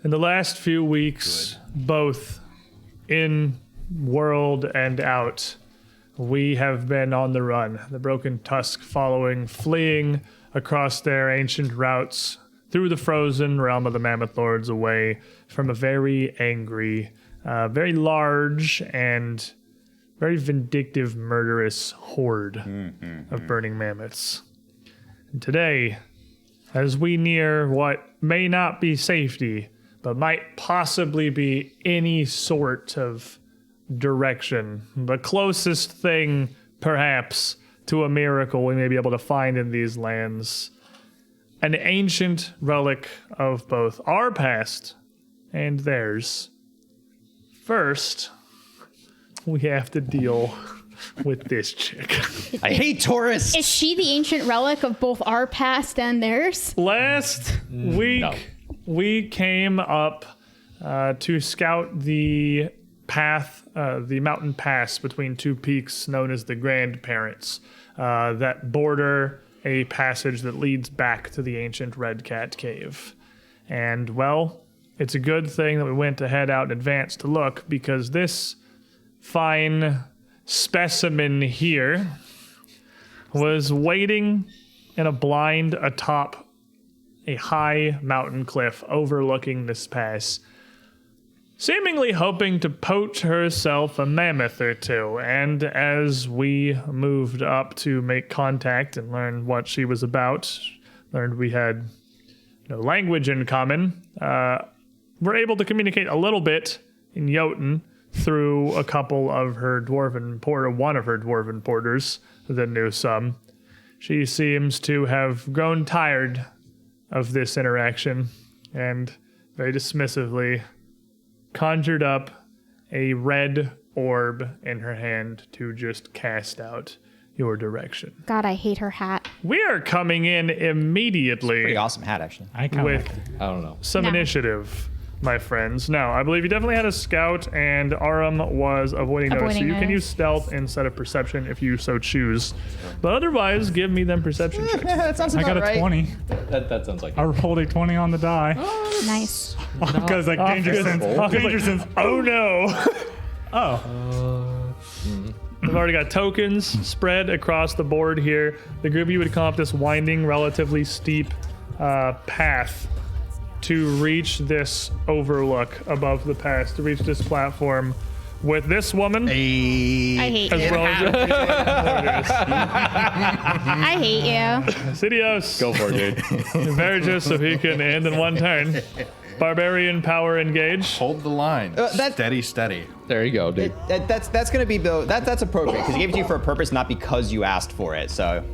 In the last few weeks, both in world and out, we have been on the run. The Broken Tusk fleeing across their ancient routes through the frozen realm of the Mammoth Lords, away from a very angry, very large, and very vindictive, murderous horde of burning mammoths. And today, as we near what may not be safety, but might possibly be any sort of direction, the closest thing, perhaps, to a miracle we may be able to find in these lands, an ancient relic of both our past and theirs. First, we have to deal with this chick. I hate tourists. Is she the ancient relic of both our past and theirs? Last week, we came up to scout the path, the mountain pass between two peaks known as the Grandparents, that border a passage that leads back to the ancient Red Cat Cave. And, well, it's a good thing that we went to head out in advance to look, because this fine specimen here was waiting in a blind atop a high mountain cliff overlooking this pass, seemingly hoping to poach herself a mammoth or two. And as we moved up to make contact and learn what she was about, learned we had no language in common, we're able to communicate a little bit in Jotun through a couple of her one of her dwarven porters that knew some. She seems to have grown tired of this interaction and very dismissively conjured up a red orb in her hand to just cast out your direction. God, I hate her hat. We are coming in immediately. Pretty awesome hat, actually. With I don't know. some initiative, my friends. Now, I believe you definitely had a scout, and Aram was avoiding those. So you can use stealth instead of perception if you so choose. But otherwise, give me them perception checks. That sounds I about got a right. 20. That sounds like I rolled a 20 on the die. Nice. Because like danger sense. Danger sense. Oh no! Oh. We've already got tokens spread across the board here. The group of you would come up this winding, relatively steep path to reach this overlook above the pass, to reach this platform with this woman. I hate As you. well as your I hate you. Sidious. Go for it, dude. Marriages, so he can end in one turn. Barbarian power engage. Hold the line. Steady. There you go, dude. That's gonna be that's appropriate because he gave it to you for a purpose, not because you asked for it. So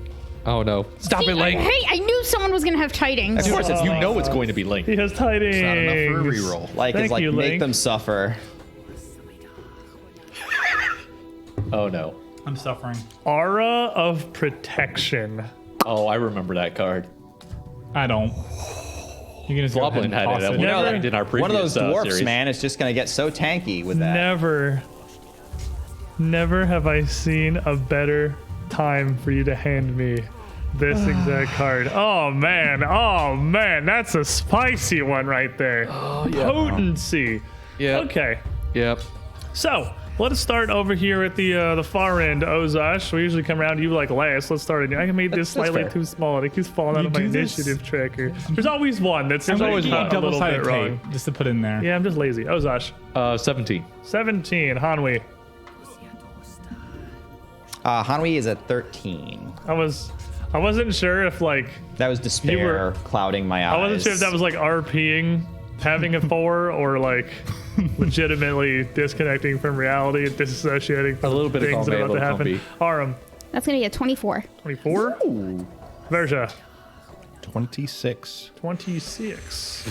Oh no! Stop See, it, Link. Hey, I knew someone was going to have tidings. Of course, you know it's going to be Link. He has tidings. Not enough for a reroll. like Thank it's like you, make Link. them suffer. Oh no! I'm suffering. Aura of protection. Oh, I remember that card. I don't. You can just go ahead Goblin and had toss it at it. one Never- point in our previous One of those dwarfs, series. man, is just gonna get so tanky with that. Never have I seen a better time for you to hand me this exact card. Oh man, that's a spicy one right there. Oh, yeah. Potency. Yeah. Okay, Yep. so let's start over here at the far end, Ozash. We usually come around to you like last. Let's start it. I made this slightly fair. too small. It keeps falling out of my do this? initiative tracker. There's always one. There's I'm always gonna one keep a little double-sided bit wrong. tape just to put in there. Yeah, I'm just lazy. Ozash. 17. 17. Hanwi. Hanwi is at 13. I wasn't sure if like That was despair clouding my eyes. I wasn't sure if that was like RPing having a 4 or like legitimately disconnecting from reality and disassociating from A little bit of things column that A, are a about to little happen. column Aram, That's going to be a 24. 24. Verja, 26. 26.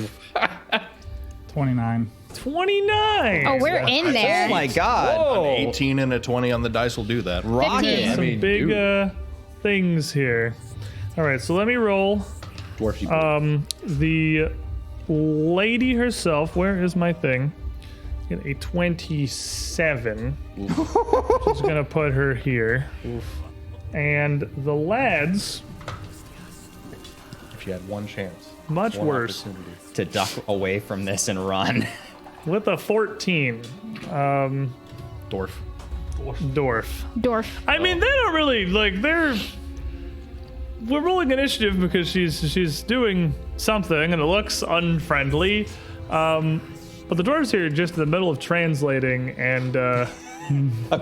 29. 29. Oh, we're in there. Oh my god. 18 and a 20 on the dice will do that. Rocket. Some mean, big dude. things here. All right, so let me roll. Dwarfy. The lady herself, where is my thing? Get a 27. Just gonna put her here. And the lads, If you had one chance. Much One worse. opportunity. To duck away from this and run. With a 14, Dwarf. Dwarf. I mean, they don't really like. We're rolling initiative because she's doing something and it looks unfriendly. But the dwarves here are just in the middle of translating, and A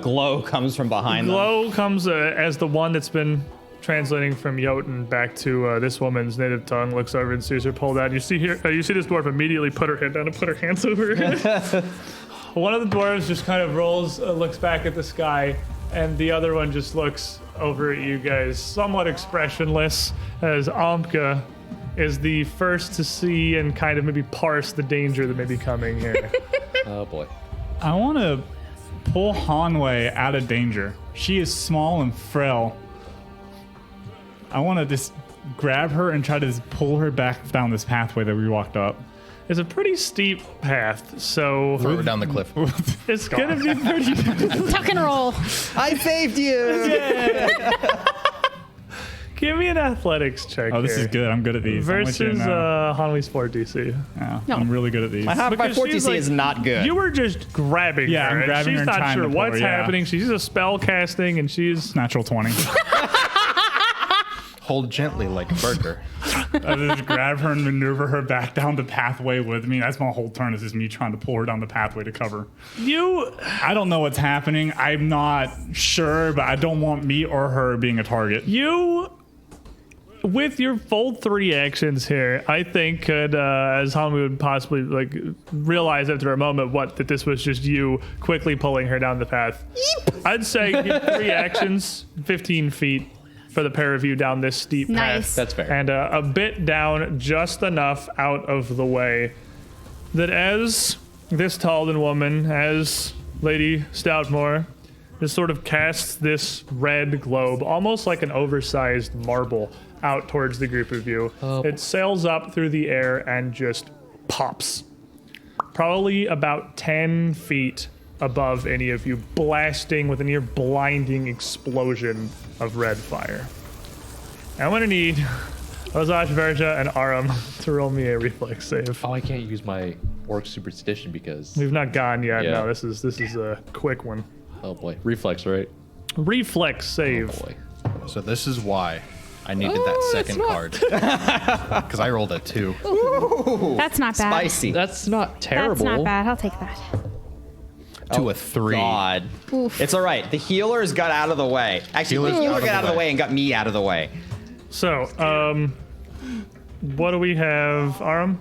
glow comes from behind them. Glow comes as the one that's been translating from Jotun back to this woman's native tongue. Looks over and sees her pulled out. You see here, you see this dwarf immediately put her head down and put her hands over her head. One of the dwarves just kind of rolls, looks back at the sky, and the other one just looks over at you guys, somewhat expressionless, as Amka is the first to see and kind of maybe parse the danger that may be coming here. Oh boy. I want to pull Hanwei out of danger. She is small and frail. I want to just grab her and try to just pull her back down this pathway that we walked up. It's a pretty steep path, so Throw her down the cliff. it's gonna be pretty. Tuck and roll. I saved you! Give me an athletics check. Oh, this here. is good. I'm good at these. I'm with you Versus now. Hanwei's 4 DC. Yeah, No. I'm really good at these. My 4 she's DC is not good. You were just grabbing Yeah, her. I'm and grabbing she's her and not trying sure to pull what's her, yeah. happening. She's a spell casting, and she's Natural 20. Hold gently like a burger. I just grab her and maneuver her back down the pathway with me. That's my whole turn. Is just me trying to pull her down the pathway to cover. you. I don't know what's happening. I'm not sure, but I don't want me or her being a target. You, with your full 3 actions here, I think could, as Hanwei would possibly like realize after a moment that this was just you quickly pulling her down the path. I'd say give 3 actions, 15 feet for the pair of you down this steep Nice. path. That's fair. And a bit down, just enough out of the way that as this Talden woman, as Lady Stoutmore, just sort of casts this red globe, almost like an oversized marble, out towards the group of you. It sails up through the air and just pops. Probably about 10 feet above any of you, blasting with a near blinding explosion of red fire. I'm gonna need Ozash, Verja, and Aram to roll me a reflex save. Oh, I can't use my orc superstition because. We've not gone yet. Yeah. No, this is a quick one. Oh boy. Reflex, right? Reflex Oh save. boy. So this is why I needed that second not- card. Because I rolled a 2. That's not bad. Spicy. That's not terrible. That's not bad. I'll take that. To a 3. God. Oof. It's all right. The healers got out of the way. Actually, the healer got out of the way and got me out of the way. So, what do we have, Aram?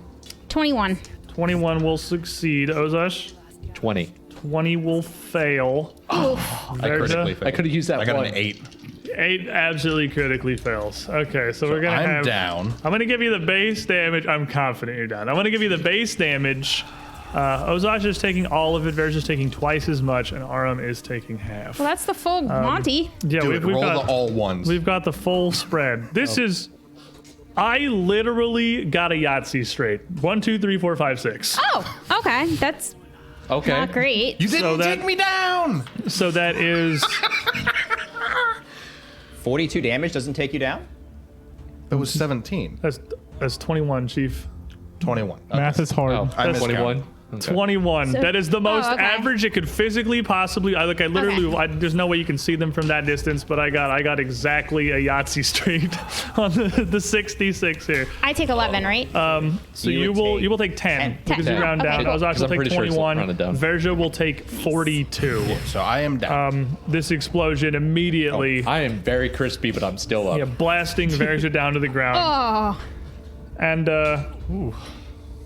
21. 21 will succeed. Ozash, 20. 20 will fail. I critically failed. I could have used that I got one. an 8. 8 absolutely critically fails. Okay, so we're gonna I'm have. down. I'm gonna give you the base damage. I'm confident you're down. I'm gonna give you the base damage. Ozash is taking all of it. Verge is taking twice as much, and Aram is taking half. Well, that's the full Monty. Yeah, Do it. Roll got the all ones. we've got the full spread. This is. I literally got a Yahtzee straight. 1, 2, 3, 4, 5, 6. Oh, okay. That's Okay. not great. You didn't So that- take me down! So that is 42 damage doesn't take you down? That was 17. that's 21, Chief. 21. Math is hard. Oh, I miscounted. 21. Okay. 21. So- That is the most okay. average it could physically possibly. I literally. Okay. There's no way you can see them from that distance, but I got exactly a Yahtzee straight on the 66 here. I take 11, right? So You would you will take 10 because you 10. round Okay, down. cool. Ozash Because will I'm take pretty sure it's 21. rounded down. Verja will take 42. So I am down. This explosion immediately, I am very crispy, but I'm still up. yeah, blasting Verja down to the ground. Oh, And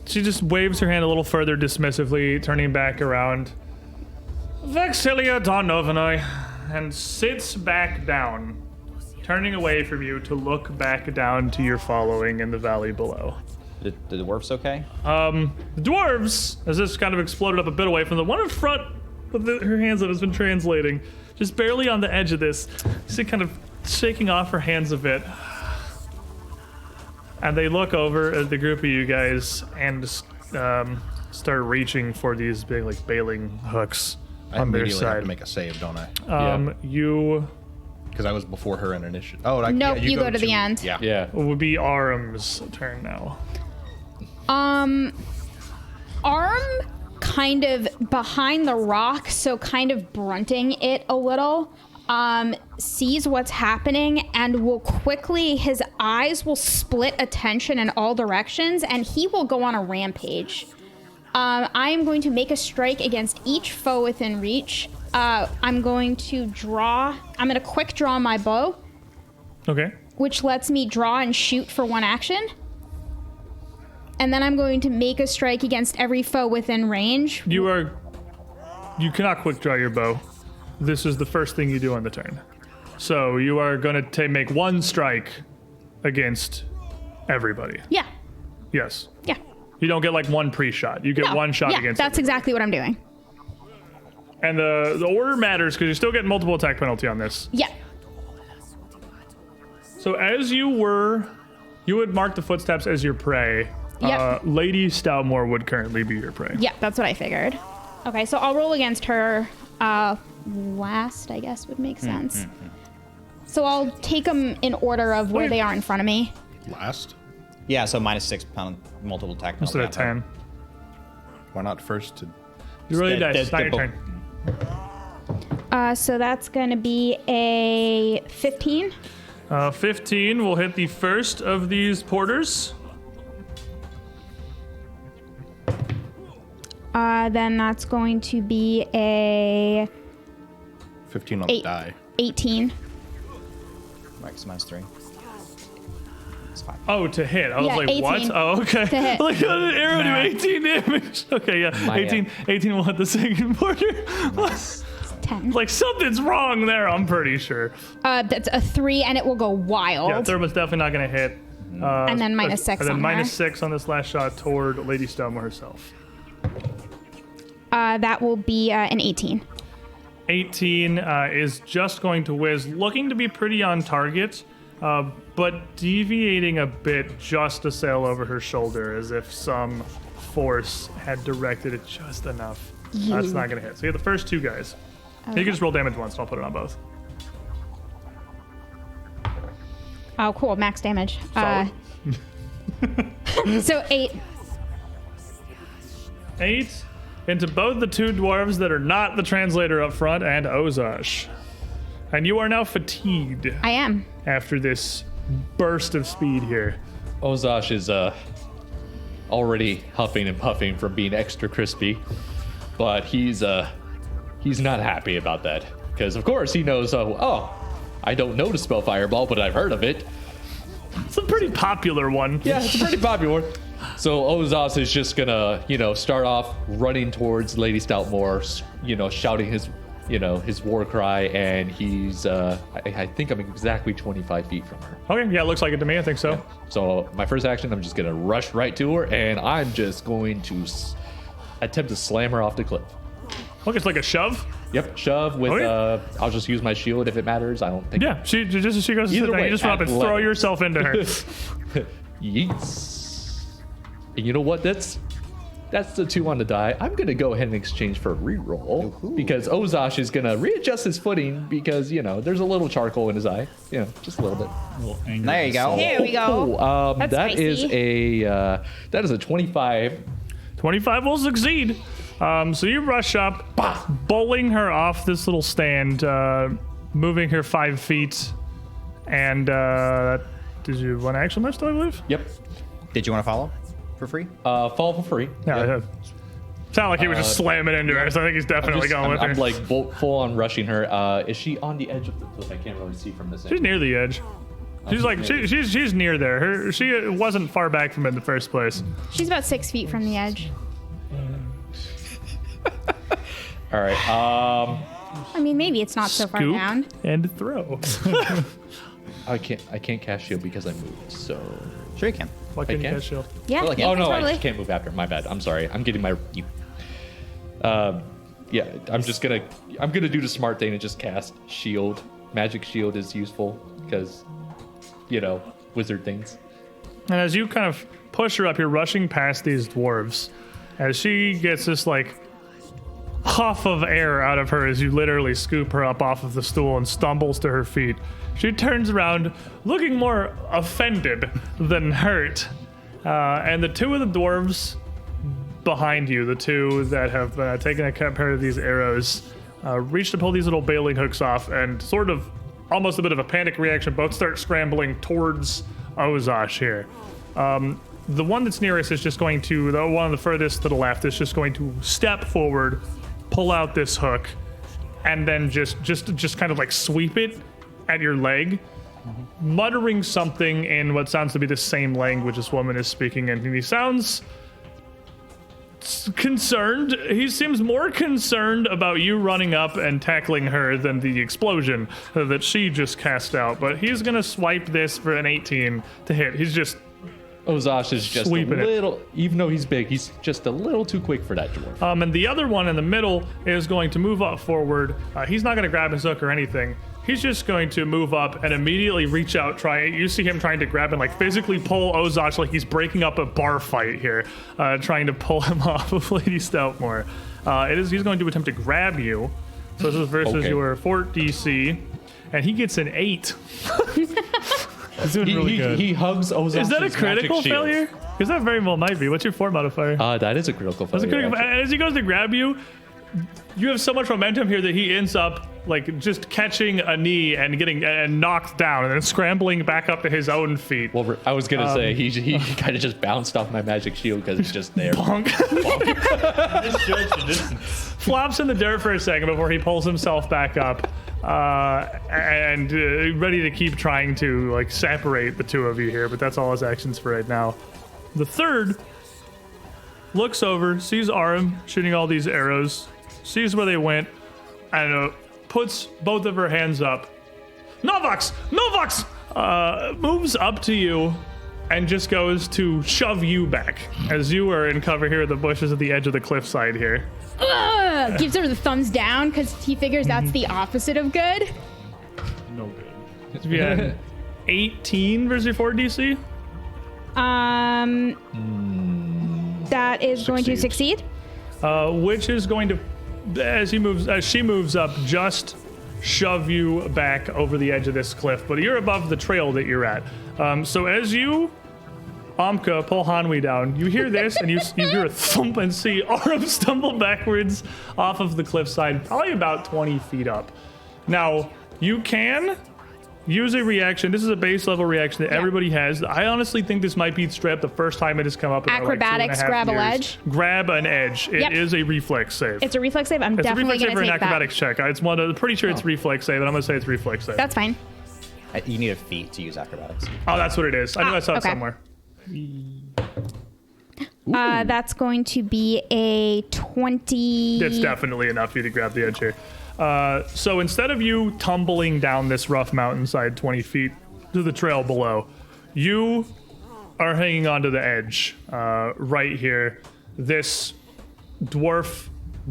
she just waves her hand a little further dismissively, turning back around. Vexilia Donovanoi, and sits back down, turning away from you to look back down to your following in the valley below. The dwarf's okay? The dwarves, as this kind of exploded up a bit away from the one in front with her hands that has been translating, just barely on the edge of this, see kind of shaking off her hands a bit. And they look over at the group of you guys and start reaching for these big, like, bailing hooks I on their immediately have side. to make a save, don't I? You Because I was before her in initiative. Oh, Nope, you go to the end. Yeah. Yeah. would be Aram's turn now. Arm kind of behind the rock, so kind of brunting it a little, sees what's happening and will quickly, his eyes will split attention in all directions and he will go on a rampage. I am going to make a strike against each foe within reach. I'm going to quick draw my bow. Okay. Which lets me draw and shoot for one action. And then I'm going to make a strike against every foe within range. You cannot quick draw your bow. This is the first thing you do on the turn. So you are going to make one strike against everybody. Yeah. Yes. Yeah. You don't get like one pre-shot. You get one shot against that's everybody. exactly what I'm doing. And the order matters because you're still getting multiple attack penalty on this. Yeah. So as you would mark the footsteps as your prey. Yep. Lady Stoutmore would currently be your prey. Yeah, that's what I figured. Okay, so I'll roll against her last, I guess, would make sense. So I'll take them in order of where they are in front of me. Last? Yeah, so -6 pound multiple attack penalty. Instead of 10. Why not first to... You really The- dice. It's not your the- turn. So that's going to be a 15. 15 will hit the first of these porters. Then that's going to be a 15 on the Eight. die. 18. Right, so -3. It's fine. Oh, to hit. I was Yeah, like, 18 what? Oh, okay. to hit. Like, how did an arrow do 18 damage? Okay, yeah. My, 18 will hit the second porter. 10. Like, something's wrong there, I'm pretty sure. That's a 3, and it will go wild. Yeah, third one's definitely not going to hit. And then -6 And then on her. -6 on this last shot toward Lady Stoutmore herself. That will be an 18. 18 is just going to whiz, looking to be pretty on target, but deviating a bit just to sail over her shoulder as if some force had directed it just enough. That's not going to hit. So you have the first two guys. You can just roll damage once, and I'll put it on both. Oh, cool. Max damage. Solid. So 8. 8 into both the two dwarves that are not the translator up front and Ozash. And you are now fatigued I am. after this burst of speed here. Ozash is already huffing and puffing from being extra crispy, but he's not happy about that because of course he knows. I don't know to spell fireball, but I've heard of it. It's a pretty popular one. Yeah, it's a pretty popular one. So Ozash is just gonna, start off running towards Lady Stoutmore, shouting his war cry, and he's, I think I'm exactly 25 feet from her. Okay, yeah, it looks like it to me. I think so. So my first action, I'm just gonna rush right to her, and I'm just going to attempt to slam her off the cliff. Look, it's like a shove. Yep, shove with, Okay. I'll just use my shield if it matters. I don't think. Yeah, she goes to sit Either there. way, You just run up and throw athletic. yourself into her. Yeets. And you know what? That's the 2 on the die. I'm gonna go ahead and exchange for a reroll because Ozash is gonna readjust his footing because there's a little charcoal in his eye. Just a little bit. Little anger There you go. assault. There we go. That's That is spicy. a 25. 25 will succeed. So you rush up, bowling her off this little stand, moving her 5 feet, and did you one action left, I believe? Yep. Did you want to follow for free? Fall for free. Yeah. Sounded like he was just slamming into her, so I think he's definitely going with her. I'm like full on rushing her. Is she on the edge of the cliff? I can't really see from this She's end. near the edge. She's like she's near there. She wasn't far back from it in the first place. She's about 6 feet from the edge. All right. I mean, maybe it's not so far Scoop down. and throw. I can't cast shield because I moved. So. Sure you can. What can you can? cast shield? Yeah. Well, like- yeah, Oh no, I totally. just can't move after. My bad. I'm sorry. I'm getting my. Yeah, I'm gonna do the smart thing and just cast shield. Magic shield is useful because, wizard things. And as you kind of push her up, you're rushing past these dwarves. As she gets this like huff of air out of her as you literally scoop her up off of the stool and stumbles to her feet. She turns around, looking more offended than hurt, And the two of the dwarves behind you, the two that have taken a pair of these arrows, reach to pull these little bailing hooks off, and sort of almost a bit of a panic reaction, both start scrambling towards Ozash here. The one that's nearest is just going to, the one on the furthest to the left is just going to step forward, pull out this hook, and then just kind of like sweep it at your leg, muttering something in what sounds to be the same language this woman is speaking in. And he sounds concerned. He seems more concerned about you running up and tackling her than the explosion that she just cast out. But he's gonna swipe this for an 18 to hit. He's just Ozash is just Sweeping a it. little, even though he's big, he's just a little too quick for that dwarf. and the other one in the middle is going to move up forward. He's not gonna grab his hook or anything. He's just going to move up and immediately reach out. You see him trying to grab and like physically pull Ozash like he's breaking up a bar fight here, trying to pull him off of Lady Stoutmore. He's going to attempt to grab you. So this is versus your fort DC, and he gets an 8. He's doing really good. He hugs Ozash. Is that a critical failure? Because that very well might be. What's your fort modifier? That is a critical failure. That's a critical. actually. As he goes to grab you, you have so much momentum here that he ends up like just catching a knee and getting knocked down and then scrambling back up to his own feet. Well, I was gonna say he kind of just bounced off my magic shield because it's just there. Bonk. Flops in the dirt for a second before he pulls himself back up and ready to keep trying to like separate the two of you here, but that's all his actions for right now. The third looks over, sees Aram shooting all these arrows, sees where they went, and puts both of her hands up. Novox! Moves up to you and just goes to shove you back as you are in cover here at the bushes at the edge of the cliffside here. Gives her the thumbs down because he figures that's the opposite of good. No good. It's been 18 versus your 4 DC. That is going to succeed. Which is going to, as she moves up, just shove you back over the edge of this cliff. But you're above the trail that you're at. So as you, Amka, pull Hanwi down, you hear this and you hear a thump and see Aram stumble backwards off of the cliffside, probably about 20 feet up. Now, you can use a reaction. This is a base level reaction that everybody has. I honestly think this might be straight up the first time it has come up in Acrobatics, like 2.5 grab a years. ledge. Grab an edge. It is a reflex save. It's a reflex save. I'm It's a definitely reflex save going or to an take that. acrobatics check. It's one of, pretty sure it's reflex save, and I'm going to say it's reflex save. That's fine. You need a feat to use acrobatics. Oh, that's what it is. I knew I saw it okay. somewhere. That's going to be a 20. It's definitely enough for you to grab the edge here. So instead of you tumbling down this rough mountainside 20 feet to the trail below, you are hanging onto the edge right here. This dwarf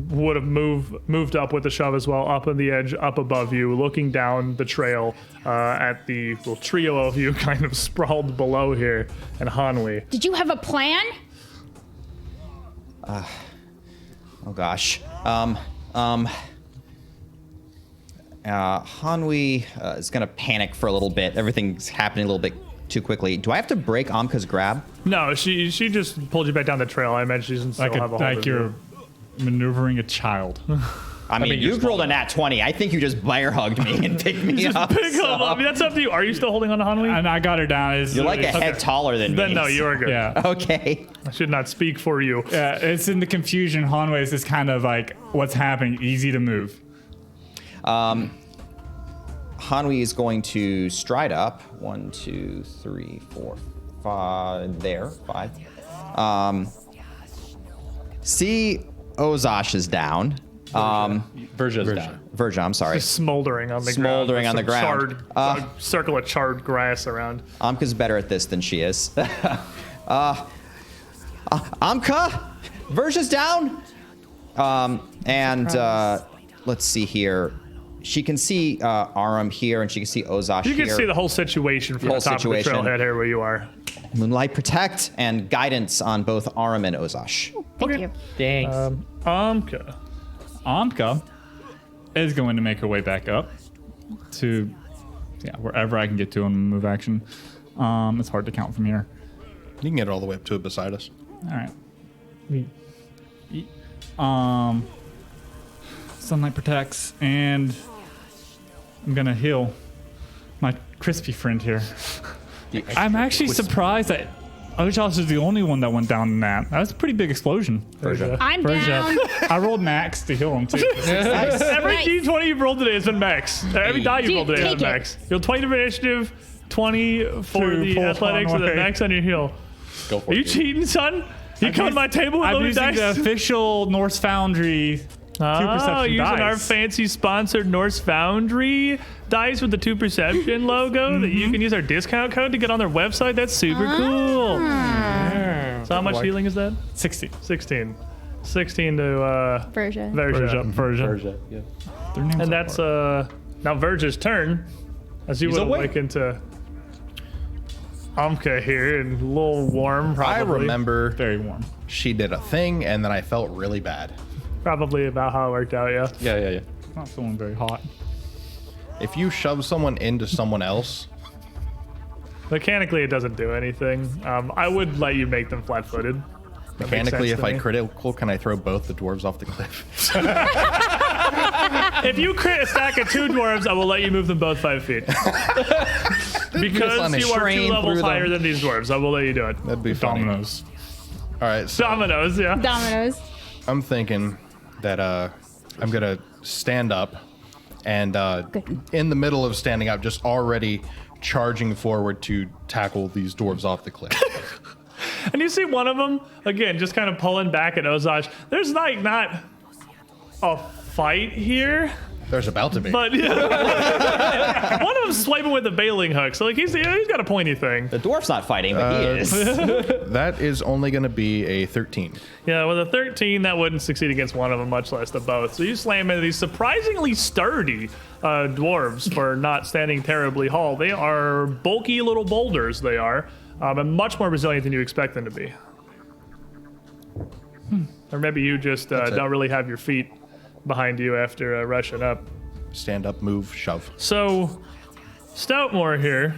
would have moved up with the shove as well, up on the edge, up above you, looking down the trail at the little trio of you kind of sprawled below here, and Hanwi. Did you have a plan? Oh gosh. Hanwi is gonna panic for a little bit. Everything's happening a little bit too quickly. Do I have to break Amka's grab? No, she just pulled you back down the trail. I imagine she doesn't still have a hold Like of you're you. maneuvering a child. I mean, you rolled a nat 20. I think you just bear hugged me and picked me up. Pick him up. I mean, that's up to you. Are you still holding on to Hanwi? And I got her down. You're like a head taller than me. Then no, you are good. Yeah. Okay. I should not speak for you. Yeah, it's in the confusion. Hanwei is just kind of like, what's happening? Easy to move. Hanwi is going to stride up. 1, 2, 3, 4, 5. There. 5. See, Ozash is down. Version's down. Virgin, I'm sorry. Smoldering on the ground. Smoldering with on the some ground. Charred, a circle of charred grass around. Amka's better at this than she is. Amka, Virgia's down. Let's see here. She can see Aram here, and she can see Ozash You here. can see the whole situation from The the whole top situation. of the trailhead here where you are. Moonlight Protect and guidance on both Aram and Ozash. Thank you. Thanks. Amka. Amka is going to make her way back up to wherever I can get to on move action. It's hard to count from here. You can get it all the way up to it beside us. All right. Sunlight protects, and I'm gonna heal my crispy friend here. I'm actually surprised that Ojosh is the only one that went down in that. That was a pretty big explosion. I'm down. I rolled max to heal him too. Every Nice. D20 you've rolled today has been max. Every die you've rolled today has Take been it. max. You rolled 20 for initiative, 20 for To the pull athletics, and then Conway. max on your heal. Go for Are it. you cheating, son? You come to my table with I'm loaded using the dice? official Norse Foundry 2 perception using dice. our fancy sponsored Norse Foundry dice with the 2 perception logo that you can use our discount code to get on their website. That's super cool. So how much healing is that? 60. 16. 16 to Version. Verja. Persia, yeah. Their names And are that's hard. now Verge's turn as you He's would awake. awaken to Amka here and a little warm probably. I remember very warm. she did a thing, and then I felt really bad. Probably about how it worked out, yeah. Yeah. Not feeling very hot. If you shove someone into someone else, Mechanically, it doesn't do anything. I would let you make them flat-footed. That makes mechanically, sense if to I me. critical, can I throw both the dwarves off the cliff? If you crit a stack of 2 dwarves, I will let you move them both 5 feet. Because let me you are 2 train levels through them. higher than these dwarves, I will let you do it. That'd be funny. Dominoes. All right, so Dominoes, yeah. Dominoes. I'm thinking that I'm gonna stand up, and in the middle of standing up, just already charging forward to tackle these dwarves off the cliff. And you see one of them, again, just kind of pulling back at Ozosh. There's like not a fight here, There's about to be. but yeah. One of them's swiping with a bailing hook, so like he's got a pointy thing. The dwarf's not fighting, but he is. That is only gonna be a 13. Yeah, with a 13, that wouldn't succeed against one of them, much less the both. So you slam into these surprisingly sturdy dwarves for not standing terribly tall. They are bulky little boulders, they are, and much more resilient than you expect them to be. Or maybe you just it. don't really have your feet behind you after rushing up. Stand up, move, shove. So, Stoutmore here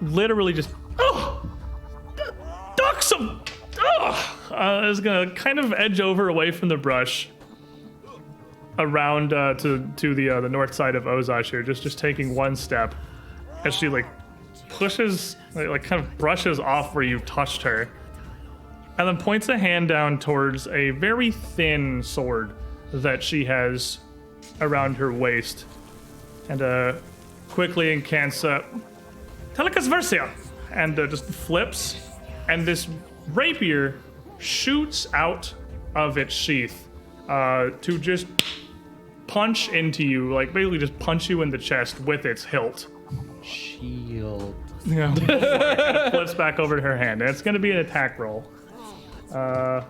literally just ducks him. Is gonna kind of edge over away from the brush, around to the north side of Ozosh here, just taking one step as she like pushes, like kind of brushes off where you touched her, and then points a hand down towards a very thin sword that she has around her waist, and quickly incants Telecus Versia, and just flips, and this rapier shoots out of its sheath to just punch into you, like basically just punch you in the chest with its hilt. Shield. Yeah. Flips back over to her hand, and it's going to be an attack roll. I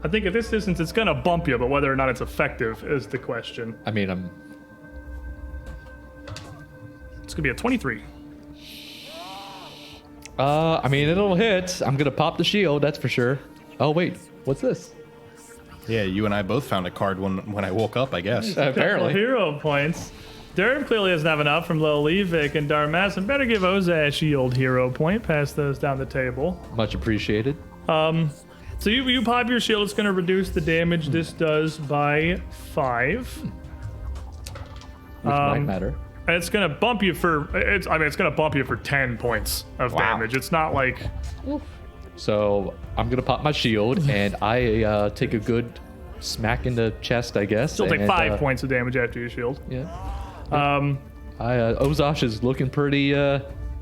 think at this distance it's going to bump you, but whether or not it's effective is the question. I mean, It's going to be a 23. I mean, it'll hit. I'm gonna pop the shield, that's for sure. Oh wait, what's this? Yeah, you and I both found a card when I woke up, I guess. Couple Apparently. hero points. Derv clearly doesn't have enough from Lil Levick and Darmass, better give Oza a shield hero point. Pass those down the table. Much appreciated. So you pop your shield. It's going to reduce the damage this does by 5. Which might matter. And it's going to bump you for it's going to bump you for 10 points of damage. It's not like So I'm gonna pop my shield and I take a good smack in the chest, I guess. you'll take and, 5 points of damage after your shield. Yeah. Ozosh is looking pretty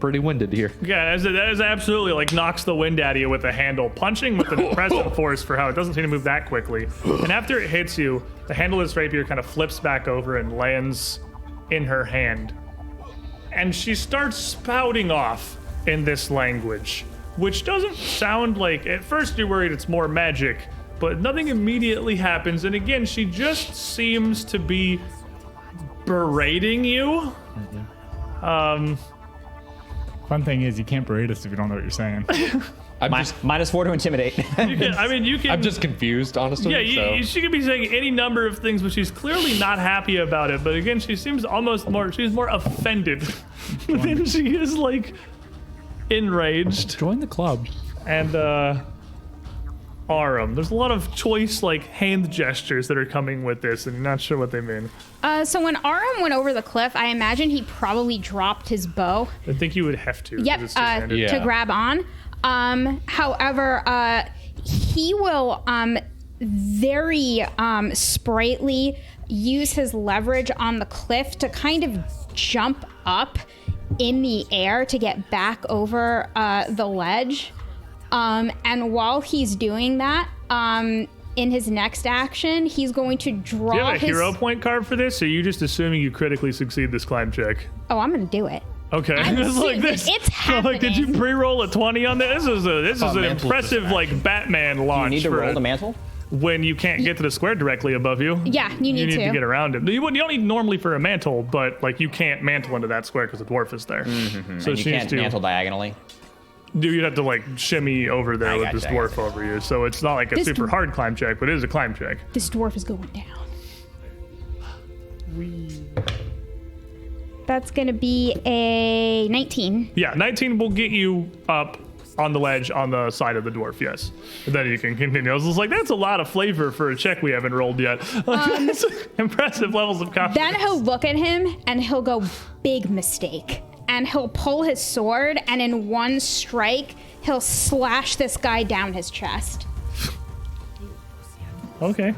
winded here. Yeah, that is absolutely like knocks the wind out of you with the handle, punching with an impressive force for how it doesn't seem to move that quickly. And after it hits you, the handle of this rapier kind of flips back over and lands in her hand. And she starts spouting off in this language, which doesn't sound like, at first you're worried it's more magic, but nothing immediately happens. And again, she just seems to be berating you. Fun thing is, you can't berate us if you don't know what you're saying. -4 to intimidate. You can. I'm just confused, honestly. Yeah, she could be saying any number of things, but she's clearly not happy about it. But again, she seems almost more, she's more offended than she is like enraged. Join the club. And Aram. There's a lot of choice like hand gestures that are coming with this, and you're not sure what they mean. So when Aram went over the cliff, I imagine he probably dropped his bow. I think you would have to. 'cause Yep, it's two-handed. to grab on. However, he will very sprightly use his leverage on the cliff to kind of jump up in the air to get back over the ledge. And while he's doing that, in his next action, he's going to draw Do you have a his... hero point card for this, or are you just assuming you critically succeed this climb check? Oh, I'm going to do it. Okay, I'm it's like this. It's happening. Like, did you pre-roll a 20 on this? This is an mantle impressive like Batman launch. You need to for roll the mantle? when you can't get to the square directly above you. Yeah, you need to to. get around it. You don't need normally for a mantle, but like you can't mantle into that square because the dwarf is there. So And you she needs can't to. mantle diagonally. You'd have to like shimmy over there with gotcha, this I dwarf gotcha. over you. So it's not like a This super dwarf- hard climb check, but it is a climb check. This dwarf is going down. That's going to be a 19. Yeah, 19 will get you up on the ledge on the side of the dwarf, yes. And then you can continue. I was just like, that's a lot of flavor for a check we haven't rolled yet. That's impressive levels of confidence. Then he'll look at him and he'll go, big mistake. And he'll pull his sword, and in one strike, he'll slash this guy down his chest. Okay.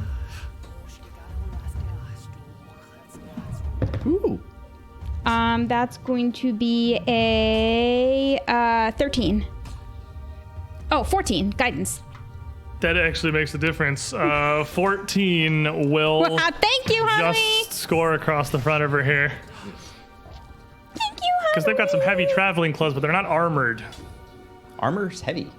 Ooh. That's going to be a 13. Oh, 14. Guidance. That actually makes a difference. 14 will Thank you, honey. just score across the front of her here. Thank you, honey. Because they've got some heavy traveling clothes, but they're not armored. Armor's heavy.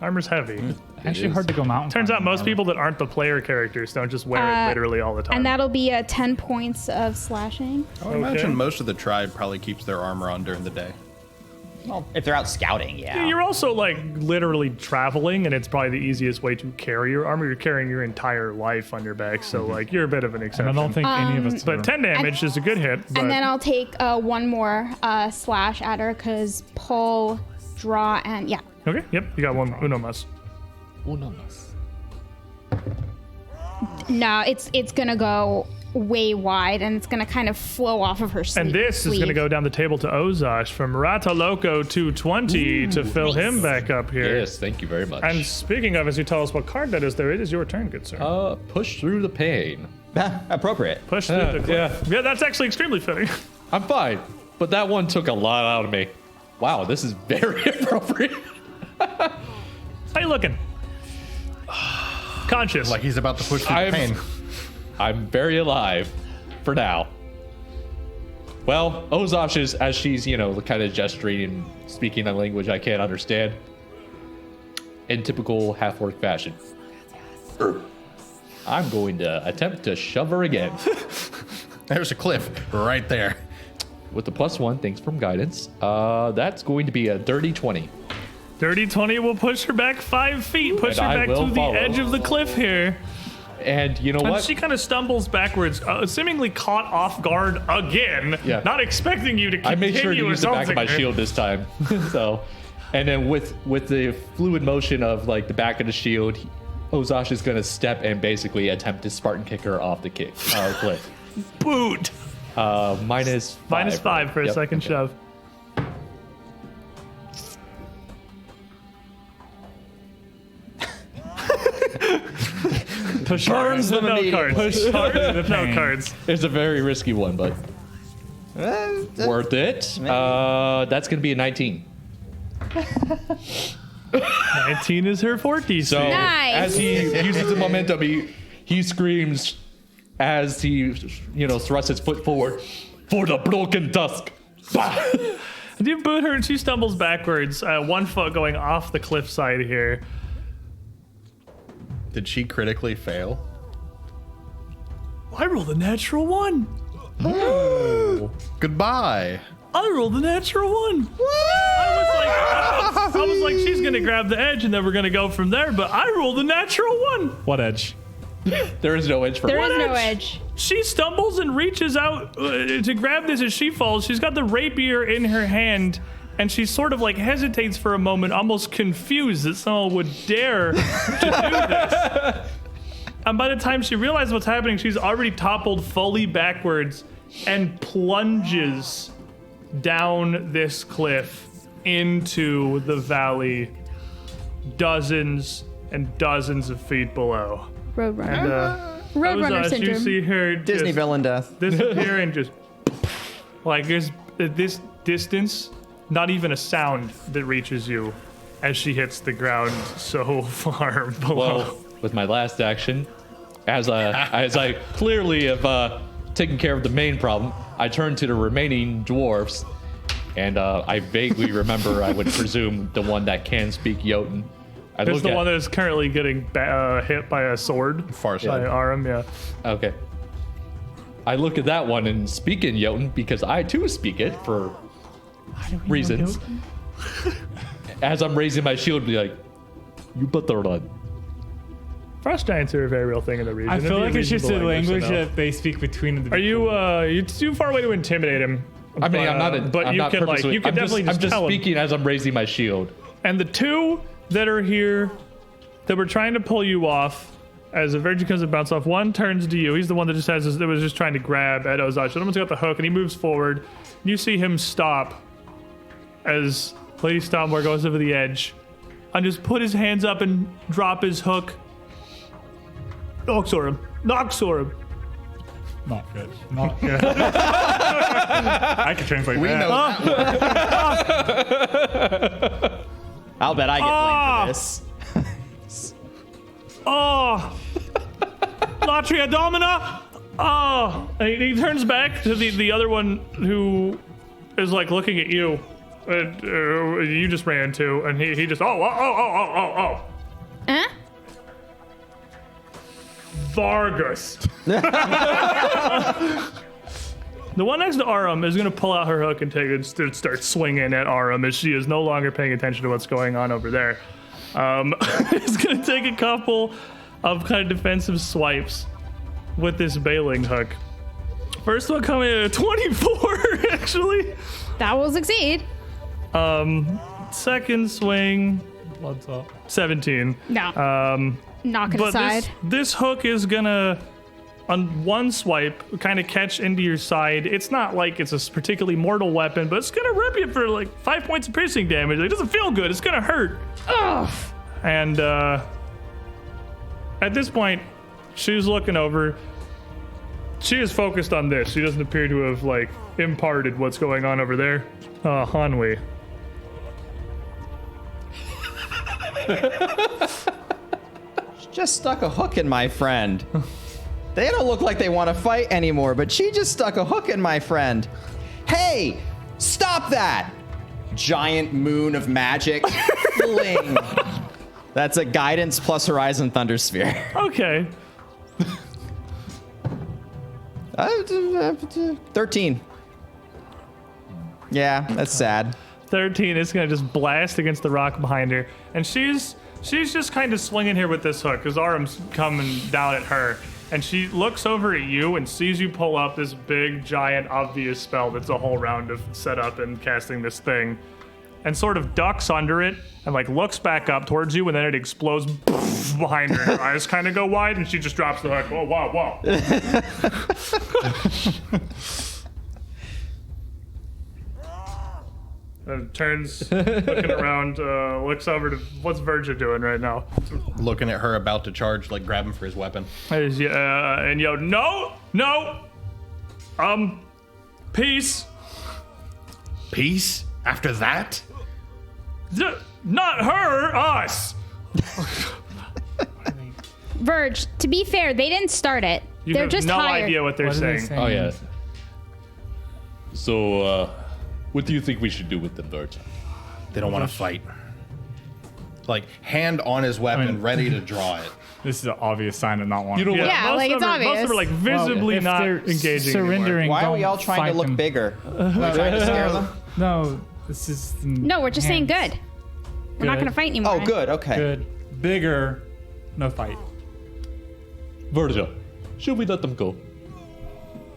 Armor's heavy. Actually, hard to go mountain. Turns out climbing most armor. people that aren't the player characters don't just wear it literally all the time. And that'll be 10 points of slashing. I would imagine most of the tribe probably keeps their armor on during the day. Well, if they're out scouting, yeah. You're also like literally traveling, and it's probably the easiest way to carry your armor. You're carrying your entire life on your back, so like you're a bit of an And exception. I don't think any of us. But 10 damage is a good hit. But And then I'll take one more slash at her, because pull, draw, and yeah. okay, yep, you got one. Uno mas. Uno mas. No, it's gonna go way wide, and it's gonna kind of flow off of her sleeve. And this is going to go down the table to Ozash from Rata Loco 220 to fill him back up here. Yes, thank you very much. And speaking of, as you tell us what card that is, there it is your turn, good sir. Push through the pain. Appropriate. Push through the cliff. Yeah, that's actually extremely fitting. I'm fine, but that one took a lot out of me. Wow, this is very appropriate. How you looking? Conscious. Like he's about to push through the pain. I'm very alive for now. Well, Ozash is, as she's, kind of gesturing and speaking a language I can't understand, in typical half-orc fashion. I'm going to attempt to shove her again. There's a cliff right there. With the +1, thanks from guidance. That's going to be a dirty 20. Dirty 20 will push her back 5 feet, push And her I back will to follow. the edge of the cliff here. And you know And what? she kind of stumbles backwards, seemingly caught off guard again, Yeah. not expecting you to continue I made sure to use the back of my assaulting her. shield this time. So, and then with the fluid motion of like the back of the shield, Ozash is going to step and basically attempt to Spartan kick her off the cliff. Boot. -5. -5 for a Yep, second okay. shove. Push Burns them No immediately. cards. Push hard to the No pain. cards. It's a very risky one, but worth it. That's going to be a 19. 19 is her fort DC. So Nice. as he uses the momentum, he screams as he thrusts his foot forward for the Broken Tusk. Bah! You boot her and she stumbles backwards, 1 foot going off the cliffside here. Did she critically fail? I rolled a natural 1. Goodbye. I rolled a natural 1. I was like, she's gonna grab the edge and then we're gonna go from there. But I rolled a natural 1. What edge? There is no edge for There her. is no edge? edge. She stumbles and reaches out to grab this as she falls. She's got the rapier in her hand, and she sort of like hesitates for a moment, almost confused that someone would dare to do this. And by the time she realizes what's happening, she's already toppled fully backwards and plunges down this cliff into the valley, dozens and dozens of feet below. Roadrunner. And Roadrunner you syndrome. see her Disney just villain death. disappear and just like there's at this distance, not even a sound that reaches you as she hits the ground so far below. Well, with my last action, as I clearly have taken care of the main problem, I turn to the remaining dwarves, and I vaguely remember, I would presume, the one that can speak Jotun. There's the one that is currently getting hit by a sword. Far By side. Aram, yeah. Okay. I look at that one and speak in Jotun because I too speak it for reasons. As I'm raising my shield, be like, "You better run." Frost giants are a very real thing in the region. I It'd feel be like it's just a reasonable language to know. that they speak between the Are you too far away to intimidate him? I mean, I'm not. But I'm you not can like purposely- you can definitely I'm just tell him. speaking as I'm raising my shield. And the two that are here that were trying to pull you off, as a virgin comes and bounce off, one turns to you. He's the one that just has that was just trying to grab at Ozash. The other one's got the hook and he moves forward. You see him stop as Lady Stoutmore goes over the edge and just put his hands up and drop his hook. Noxor him. Noxor him. Not good. Not good. I can translate We that. know that. I'll bet I get blamed for this. Oh! Latria Domina! Oh! And he turns back to the other one who is like looking at you. You just ran to, and he just, oh. Huh? Vargas. The one next to Aram is going to pull out her hook and take it and start swinging at Aram as she is no longer paying attention to what's going on over there. It's going to take a couple of kind of defensive swipes with this bailing hook. First one coming in at 24, actually. That will succeed. Second swing, Blood's up. 17. No. Knock it But aside. this hook is gonna, on one swipe, kind of catch into your side. It's not like it's a particularly mortal weapon, but it's gonna rip you for like 5 points of piercing damage. It doesn't feel good. It's gonna hurt. Ugh. And at this point, she's looking over. She is focused on this. She doesn't appear to have like imparted what's going on over there. Hanwei. Just stuck a hook in my friend. They don't look like they want to fight anymore, but she just stuck a hook in my friend. Hey, stop that! Giant moon of magic. Fling. That's a guidance plus Horizon Thunder Sphere. Okay. 13. Yeah, that's sad. 13 is gonna just blast against the rock behind her, and she's just kind of swinging here with this hook because Aram's coming down at her, and she looks over at you and sees you pull up this big, giant, obvious spell that's a whole round of setup and casting this thing, and sort of ducks under it and like looks back up towards you, and then it explodes behind her. And her eyes kind of go wide, and she just drops the hook. Whoa, whoa, whoa. And turns, looking around, looks over to what's Virgil doing right now. Looking at her about to charge, like grab him for his weapon. And no, peace. Peace? After that? Not her, us. Verge, to be fair, they didn't start it. You They're have just no hired. idea what they're What are they saying. saying? Oh yeah. So, what do you think we should do with them, Bert? They don't want to fight. Like, hand on his weapon, ready to draw it. This is an obvious sign of not wanting. You know what? Yeah, most like, of it's them most of them are like visibly if not they're engaging surrendering. Why are we don't all trying to fight look them. bigger? Are we trying to scare them? No, this is. No, we're just saying good. We're not Good. going to fight anymore. Oh, good. Okay. Good, bigger, no fight. Virgil, should we let them go?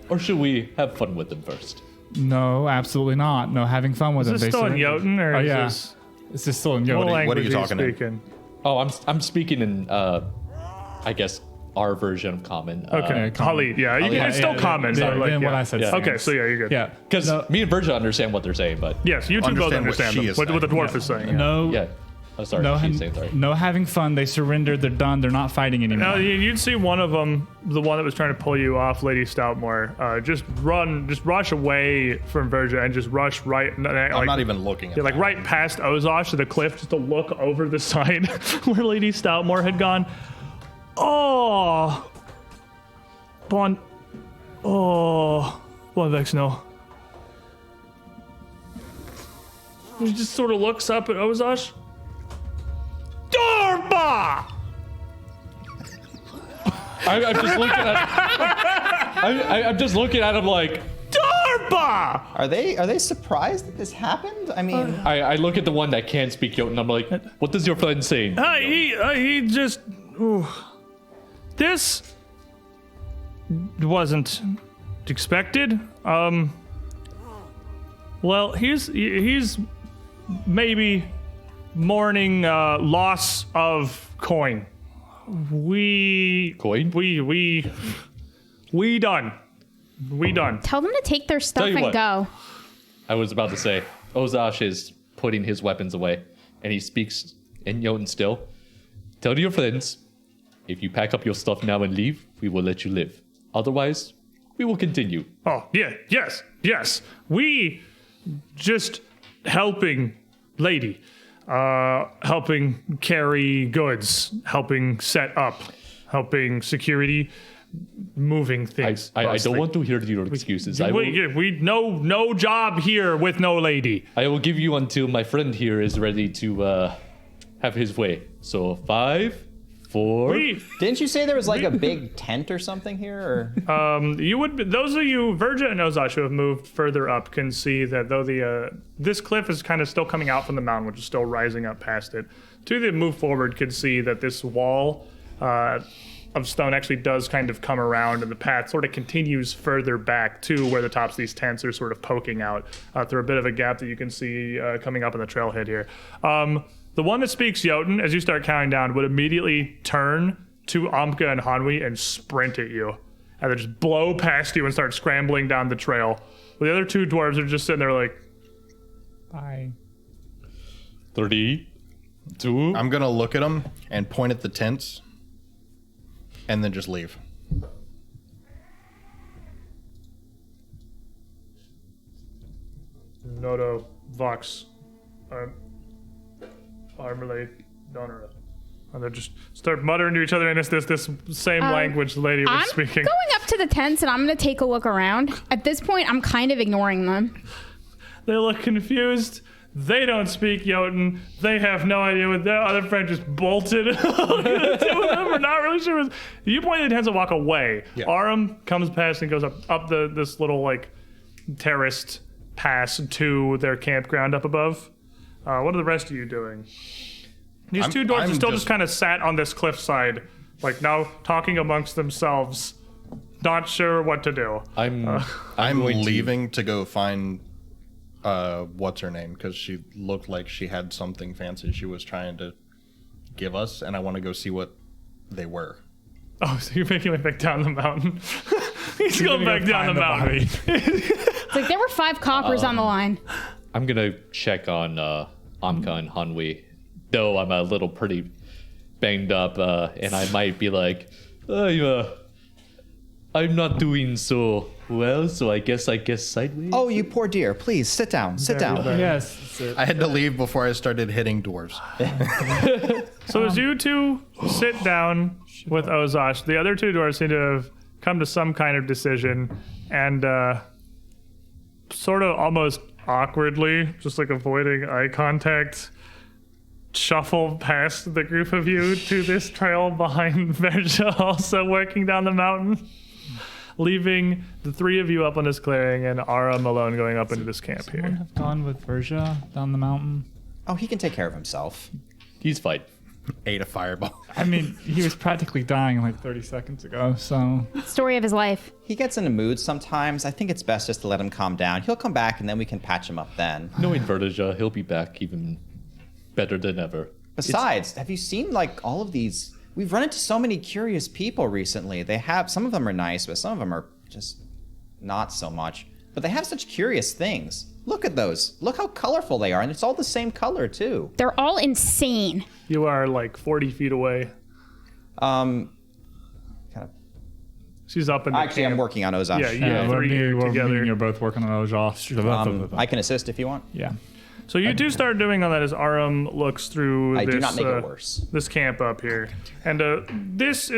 Or should we have fun with them first? No, absolutely not. No, having fun with Is them. this still in surrendered. Jotun, or Oh, is yeah. this... Is this still in What Jotun? what are language you talking in? speaking? Oh, I'm speaking in I guess our version of common. Okay, Khalid. Yeah, it's still common. Yeah, but like, then what I said. Yeah. Okay, so yeah, you're good. Yeah. Because me and Virgil understand what they're saying, but Yes, you two both Understand what understand she them, is what the saying. dwarf is saying. No. yeah. Oh, sorry. No, she's saying sorry. no having fun. They surrendered. They're done. They're not fighting anymore. Now, you'd see one of them, the one that was trying to pull you off, Lady Stoutmore, just rush away from Verja and just rush right. I'm not even looking at Yeah, like that. right past Ozosh to the cliff, just to look over the side where Lady Stoutmore had gone. Oh, Bon. Oh, Bon Vex, no. He just sort of looks up at Ozosh. Darba! I'm just looking at. I'm just looking at him like. Darba! Are they surprised that this happened? I mean, I look at the one that can't speak Jotun. I'm like, what does your friend say? He just. Ooh. This wasn't expected. Well, he's maybe mourning loss of coin. Coin? We done. Tell them to take their stuff you and what. go. I was about to say, Ozosh is putting his weapons away, and he speaks in Jotun still. Tell your friends, if you pack up your stuff now and leave, we will let you live. Otherwise, we will continue. Oh, yeah, yes. We just helping lady, helping carry goods, helping set up, helping security, moving things. I mostly. don't want to hear your excuses. I We no job here with no lady. will give you until my friend here is ready to have his way. So 5, 4. didn't you say there was like a big tent or something here? Or Those of you, Verja and Ozosh, who have moved further up, can see that though this cliff is kind of still coming out from the mountain, which is still rising up past it. Two that move forward can see that this wall of stone actually does kind of come around, and the path sort of continues further back to where the tops of these tents are sort of poking out through a bit of a gap that you can see coming up on the trailhead here. The one that speaks Jotun, as you start counting down, would immediately turn to Amka and Hanwi and sprint at you. And then just blow past you and start scrambling down the trail. The other two dwarves are just sitting there like, Bye. 3, 2. I'm gonna look at them and point at the tents, and then just leave. Nodo, Vox, Armalade, Donora. And they just start muttering to each other in this same language the lady was I'm speaking. going up to the tents and I'm going to take a look around. At this point, I'm kind of ignoring them. They look confused. They don't speak Jotun. They have no idea what their other friend just bolted. The two of them are not really sure. You point at the tents and walk away. Yeah. Aram comes past and goes up this little like terraced pass to their campground up above. What are the rest of you doing? These two dwarves I'm are still just just kind of sat on this cliffside, like now talking amongst themselves, not sure what to do. I'm going to- leaving to go find what's her name, because she looked like she had something fancy she was trying to give us, and I want to go see what they were. Oh, so you're making my way back down the mountain. He's going back down the mountain. It's like there were 5 coppers on the line. I'm gonna check on Amka and Hanwi, though I'm a little pretty banged up, and I might be like, I'm not doing so well, so I guess sideways. oh, you poor dear! Please sit down. Sit down. Yes. I had to leave before I started hitting dwarves. So as you two sit down with Ozosh, the other two dwarves seem to have come to some kind of decision, and sort of almost awkwardly, just like avoiding eye contact, shuffle past the group of you to this trail behind Verja, also working down the mountain, leaving the 3 of you up on this clearing and Aram alone going up into this camp Someone here. have gone with Verja down the mountain. Oh, he can take care of himself. He's fine. Ate a fireball. I mean, he was practically dying like 30 seconds ago, so... Story of his life. He gets in a mood sometimes. I think it's best just to let him calm down. He'll come back, and then we can patch him up then. Knowing Vertija, he'll be back even better than ever. Besides, have you seen, like, all of these... We've run into so many curious people recently. Some of them are nice, but some of them are just not so much. But they have such curious things. Look at those. Look how colorful they are, and it's all the same color, too. They're all insane. You are like 40 feet away. Kind of. She's up in the Actually, camp. I'm working on Ozash. Yeah, yeah. we're Three me and together. you're both working on those off. I can assist if you want. Yeah. So you do start doing all that as Aram looks through I this, do not make it worse. this camp up here. And this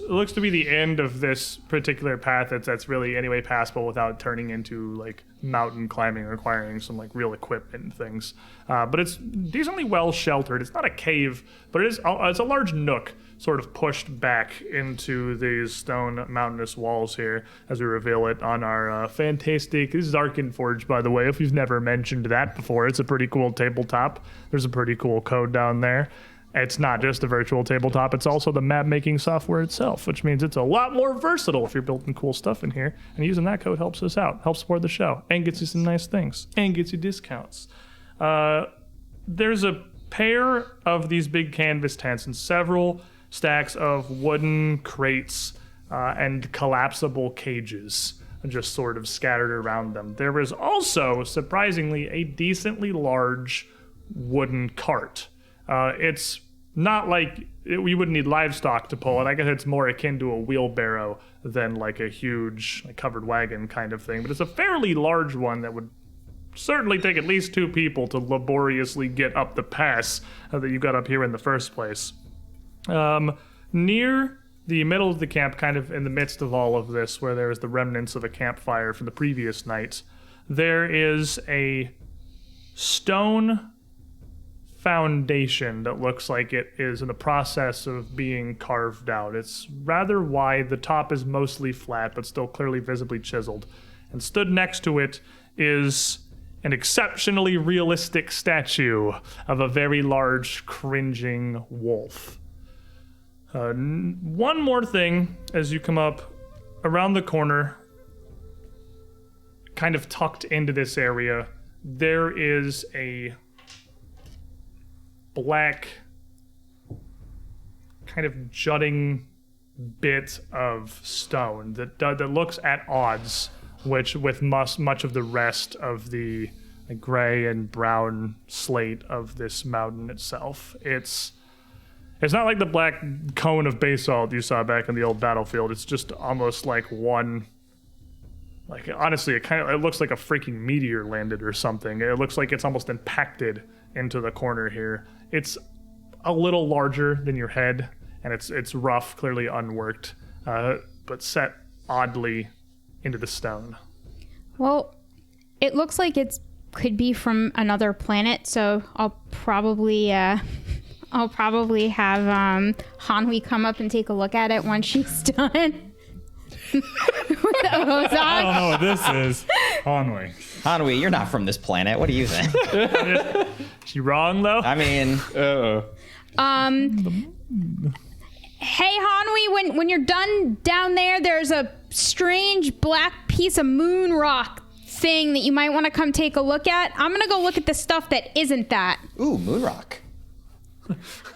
looks to be the end of this particular path that's really anyway passable without turning into like mountain climbing requiring some like real equipment and things. But it's decently well sheltered. It's not a cave, but it's a large nook sort of pushed back into these stone mountainous walls here as we reveal it on our fantastic, this is Arkenforge, by the way, if you've never mentioned that before. It's a pretty cool tabletop. There's a pretty cool code down there. It's not just a virtual tabletop, it's also the map making software itself, which means it's a lot more versatile if you're building cool stuff in here. And using that code helps us out, helps support the show, and gets you some nice things, and gets you discounts. There's a pair of these big canvas tents and several stacks of wooden crates and collapsible cages just sort of scattered around them. There is also, surprisingly, a decently large wooden cart. It's not like we wouldn't need livestock to pull it. I guess it's more akin to a wheelbarrow than like a huge like, covered wagon kind of thing. But it's a fairly large one that would certainly take at least 2 people to laboriously get up the pass that you got up here in the first place. Near the middle of the camp, kind of in the midst of all of this, where there is the remnants of a campfire from the previous night, there is a stone foundation that looks like it is in the process of being carved out. It's rather wide. The top is mostly flat, but still clearly visibly chiseled. And stood next to it is an exceptionally realistic statue of a very large, cringing wolf. One more thing as you come up around the corner, kind of tucked into this area, there is a black kind of jutting bit of stone that looks at odds with much of the rest of the gray and brown slate of this mountain itself. It's not like the black cone of basalt you saw back in the old battlefield. It's just almost like one. Like honestly, it looks like a freaking meteor landed or something. It looks like it's almost impacted into the corner here. It's a little larger than your head, and it's rough, clearly unworked, but set oddly into the stone. Well, it looks like it could be from another planet, so I'll probably have Hanwi come up and take a look at it once she's done. I don't know what this is. Hanwi. Hanwi, you're not from this planet. What do you think? Is she wrong though? I mean, Hey Hanwi, when you're done down there, there's a strange black piece of moon rock thing that you might want to come take a look at. I'm gonna go look at the stuff that isn't that. ooh, Moonrock.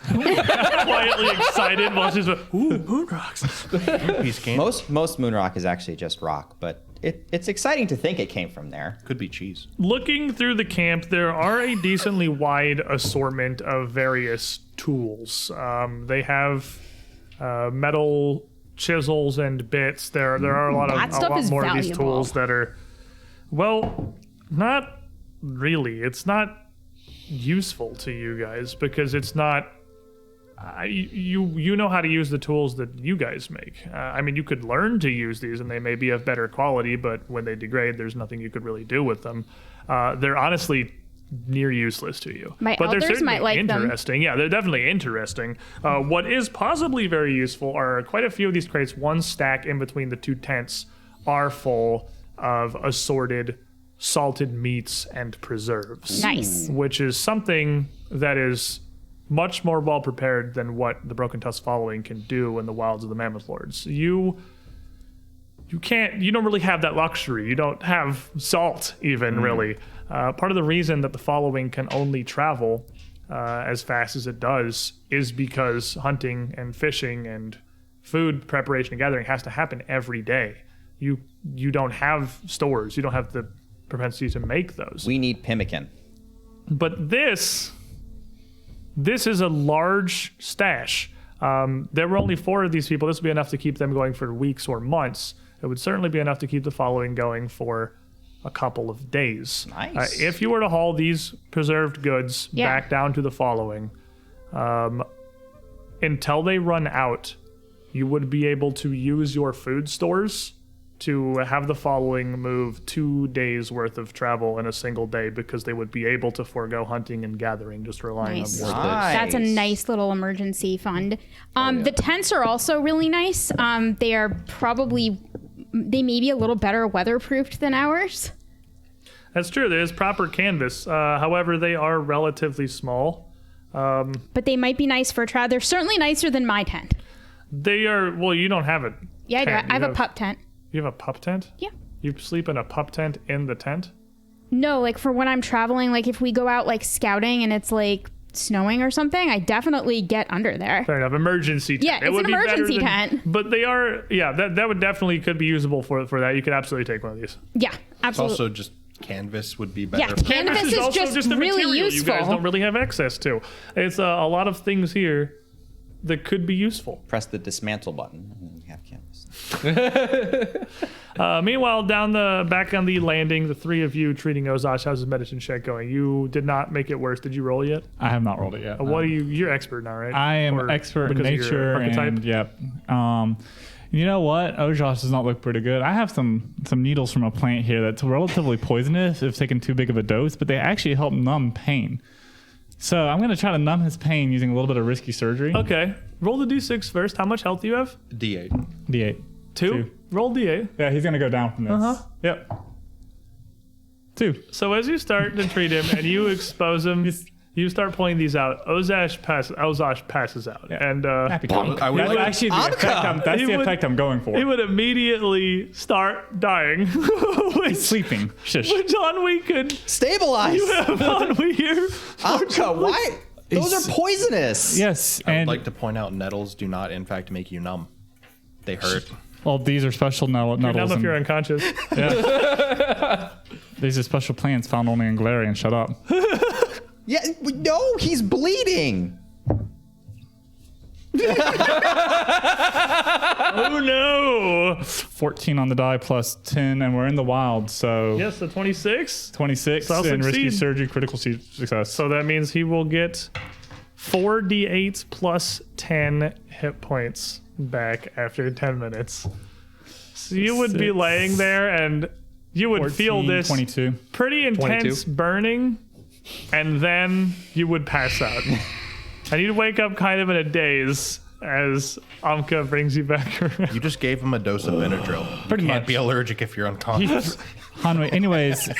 Quietly excited while she's like, ooh, moon rocks. Piece of candy. Most Moonrock is actually just rock, but it's exciting to think it came from there. Could be cheese. Looking through the camp, there are a decently wide assortment of various tools. They have metal chisels and bits. There are a lot more of these tools that are, well, not really. It's not useful to you guys because it's not. You know how to use the tools that you guys make. I mean, you could learn to use these, and they may be of better quality. But when they degrade, there's nothing you could really do with them. They're honestly near useless to you. My but they're elders certainly might like them. interesting. Yeah, they're definitely interesting. What is possibly very useful are quite a few of these crates. One stack in between the 2 tents are full of assorted salted meats and preserves. Nice. Which is something that is much more well prepared than what the Broken Tusk following can do in the wilds of the Mammoth Lords. You don't really have that luxury. You don't have salt even really. Part of the reason that the following can only travel as fast as it does is because hunting and fishing and food preparation and gathering has to happen every day. You don't have stores. You don't have the propensity to make those. We need pemmican. But this is a large stash. There were only 4 of these people. This would be enough to keep them going for weeks or months. It would certainly be enough to keep the following going for a couple of days. Nice. If you were to haul these preserved goods back down to the following, until they run out, you would be able to use your food stores to have the following move 2 days worth of travel in a single day because they would be able to forego hunting and gathering, just relying Nice. on Nice. That's a nice little emergency fund. The tents are also really nice. They may be a little better weatherproofed than ours. That's true. There is proper canvas. However, they are relatively small. But they might be nice for travel. They're certainly nicer than my tent. They are, well, you don't have a Yeah, I do. tent. I have a pup tent. You have a pup tent? Yeah. You sleep in a pup tent in the tent? No, like for when I'm traveling, like if we go out like scouting and it's like snowing or something, I definitely get under there. Fair enough. Emergency tent. Yeah, it's would an be better emergency tent. But they are, that would definitely could be usable for that. You could absolutely take one of these. Yeah, It's absolutely. also just canvas would be Yeah, better. canvas is also just a really material you guys useful. don't really have access to. It's a lot of things here that could be useful. Press the dismantle button and you have canvas. Meanwhile, back on the landing, the 3 of you treating Ozash. How's his medicine check going? You did not make it worse. Did you roll yet? I have not rolled it yet. What are you? You're expert now, right? I am Or expert in because of your nature, archetype? and yep. You know what? Ojosh does not look pretty good. I have some needles from a plant here that's relatively poisonous if taken too big of a dose, but they actually help numb pain. So I'm going to try to numb his pain using a little bit of risky surgery. Okay. Roll the d6 first. How much health do you have? D8. D8. 2? Roll d8. Yeah, he's going to go down from this. Uh-huh. Yep. 2. So as you start to treat him and you expose him, you start pulling these out. Ozash passes out. Yeah. And Happy Bonk. I would that's like- actually the effect that's He the would- effect I'm going for. he would immediately start dying. He's sleeping. Shush. Which on we could Stabilize! on we here. Anka, why? Those are poisonous. Yes, I would and like to point out nettles do not, in fact, make you numb. They hurt. well, these are special Numb nettles. if and- you're unconscious. These are special plants found only in Galarian. Shut up. Yeah, no, he's bleeding. Oh no! 14 on the die plus 10, and we're in the wild, so Yes, the 26. 26 So I'll and risky succeed. surgery, critical success. So that means he will get 4d8 plus 10 hit points back after 10 minutes. So you would be 6, laying there and you would 14, feel this 22. pretty intense 22. burning, and then you would pass out. And you'd wake up kind of in a daze as Amka brings you back around. You just gave him a dose of Benadryl. Pretty you can't much. be allergic if you're unconscious. Hanwei, anyways,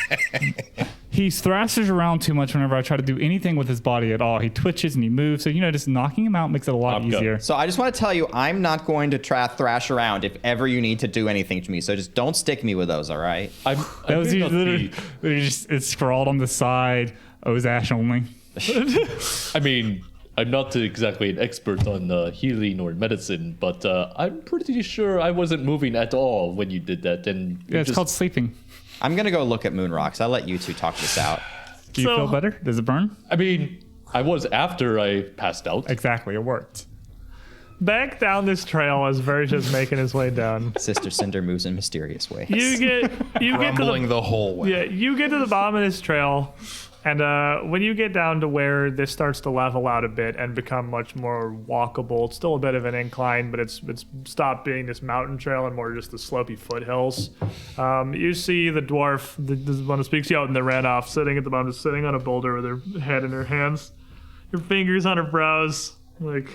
he thrashes around too much whenever I try to do anything with his body at all. He twitches and he moves, so just knocking him out makes it a lot I'm good. easier. So I just want to tell you, I'm not going to thrash around if ever you need to do anything to me. So just don't stick me with those, all right? I'm That was may not literally, be- it's scrawled on the side, Ozash only. I mean, I'm not exactly an expert on healing or medicine, but I'm pretty sure I wasn't moving at all when you did that. And Yeah, it's called sleeping. I'm going to go look at moon rocks. I'll let you two talk this out. Do you So- feel better? Does it burn? I mean, I was after I passed out. Exactly, it worked. Back down this trail as Verja's making his way down. Sister Cinder moves in mysterious ways. You get to Rumbling the whole way. Yeah, you get to the bottom of this trail, and when you get down to where this starts to level out a bit and become much more walkable, it's still a bit of an incline, but it's stopped being this mountain trail and more just the slopey foothills. You see the dwarf, the one that speaks Jotun that ran off, sitting at the bottom, just sitting on a boulder with her head in her hands, her fingers on her brows, like...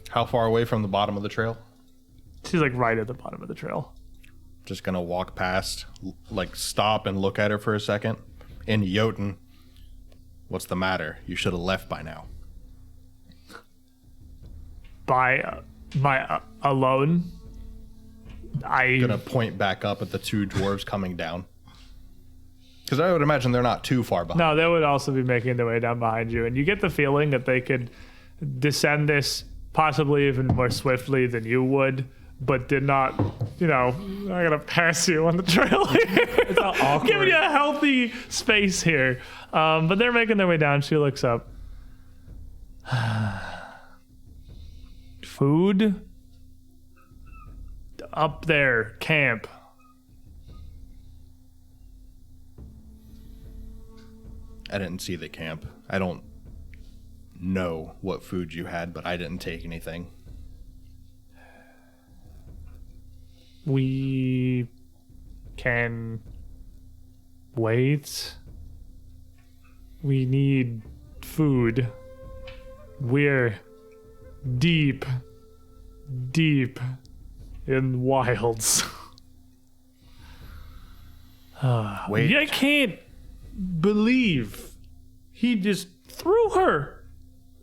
How far away from the bottom of the trail? She's like right at the bottom of the trail. just gonna walk past, like stop and look at her for a second. In Jotun, what's the matter? You should have left by now. By my alone, Gonna point back up at the two dwarves coming down. Because I would imagine they're not too far behind. No, they would also be making their way down behind you, and you get the feeling that they could descend this possibly even more swiftly than you would, but did not, I'm gonna pass you on the trail here. It's not awkward. Giving you a healthy space here. But they're making their way down. She looks up. Food? Up there, camp. I didn't see the camp. I don't know what food you had, but I didn't take anything. We can wait. We need food. We're deep in wilds. Wait. I can't believe he just threw her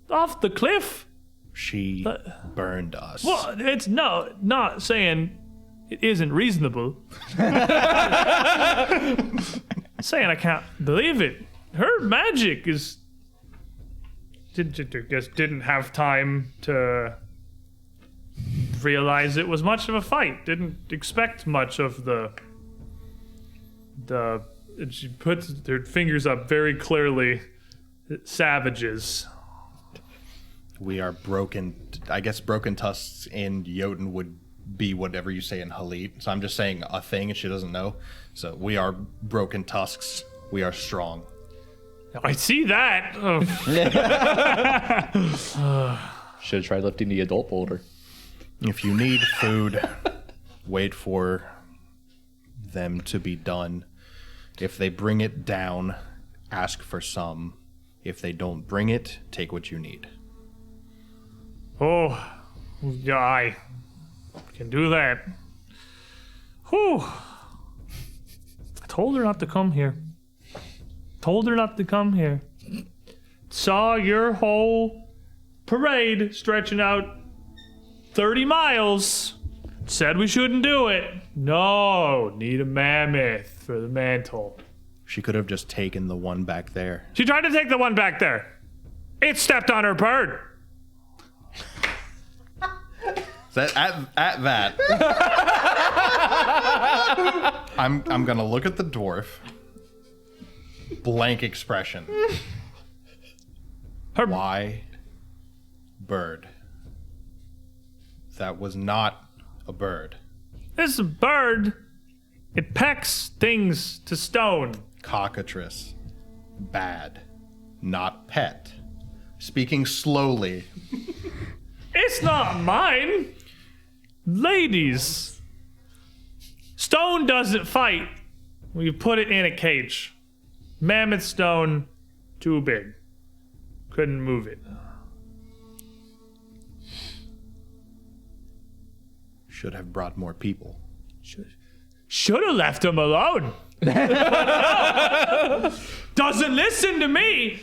off the cliff. She burned us. Well, it's not saying it isn't reasonable. Saying I can't believe it. Her magic is just didn't have time to realize it was much of a fight. Didn't expect much of the. She puts her fingers up very clearly. Savages. We are broken. I guess broken tusks in Jotun would be whatever you say in Halit. So I'm just saying a thing and she doesn't know. So we are broken tusks. We are strong. I see that. Should have tried lifting the adult boulder. If you need food, wait for them to be done. If they bring it down, ask for some. If they don't bring it, take what you need. Oh, yeah, I can do that. Whew. I told her not to come here. Saw your whole parade stretching out 30 miles. Said we shouldn't do it. No, need a mammoth for the mantle. She could have just taken the one back there. She tried to take the one back there. It stepped on her bird. At that, I'm gonna look at the dwarf. Blank expression. Why? Bird. That was not a bird. This bird, it pecks things to stone. Cockatrice. Bad. Not pet. Speaking slowly. It's not mine. Ladies. Stone doesn't fight. We put it in a cage. Mammoth stone, too big. Couldn't move it. Should have brought more people. Should have left him alone. Doesn't listen to me.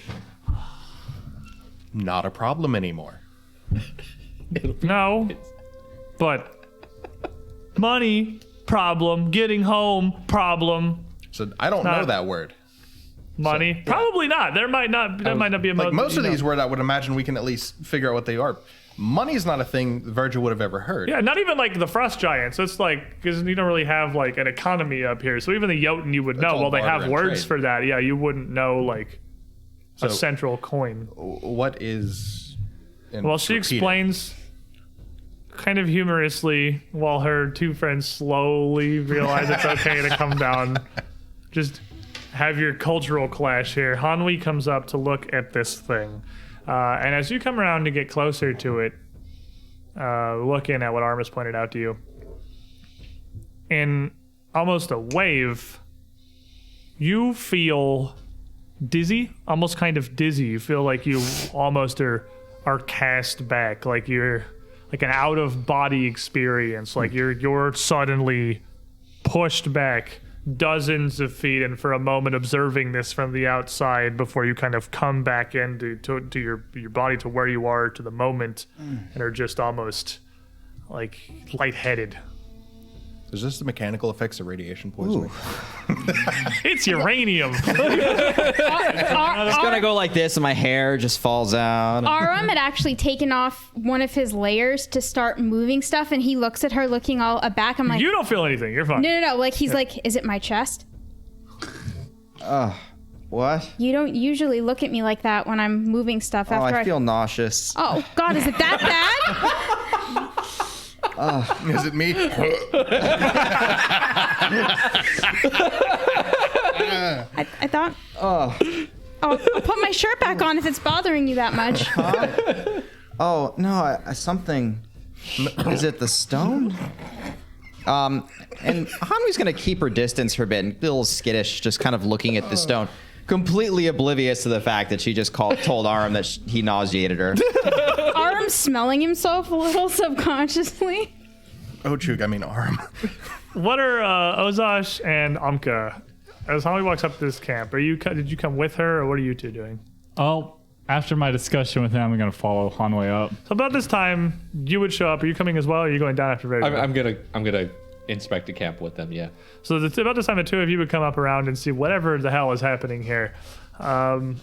Not a problem anymore. No. But money, problem. Getting home, problem. So I don't know that word. Money, So, yeah. Probably not. There might not be a Like most of these words, I would imagine we can at least figure out what they are. Money's not a thing Virgil would have ever heard. Yeah, not even like the frost giants. It's like, because you don't really have like an economy up here. So even the Jotun you would know. all Well, they barter have and words trade. for that. Yeah, you wouldn't know like a So- central coin. What is? and Well, she repeat it. explains kind of humorously while her two friends slowly realize it's okay to come down. Just have your cultural clash here. Hanwi comes up to look at this thing. And as you come around to get closer to it, looking at what Armis pointed out to you, in almost a wave, you feel dizzy, almost kind of dizzy. You feel like you almost are cast back, like you're like an out of body experience, like you're suddenly pushed back dozens of feet, and for a moment observing this from the outside before you kind of come back into to your body to where you are to the moment, and are just almost like lightheaded. Is this the mechanical effects of radiation poisoning? It's uranium. It's gonna go like this, and my hair just falls out. Aram had actually taken off one of his layers to start moving stuff, and he looks at her looking all aback. I'm like, You don't feel anything. You're fine. no. Like, he's like, is it my chest? What? You don't usually look at me like that when I'm moving stuff Oh, after I feel nauseous. Oh, God, is it that bad? Is it me? I thought... I'll put my shirt back on if it's bothering you that much. Oh, no, something... Is it the stone? And Hanwi's gonna keep her distance for a bit and be a little skittish, just kind of looking at the stone, completely oblivious to the fact that she just told Aram that he nauseated her. Aram's smelling himself a little subconsciously. Ochuk, I mean Arm. What are Ozash and Amka? As Holly walks up to this camp, did you come with her, or what are you two doing? Oh, after my discussion with them, I'm going to follow Hanwei up. So about this time, you would show up. Are you coming as well, or are you going down after Vader? I'm gonna inspect the camp with them. Yeah. So about this time, the two of you would come up around and see whatever the hell is happening here. And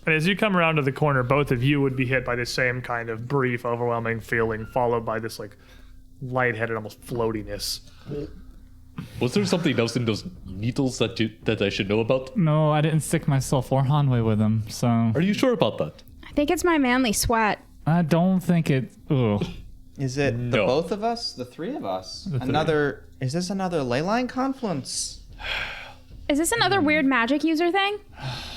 as you come around to the corner, both of you would be hit by the same kind of brief, overwhelming feeling, followed by this like lightheaded, almost floatiness. Was there something else in those needles that I should know about? No, I didn't stick myself or Hanwei with them, so... Are you sure about that? I think it's my manly sweat. I don't think it... Ugh. Is it the No. both of us? The three of us? Is this another ley line confluence? Is this another weird magic user thing?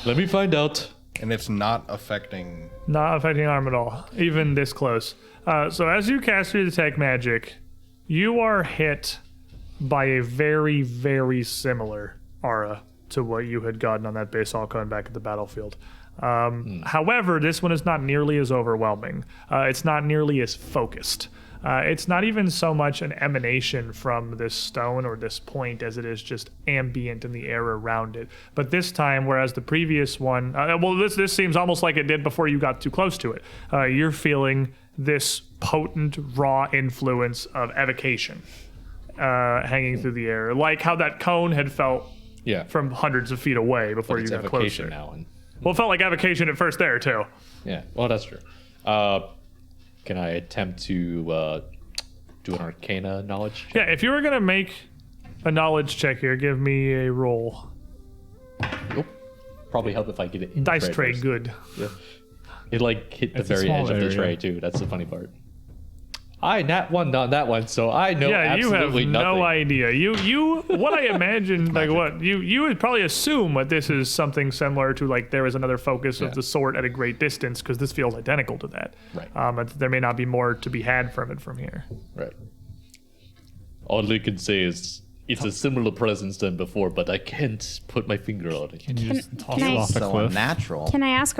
Let me find out. And it's not affecting... Not affecting Arm at all, even this close. So as you cast your detect magic, you are hit by a very, very similar aura to what you had gotten on that basalt cone back at the battlefield. However, this one is not nearly as overwhelming. It's not nearly as focused. It's not even so much an emanation from this stone or this point as it is just ambient in the air around it. But this time, whereas the previous one, this seems almost like it did before you got too close to it. You're feeling this potent, raw influence of evocation hanging through the air, like how that cone had felt from hundreds of feet away before you got closer. Now and Well, it felt like avocation at first there too. yeah, well that's true. Can I attempt to do an Arcana knowledge check? Yeah, if you were gonna make a knowledge check here, give me a roll. Nope. Probably help if I get it in Dice the tray, first. good. It like hit the It's a very small edge of the area. tray too. That's the funny part. I nat one on that one, so I know Yeah, you have absolutely nothing. no idea. You what I imagine, like what you would probably assume that this is something similar to like there is another focus of the sort at a great distance because this feels identical to that. Right. There may not be more to be had from it from here. Right. All I can say is it's a similar presence than before, but I can't put my finger on it. Can you just toss can it I- off the So cliff? unnatural. Can I ask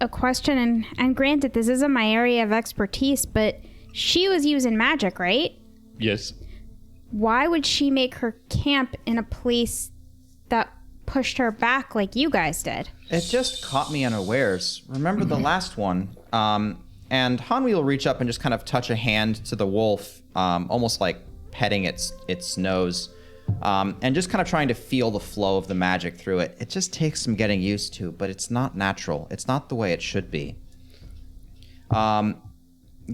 a question? And granted, this isn't my area of expertise, but she was using magic, right? Yes. Why would she make her camp in a place that pushed her back like you guys did? It just caught me unawares. Remember the last one? And Hanwi will reach up and just kind of touch a hand to the wolf, almost like petting its nose, and just kind of trying to feel the flow of the magic through it. It just takes some getting used to, but it's not natural. It's not the way it should be.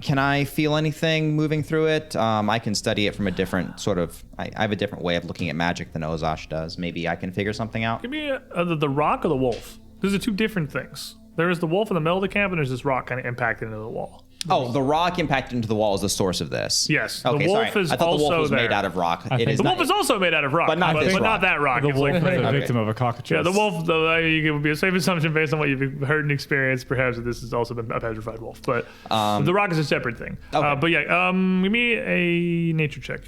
Can I feel anything moving through it? I can study it from a different sort of... I have a different way of looking at magic than Ozash does. Maybe I can figure something out. Give me the rock or the wolf. Those are two different things. There is the wolf in the middle of the camp, and there's this rock kind of impacted into the wall. Oh, the rock impacted into the wall is the source of this. Yes, Okay, the wolf sorry. is I thought the wolf also was there. made out of rock. I It think is The not, wolf is also made out of rock, But not this but not rock. that rock. The It's wolf like- is a Okay. victim of a cockatrice. yeah, the wolf, though, it would be a safe assumption based on what you've heard and experienced, perhaps, that this has also been a petrified wolf. But the rock is a separate thing. Okay. But yeah, give me a nature check.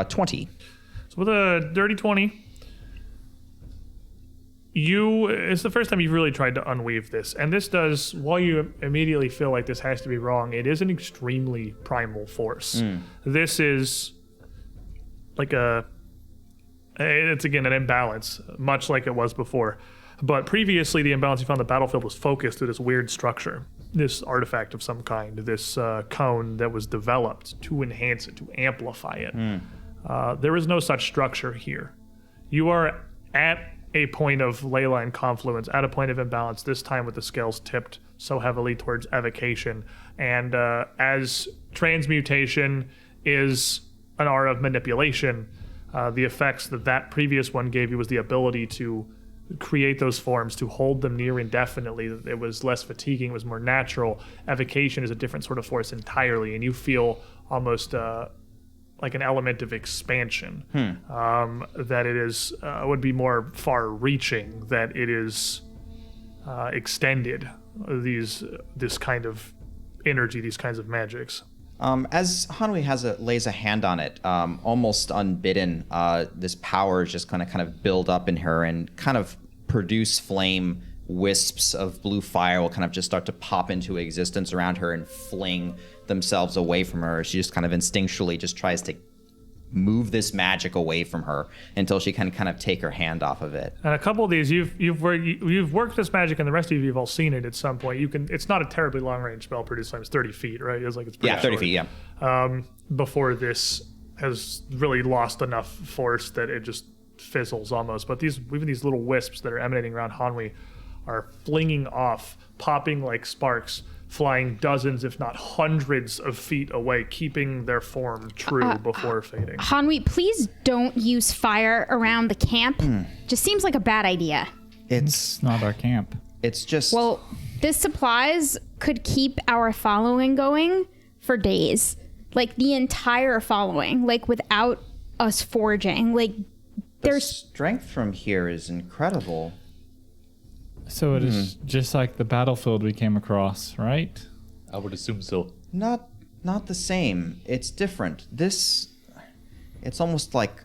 20. So with a dirty 20, it's the first time you've really tried to unweave this, and this does, while you immediately feel like this has to be wrong, it is an extremely primal force. This is like it's again an imbalance, much like it was before. But previously, the imbalance you found on the battlefield was focused to this weird structure, this artifact of some kind, this cone that was developed to enhance it, to amplify it. There is no such structure here. You are at a point of ley line confluence, at a point of imbalance, this time with the scales tipped so heavily towards evocation. And as transmutation is an art of manipulation, the effects that previous one gave you was the ability to create those forms, to hold them near indefinitely. It was less fatiguing, it was more natural. Evocation is a different sort of force entirely, and you feel almost like an element of expansion, that it is would be more far-reaching, that it is extended, this kind of energy, these kinds of magics. As Hanui lays a hand on it, almost unbidden, this power is just going to kind of build up in her and kind of produce flame. Wisps of blue fire will kind of just start to pop into existence around her and fling themselves away from her. She just kind of instinctually just tries to move this magic away from her until she can kind of take her hand off of it. And a couple of these, you've worked this magic, and the rest of you've all seen it at some point. It's not a terribly long range spell. Produce time. It's 30 feet, right? It's pretty 30 short. feet. Yeah. Before this has really lost enough force that it just fizzles almost. But even these little wisps that are emanating around Hanui are flinging off, popping like sparks, flying dozens, if not hundreds of feet away, keeping their form true before fading. Hanui, please don't use fire around the camp. Just seems like a bad idea. It's not our camp. It's just... Well, this supplies could keep our following going for days. Like, the entire following. Like, without us foraging. Like, the strength from here is incredible. So it is just like the battlefield we came across, right? I would assume so. Not the same. It's different. It's almost like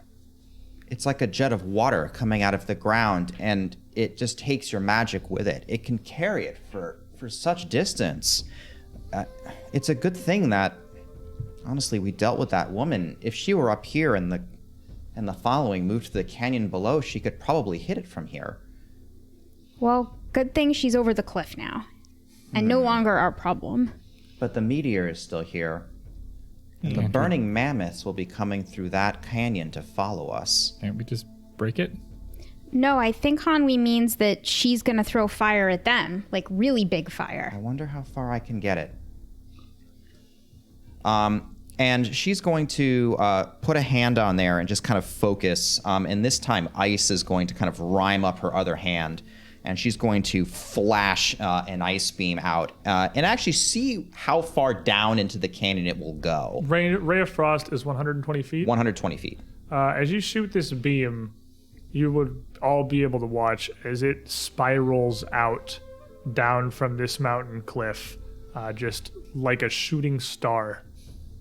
it's like a jet of water coming out of the ground, and it just takes your magic with it. It can carry it for such distance. It's a good thing that, honestly, we dealt with that woman. If she were up here and the following moved to the canyon below, she could probably hit it from here. Well, good thing she's over the cliff now. And no longer our problem. But the meteor is still here. And the burning mammoths will be coming through that canyon to follow us. Can't we just break it? No, I think Hanui means that she's going to throw fire at them. Like, really big fire. I wonder how far I can get it. And she's going to put a hand on there and just kind of focus. And this time, ice is going to kind of rime up her other hand. And she's going to flash an ice beam out and actually see how far down into the canyon it will go. Ray of Frost is 120 feet? 120 feet. As you shoot this beam, you would all be able to watch as it spirals out down from this mountain cliff, just like a shooting star,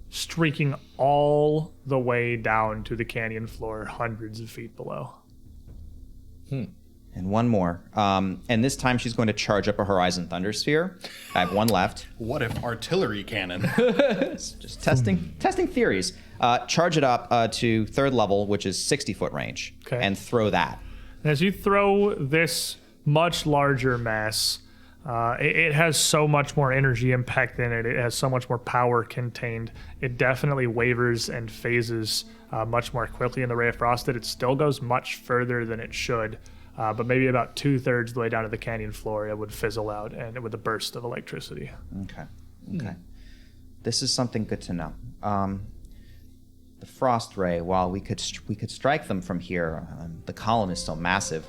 streaking all the way down to the canyon floor, hundreds of feet below. And one more. And this time she's going to charge up a Horizon Thunder Sphere. I have one left. What if artillery cannon? Just testing theories. Charge it up to third level, which is 60-foot range, and throw that. As you throw this much larger mass, it has so much more energy impact in it. It has so much more power contained. It definitely wavers and phases much more quickly in the Ray of Frost. It still goes much further than it should. But maybe about 2/3 of the way down to the canyon floor, it would fizzle out, and with a burst of electricity. Okay. This is something good to know. The frost ray, while we could strike them from here, the column is so massive.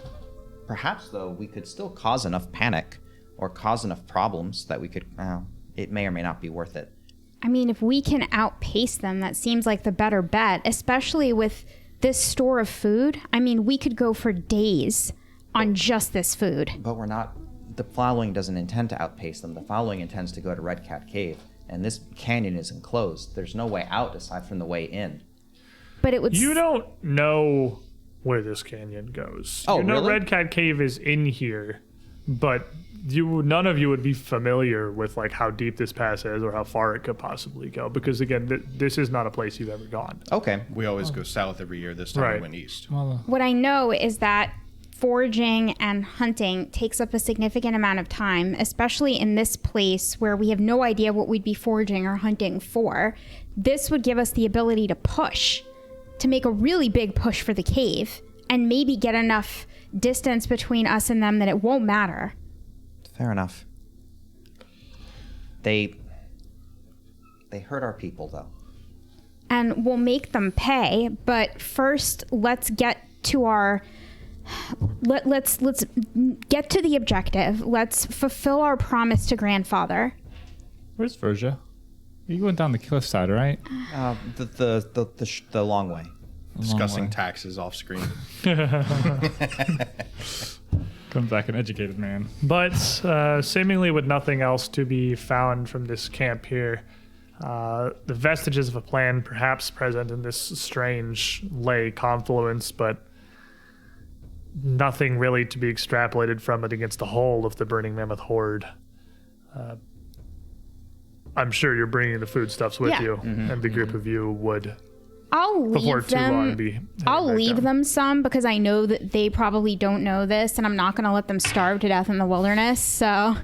Perhaps, though, we could still cause enough panic or cause enough problems that we could. It may or may not be worth it. I mean, if we can outpace them, that seems like the better bet, especially with this store of food. I mean, we could go for days on just this food. But we're not. The following doesn't intend to outpace them. The following intends to go to Red Cat Cave, and this canyon is enclosed. There's no way out aside from the way in. But it would. You don't know where this canyon goes. Oh, you know, really? Red Cat Cave is in here, but none of you would be familiar with like how deep this pass is or how far it could possibly go, because again, this is not a place you've ever gone. Okay. We always go south every year. This time Right. we went east. What I know is that foraging and hunting takes up a significant amount of time, especially in this place where we have no idea what we'd be foraging or hunting for. This would give us the ability to make a really big push for the cave and maybe get enough distance between us and them that it won't matter. Fair enough. They hurt our people, though. And we'll make them pay, but first let's get to our let's get to the objective. Let's fulfill our promise to grandfather. Where's Verja? You went down the cliffside, right? The long way. Discussing taxes off screen. Comes back an educated man. But seemingly with nothing else to be found from this camp here, the vestiges of a plan perhaps present in this strange ley confluence, but nothing really to be extrapolated from it against the whole of the Burning Mammoth Horde. I'm sure you're bringing the foodstuffs with Yeah. you, and the group of you would, I'll before leave too long, them. be heading I'll back leave down. them some because I know that they probably don't know this, and I'm not going to let them starve to death in the wilderness. So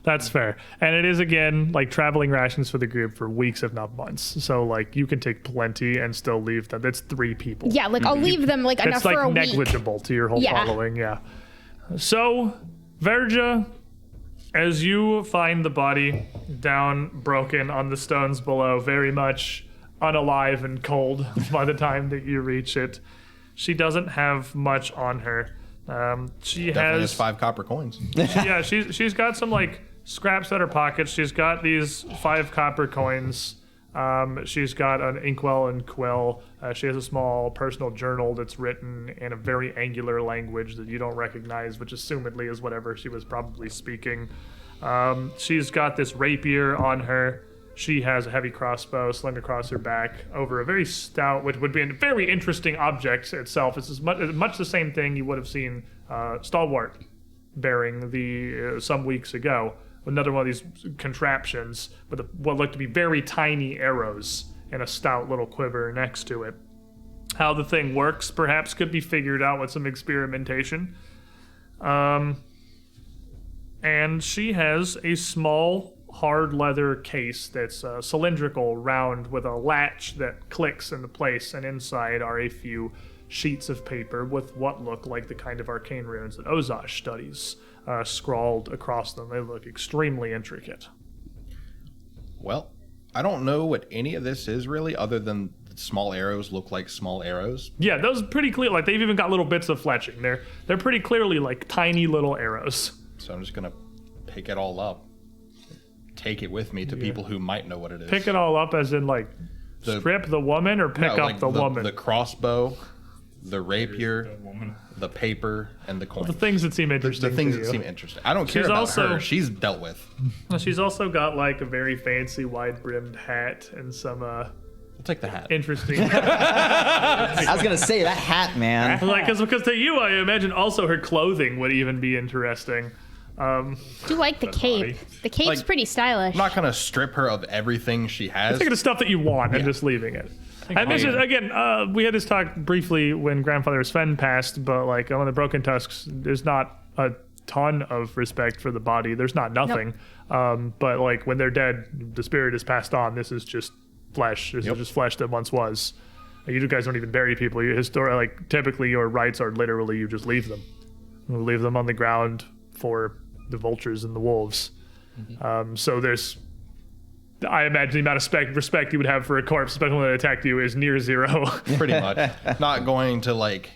That's fair. And it is, again, like traveling rations for the group for weeks, if not months. So, like, you can take plenty and still leave them. That's 3 people. yeah, like I'll leave them like enough That's like for a week. negligible to your whole Yeah. following, yeah. So, Verja, as you find the body down broken on the stones below, very much unalive and cold by the time that you reach it, she doesn't have much on her. She Definitely has has 5 copper coins. yeah, she's got some like scraps in her pockets. She's got these 5 copper coins. She's got an inkwell and quill. She has a small personal journal that's written in a very angular language that you don't recognize, which assumedly is whatever she was probably speaking. She's got this rapier on her. She has a heavy crossbow slung across her back over a very stout, which would be a very interesting object itself. It's as much the same thing you would have seen Stalwart bearing some weeks ago. Another one of these contraptions with what looked to be very tiny arrows and a stout little quiver next to it. How the thing works perhaps could be figured out with some experimentation. And she has a small hard leather case that's cylindrical, round, with a latch that clicks into place, and inside are a few sheets of paper with what look like the kind of arcane runes that Ozosh studies scrawled across them. They look extremely intricate. Well, I don't know what any of this is really, other than small arrows look like small arrows. Yeah, those are pretty clear. Like, they've even got little bits of fletching. They're pretty clearly like tiny little arrows. So I'm just gonna pick it all up, take it with me to people who might know what it is. Pick it all up as in like strip the woman, or pick No, up like the woman? the crossbow, the rapier, the paper, and the coins. The things that seem interesting. The things to that you. seem interesting. I don't care She's about also- her. She's dealt with. She's also got like a very fancy wide-brimmed hat and some I'll take the hat. interesting. I was gonna say that hat, man. Like, because to you, I imagine also her clothing would even be interesting. I do like the cape. The cape's Like, pretty stylish. I'm not gonna strip her of everything she has. Taking the stuff that you want and just leaving it. And this is, again, we had this talk briefly when Grandfathers Sven passed, but like on the Broken Tusks, there's not a ton of respect for the body. There's not nothing. But like when they're dead, the spirit is passed on. This is just flesh. This is just flesh that once was. You guys don't even bury people. Typically your rites are literally you just leave them. You leave them on the ground for the vultures and the wolves. So there's, I imagine the amount of respect you would have for a corpse, especially when it attacked you, is near zero. Pretty much. Not going to like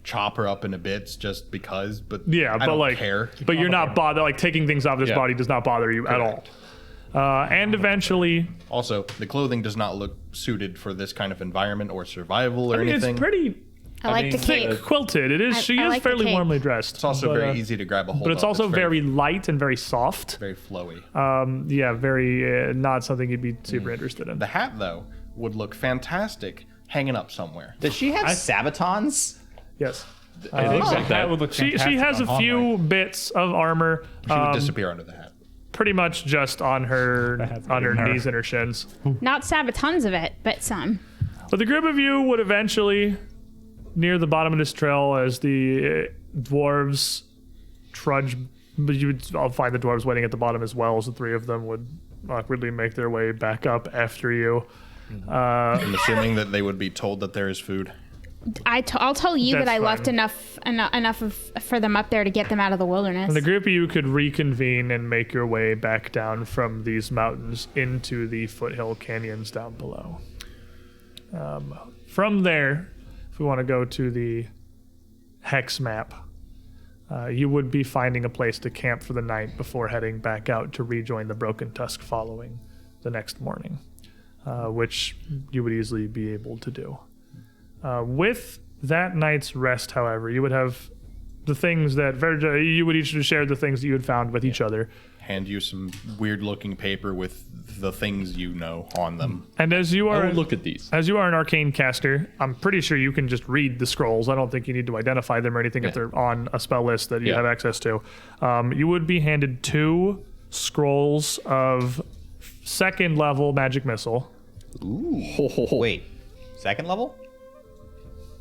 chop her up into bits just because, but Yeah, I but don't like, care. but you're not bothered. Like taking things off this body does not bother you at all. And eventually, Also, the clothing does not look suited for this kind of environment or survival or anything. it's pretty I like the thick cape. quilted. It is. She I is like the fairly cape. warmly dressed. It's also but, very easy to grab a hold of. But it's also very light and very soft. very flowy. Yeah, very not something you'd be super interested in. The hat, though, would look fantastic hanging up somewhere. Does she have sabatons? Yes. I think That that would look She fantastic has on a few Hallway. bits of armor, She would disappear under the hat. pretty much just on her That's on her her. knees and her shins. Not tons of it, but some. But the group of you would eventually, near the bottom of this trail, as the dwarves trudge, but you would all find the dwarves waiting at the bottom as well, as the three of them would awkwardly make their way back up after you. I'm assuming that they would be told that there is food. I'll tell you That's that I left fine. enough for them up there to get them out of the wilderness. And the group of you could reconvene and make your way back down from these mountains into the foothill canyons down below. From there, if we want to go to the hex map, you would be finding a place to camp for the night before heading back out to rejoin the Broken Tusk following the next morning, which you would easily be able to do. With that night's rest, however, you would have the things that you would each share the things that you had found with each other. Hand you some weird-looking paper with the things you know on them. And as you I are will look at these. As you are an arcane caster, I'm pretty sure you can just read the scrolls. I don't think you need to identify them or anything if they're on a spell list that you Yeah. have access to. You would be handed 2 scrolls of 2nd level magic missile. Wait, second level?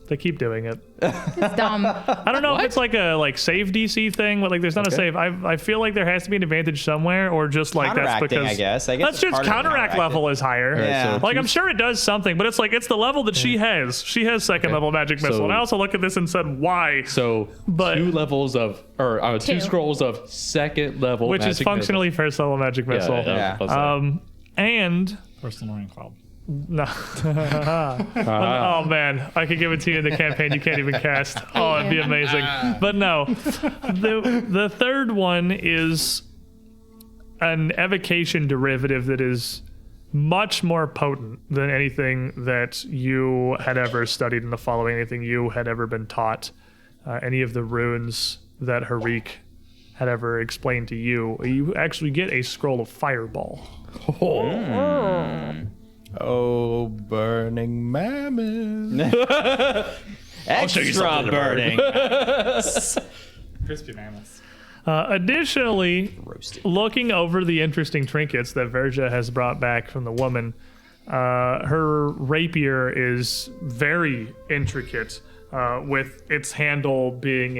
They keep doing it. It's dumb. I don't know if it's like a save DC thing, but like there's not a save. I feel like there has to be an advantage somewhere, or just like that's Counteracting, because I guess. that's it's just part of the counteract level is higher. Yeah. so Like I'm sure it does something, but it's the level that she has. She has 2nd level magic missile, So- and I also look at this and said why. So But- 2 levels of, or 2 Two. scrolls of 2nd level, Which is magic functionally first level magic missile. missile. Yeah. I was like, And Personal Learning Club. no. Oh man, I could give it to you in the campaign you can't even cast. Oh, it'd be amazing. But no, the third one is an evocation derivative that is much more potent than anything that you had ever studied in the following, anything you had ever been taught, any of the runes that Harik had ever explained to you. You actually get a scroll of fireball. Oh, burning mammoth. Extra burning. Crispy mammoths. Additionally, Roasted. looking over the interesting trinkets that Verja has brought back from the woman, her rapier is very intricate, with its handle being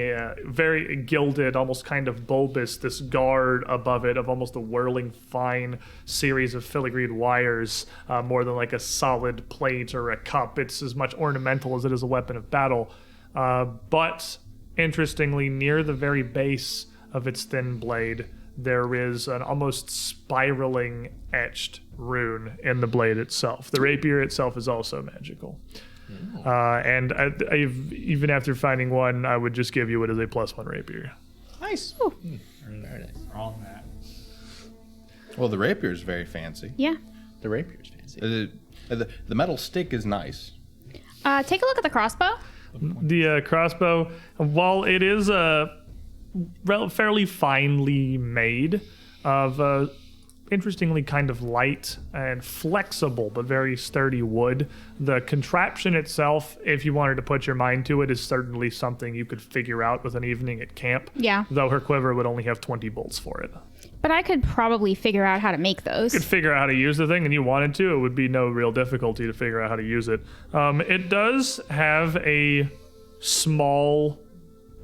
very gilded, almost kind of bulbous, this guard above it of almost a whirling fine series of filigreed wires, more than like a solid plate or a cup. It's as much ornamental as it is a weapon of battle. But interestingly, near the very base of its thin blade, there is an almost spiraling etched rune in the blade itself. The rapier itself is also magical. And I've, even after finding one, I would just give you it as a +1 rapier. Nice. Wrong that. Well, the rapier is very fancy. Yeah. the rapier's fancy. The metal stick is nice. Take a look at the crossbow. The crossbow, while it is fairly finely made, of interestingly kind of light and flexible but very sturdy wood, the contraption itself, if you wanted to put your mind to it, is certainly something you could figure out with an evening at camp. Yeah. Though her quiver would only have 20 bolts for it. But I could probably figure out how to make those. Could figure out how to use the thing and you wanted to, it would be no real difficulty to figure out how to use it. It does have a small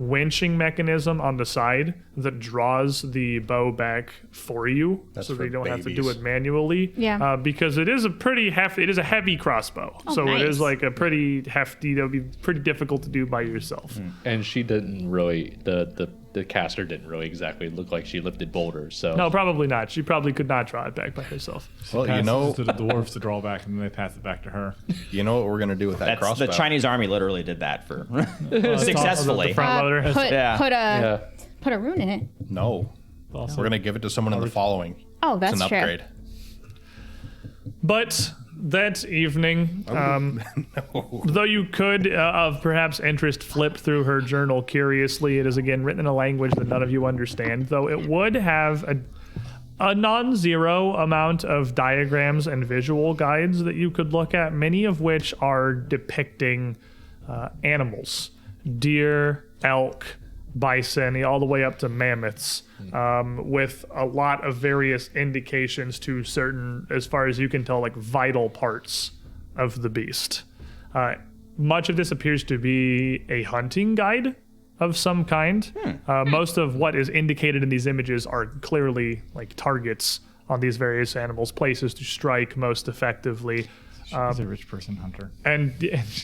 winching mechanism on the side that draws the bow back for you, That's so that for you don't have to do babies. it manually. Yeah. Because it is a pretty hefty, it is a heavy crossbow, so it is nice. like a pretty hefty. That would be pretty difficult to do by yourself. And she didn't really, the caster didn't really exactly look like she lifted boulders. So No, probably not. She probably could not draw it back by herself. Well, Passes you know, to the dwarves to draw back, and then they pass it back to her. you know what we're gonna do with that That's crossbow. the Chinese army literally did that for The successfully. front loader. Yeah. Put a rune in it. No, Also, we're gonna give it to someone in the following. Oh, that's It's an true. upgrade. But that evening, though you could, of perhaps interest, flip through her journal curiously, it is again written in a language that none of you understand, though it would have a non-zero amount of diagrams and visual guides that you could look at, many of which are depicting animals. deer, elk, bison, all the way up to mammoths, with a lot of various indications to certain, as far as you can tell, like vital parts of the beast. Much of this appears to be a hunting guide of some kind. Most of what is indicated in these images are clearly like targets on these various animals, places to strike most effectively. He's a rich person hunter. And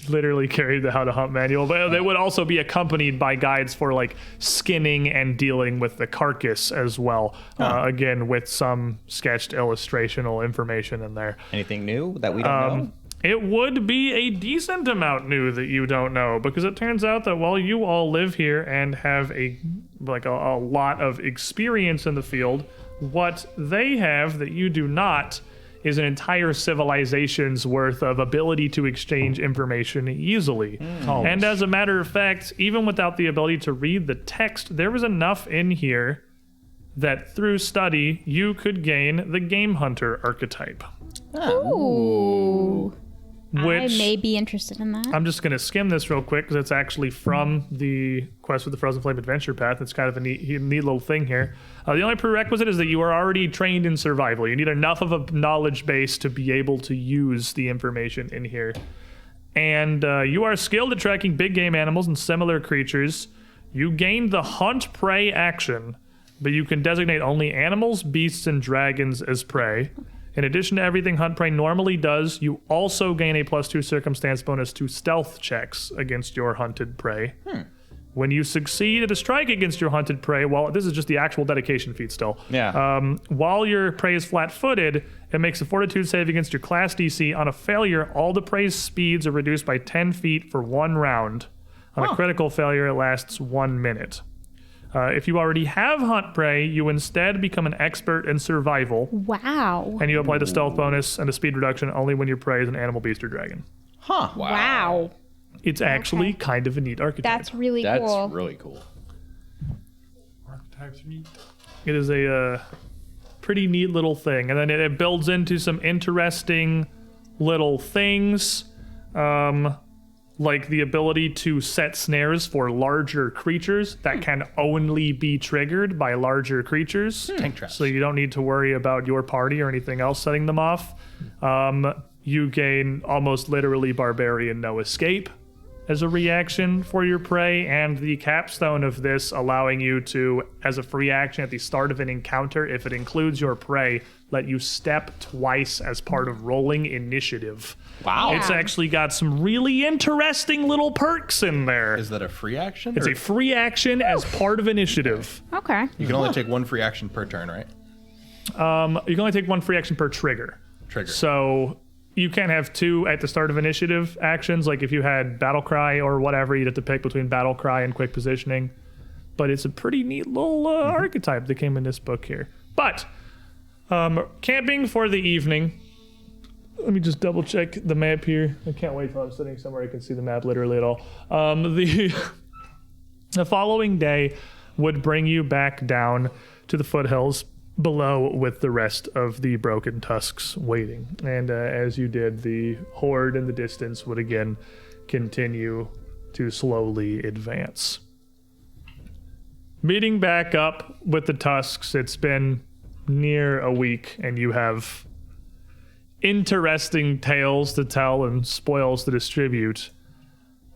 literally carried the how to hunt manual, but they would also be accompanied by guides for like skinning and dealing with the carcass as well. Again, with some sketched illustrational information in there. Anything new that we don't know? It would be a decent amount new that you don't know, because it turns out that while you all live here and have a lot of experience in the field, what they have that you do not is an entire civilization's worth of ability to exchange information easily. And as a matter of fact, even without the ability to read the text, there was enough in here that through study, you could gain the Game Hunter archetype. Ooh. Which I may be interested in that. I'm just going to skim this real quick because it's actually from the Quest for the Frozen Flame Adventure Path. It's kind of a neat little thing here. The only prerequisite is that you are already trained in survival. You need enough of a knowledge base to be able to use the information in here. And you are skilled at tracking big game animals and similar creatures. You gain the Hunt Prey action, but you can designate only animals, beasts, and dragons as prey. In addition to everything Hunt Prey normally does, you also gain a +2 circumstance bonus to stealth checks against your hunted prey. When you succeed at a strike against your hunted prey, well, this is just the actual dedication feat still. While your prey is flat-footed, it makes a fortitude save against your class DC. On a failure, all the prey's speeds are reduced by 10 feet for 1 round. On a critical failure, it lasts 1 minute. If you already have Hunt Prey, you instead become an expert in survival. Wow. And you apply the stealth bonus and the speed reduction only when your prey is an animal, beast, or dragon. Wow. It's actually kind of a neat archetype. That's really cool. That's really cool. Archetypes are neat. It is a pretty neat little thing. And then it builds into some interesting little things. Like the ability to set snares for larger creatures that can only be triggered by larger creatures. Tank traps. So you don't need to worry about your party or anything else setting them off. You gain almost literally Barbarian No Escape as a reaction for your prey, and the capstone of this allowing you to, as a free action at the start of an encounter, if it includes your prey, let you step twice as part of rolling initiative. Wow. It's actually got some really interesting little perks in there. Is that a free action? It's or- a free action as part of initiative. Okay. You can only take 1 free action per turn, right? You can only take 1 free action per trigger. So you can't have 2 at the start of initiative actions. Like if you had Battle Cry or whatever, you'd have to pick between Battle Cry and Quick Positioning. But it's a pretty neat little archetype that came in this book here. But camping for the evening. Let me just double check the map here. I can't wait till I'm sitting somewhere I can see the map literally at all. The following day would bring you back down to the foothills below with the rest of the Broken Tusks waiting. And as you did, the horde in the distance would again continue to slowly advance. Meeting back up with the Tusks, it's been near a week, and you have interesting tales to tell and spoils to distribute.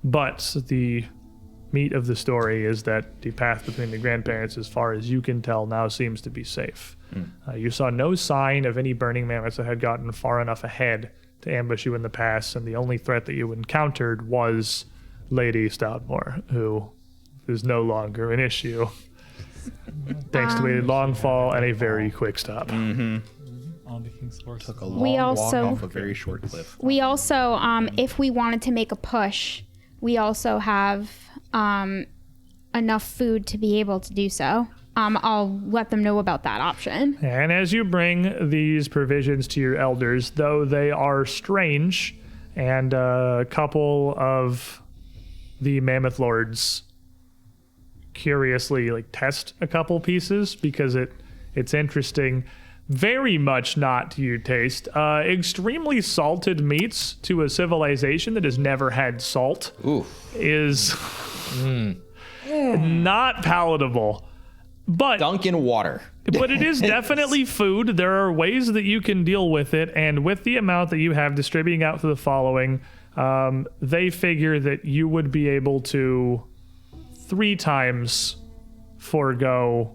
But the meat of the story is that the path between the grandparents, as far as you can tell, now seems to be safe. You saw no sign of any burning mammoths that had gotten far enough ahead to ambush you in the pass, and the only threat that you encountered was Lady Stoutmore, who is no longer an issue, thanks to a long fall and a very quick stop. On the King's Horse. Took a long We walk also- off a very short cliff. We also, if we wanted to make a push, we also have enough food to be able to do so. I'll let them know about that option. And as you bring these provisions to your elders, though they are strange, and a couple of the Mammoth Lords curiously test a couple pieces because it's interesting, very much not to your taste. Extremely salted meats to a civilization that has never had salt is Not palatable. But Dunk in water. but it is definitely food. There are ways that you can deal with it, and with the amount that you have distributing out to the following, they figure that you would be able to 3 times forego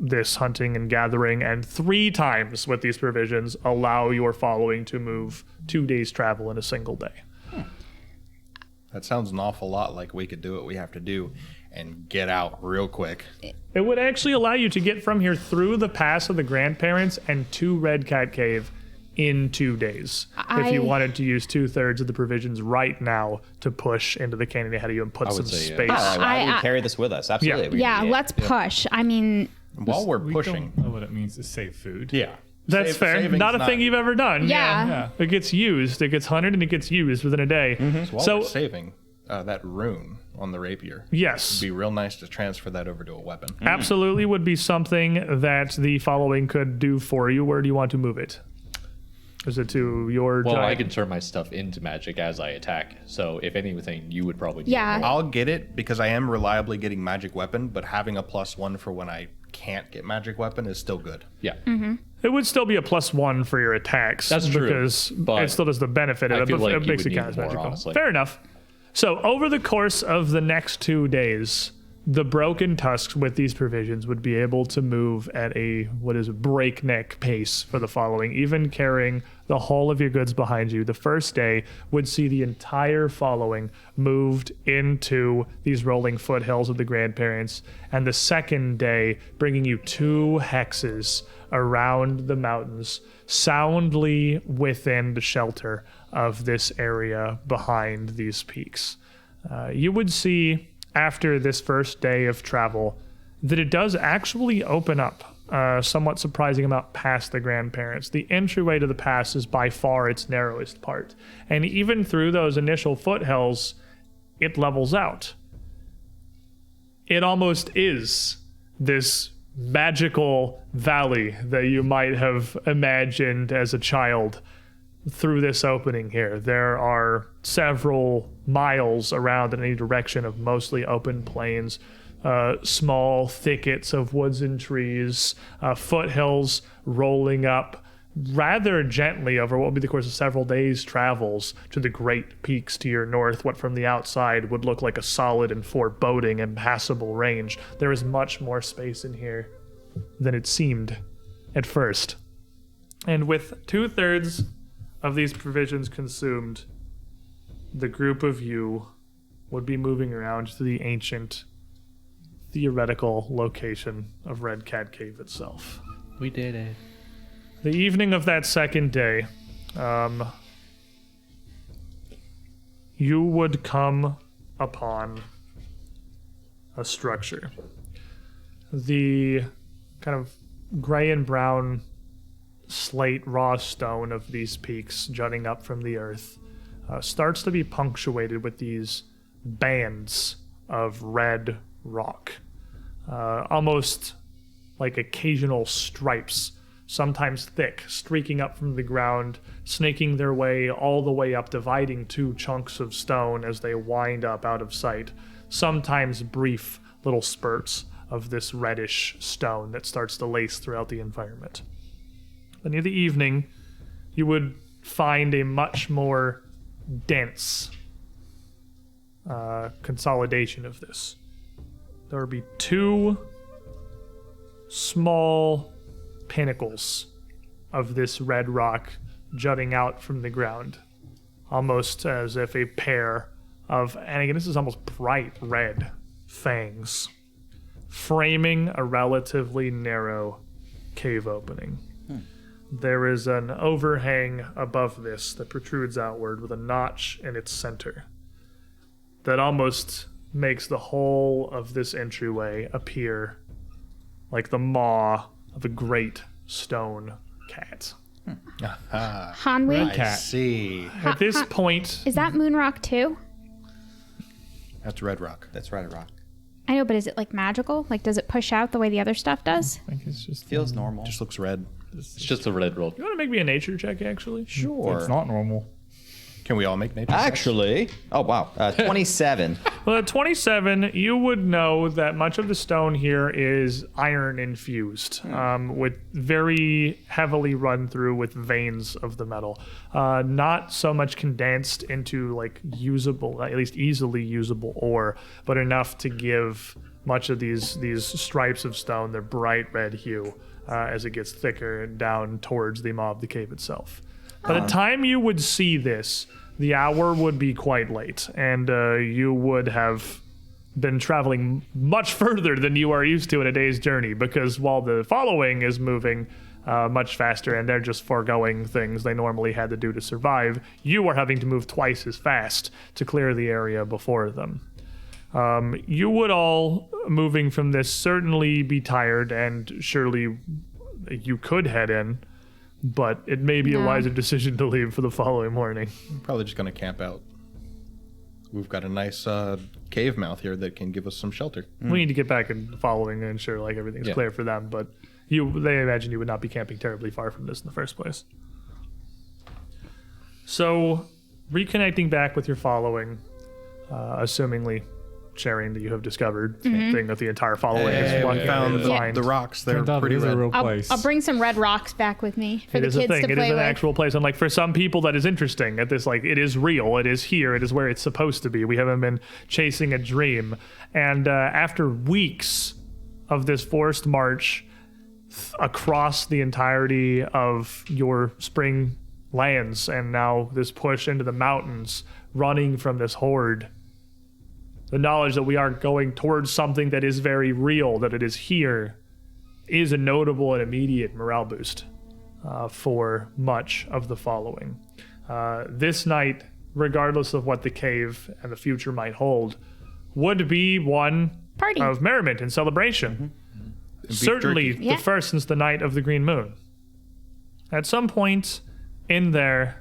this hunting and gathering, and 3 times with these provisions allow your following to move 2 days travel in a single day. That sounds an awful lot like we could do what we have to do and get out real quick. It would actually allow you to get from here through the pass of the grandparents and to Red Cat Cave in 2 days. If you wanted to use 2/3 of the provisions right now to push into the canyon ahead of you and put some say, yeah. space. I would carry this with us. Absolutely. Yeah, let's push. I mean, While we're We pushing. don't know what it means to save food. Yeah. That's fair. Saving's Not a thing you've ever done. Yeah. Yeah. It gets used. It gets hunted and it gets used within a day. While So we're saving that rune on the rapier. yes. It'd be real nice to transfer that over to a weapon. Absolutely would be something that the following could do for you. Where do you want to move it? Is it to your Well, giant? I can turn my stuff into magic as I attack. So if anything, you would probably need Yeah. it more. I'll get it because I am reliably getting magic weapon, but having a +1 for when I can't get magic weapon is still good. Yeah. It would still be a +1 for your attacks. That's true, Because but it still does the benefit of I it, feel but like it you makes would it need count as more, magical. honestly. Fair enough. So over the course of the next 2 days, the Broken Tusks with these provisions would be able to move at a breakneck pace for the following, even carrying the whole of your goods behind you. The first day would see the entire following moved into these rolling foothills of the grandparents, and the second day bringing you 2 hexes around the mountains, soundly within the shelter of this area behind these peaks. You would see after this first day of travel that it does actually open up somewhat surprising amount past the grandparents. The entryway to the pass is by far its narrowest part, and even through those initial foothills, it levels out. It almost is this magical valley that you might have imagined as a child through this opening here. There are several miles around in any direction of mostly open plains, small thickets of woods and trees, foothills rolling up rather gently over what will be the course of several days' travels to the great peaks to your north, what from the outside would look like a solid and foreboding impassable range. There is much more space in here than it seemed at first. And with 2/3 of these provisions consumed, the group of you would be moving around to the ancient theoretical location of Red Cat Cave itself. We did it. The evening of that second day, you would come upon a structure. The kind of gray and brown slate raw stone of these peaks jutting up from the earth starts to be punctuated with these bands of red rock, almost like occasional stripes, sometimes thick, streaking up from the ground, snaking their way all the way up, dividing 2 chunks of stone as they wind up out of sight, sometimes brief little spurts of this reddish stone that starts to lace throughout the environment. But near the evening, you would find a much more dense consolidation of this. There would be 2 small pinnacles of this red rock jutting out from the ground, almost as if a pair of, and again, this is almost bright red fangs, framing a relatively narrow cave opening. There is an overhang above this that protrudes outward with a notch in its center that almost makes the whole of this entryway appear like the maw of a great stone cat. Hanwi, Cat. See. At this point, is that Moonrock too? That's Red Rock. That's Red Rock. I know, but is it like magical? Like, does it push out the way the other stuff does? I think it's just Feels normal. Just looks red. It's just a red roll. you want to make me a nature check, actually? Sure. It's not normal. Can we all make nature checks? Actually, oh wow, 27. Well, at 27, you would know that much of the stone here is iron infused, with very heavily run through with veins of the metal. Not so much condensed into like usable, at least easily usable ore, but enough to give much of these stripes of stone their bright red hue as it gets thicker and down towards the maw of the cave itself. By the time you would see this, the hour would be quite late, and you would have been traveling much further than you are used to in a day's journey, because while the following is moving much faster and they're just foregoing things they normally had to do to survive, you are having to move twice as fast to clear the area before them. You would all, moving from this, certainly be tired, and surely you could head in, but it may be a wiser decision to leave for the following morning. I'm probably just going to camp out. We've got a nice cave mouth here that can give us some shelter. We need to get back and following and ensure like everything's clear for them, but they imagine you would not be camping terribly far from this in the first place. So, reconnecting back with your following, assumingly sharing that you have discovered, same thing with the entire following. We found the rocks. They're Turns out pretty it is a red. real place. I'll bring some red rocks back with me for It the is a kids thing. to It play is an with. actual place. And like for some people that is interesting at this, like it is real. It is here. It is where it's supposed to be. We haven't been chasing a dream. And after weeks of this forced march across the entirety of your spring lands, and now this push into the mountains, running from this horde, the knowledge that we are going towards something that is very real, that it is here, is a notable and immediate morale boost for much of the following. This night, regardless of what the cave and the future might hold, would be one Party. of merriment and celebration. Certainly Yeah. the first since the night of the Green Moon. At some point in there,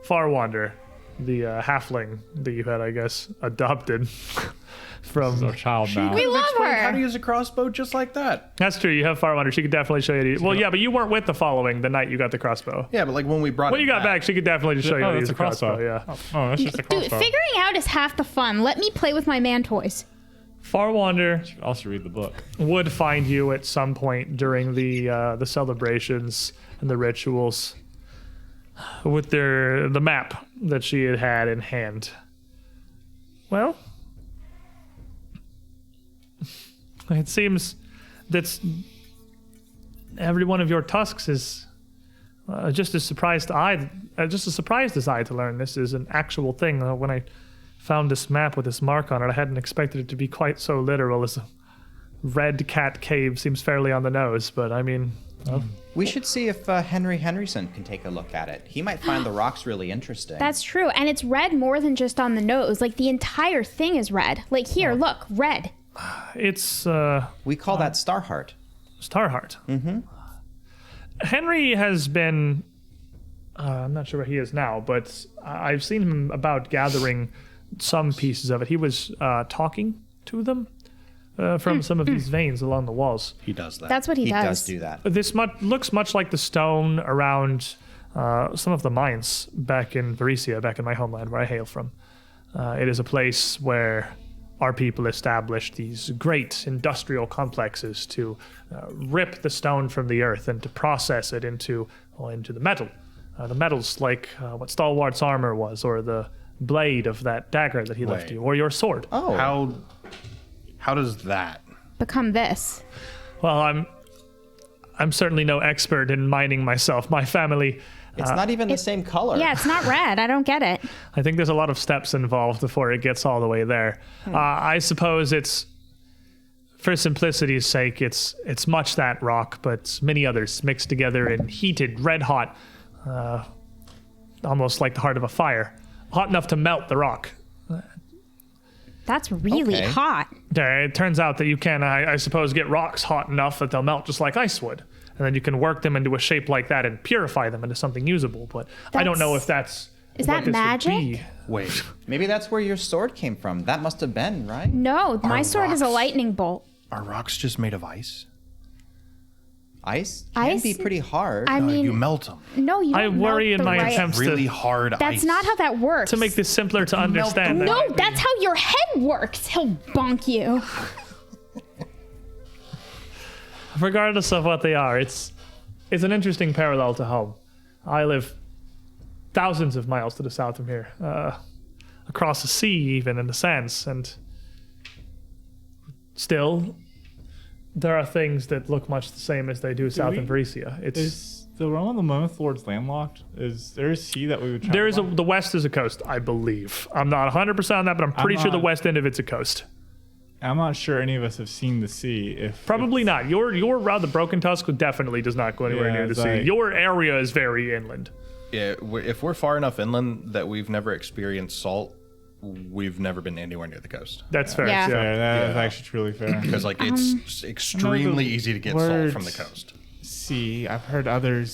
Farwander, the halfling that you had, I guess, adopted from... Our child now. We love How to her. use a crossbow just like that. That's true. You have Farwander. She could definitely show you. Well, yeah, but you weren't with the following the night you got the crossbow. Yeah, but like when we brought When it you got back, she could definitely just show you how to use that's a a crossbow. crossbow. Yeah. Oh, that's just a Dude, crossbow. figuring out is half the fun. Let me play with my man toys. Farwander Also read the book. would find you at some point during the celebrations and the rituals with the map that she had in hand. Well, it seems that every one of your tusks is just as surprised as I to learn this is an actual thing. When I found this map with this mark on it, I hadn't expected it to be quite so literal. As a red cat cave seems fairly on the nose, but I mean, We should see if Henry Henryson can take a look at it. He might find the rocks really interesting. That's true. And it's red more than just on the nose. Like the entire thing is red. Like here, look, red. it's we call that Starheart. Starheart. Mm-hmm. Henry has been, I'm not sure where he is now, but I've seen him about gathering some pieces of it. He was talking to them from some of these veins along the walls. He does that. That's what he He does. does do that. This looks much like the stone around some of the mines back in Varesia, back in my homeland where I hail from. It is a place where our people established these great industrial complexes to rip the stone from the earth and to process it into the metal. The metals like what Stalwart's armor was, or the blade of that dagger that he left Wait. you, or your sword. Oh, How does that? Become this. Well, I'm certainly no expert in mining myself. My family, it's not even the same color. Yeah, it's not red. I don't get it. I think there's a lot of steps involved before it gets all the way there. I suppose it's, for simplicity's sake, it's much that rock, but many others mixed together and heated, red hot, almost like the heart of a fire, hot enough to melt the rock. That's really Okay. hot. It turns out that you can, I suppose, get rocks hot enough that they'll melt just like ice would. And then you can work them into a shape like that and purify them into something usable. But I don't know if that's Is what that this would magic? be. Wait. Maybe that's where your sword came from. That must have been, right? No, my Are sword is a rocks- lightning bolt. Are rocks just made of ice? Ice can be pretty hard. I mean, You melt them. no, you don't I worry melt in the my right- attempts Really to hard That's ice. not how that works. make this simpler to understand. No, that's how your head works. He'll bonk you. Regardless of what they are, it's an interesting parallel to home. I live thousands of miles to the south from here, across the sea, even in the sands, and still, there are things that look much the same as they do south in Varesia. Is the realm of the Mammoth Lords landlocked? Is there a sea that we would travel on? the west is a coast, I believe. I'm not 100% on that, but I'm pretty sure the not- west end of it's a coast. I'm not sure any of us have seen the sea. Probably not. Your route, the Broken Tusk, definitely does not go anywhere Yeah, near the it's sea. like- Your area is very inland. Yeah, if we're far enough inland that we've never experienced salt, we've never been anywhere near the coast. That's fair. Yeah. Fair, that is Yeah. actually truly fair. Because like it's just extremely easy to get salt from the words- coast. Sea. I've heard other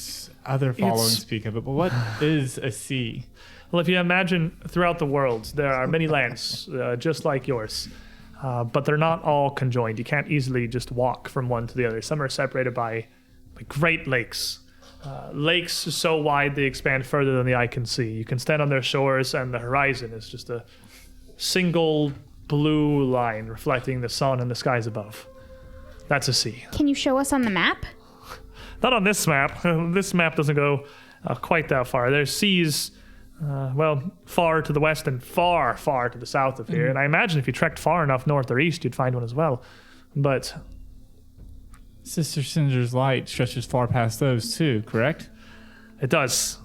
following speak of it, but what is a sea? Well, if you imagine throughout the world, there are many lands just like yours, but they're not all conjoined. You can't easily just walk from one to the other. Some are separated by great lakes. Lakes so wide they expand further than the eye can see. You can stand on their shores, and the horizon is just a single blue line reflecting the sun and the skies above. That's a sea. Can you show us on the map? Not on this map. This map doesn't go quite that far. There's seas, far to the west and far, far to the south of here. And I imagine if you trekked far enough north or east, you'd find one as well. But Sister Cinder's light stretches far past those too, correct? it does.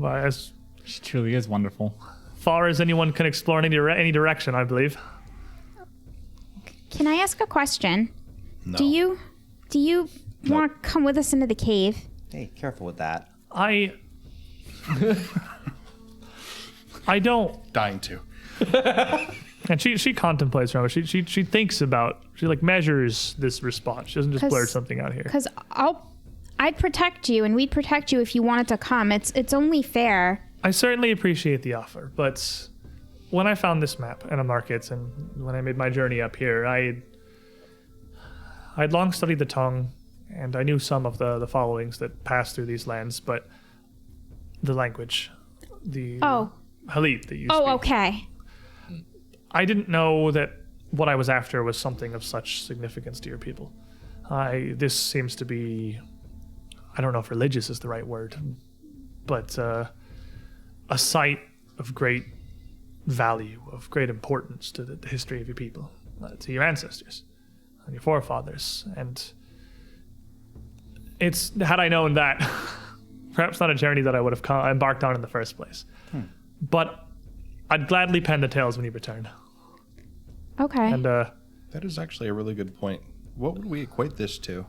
As She truly is wonderful. far as anyone can explore in any direction, I believe. Can I ask a question? No. Do you want to come with us into the cave? Hey, careful with that. I don't. Dying to. And she contemplates around it. She thinks about. She measures this response. She doesn't just blurt something out here. Because I'd protect you, and we'd protect you if you wanted to come. It's only fair. I certainly appreciate the offer, but when I found this map in a market and when I made my journey up here, I'd long studied the tongue, and I knew some of the followings that passed through these lands, but the language, the Halit that you speak. Oh, okay. I didn't know that what I was after was something of such significance to your people. This seems to be, I don't know if religious is the right word, but a site of great value, of great importance to the history of your people, to your ancestors and your forefathers. And it's, had I known that, perhaps not a journey that I would have embarked on in the first place. But I'd gladly pen the tales when you return. Okay. And That is actually a really good point. What would we equate this to?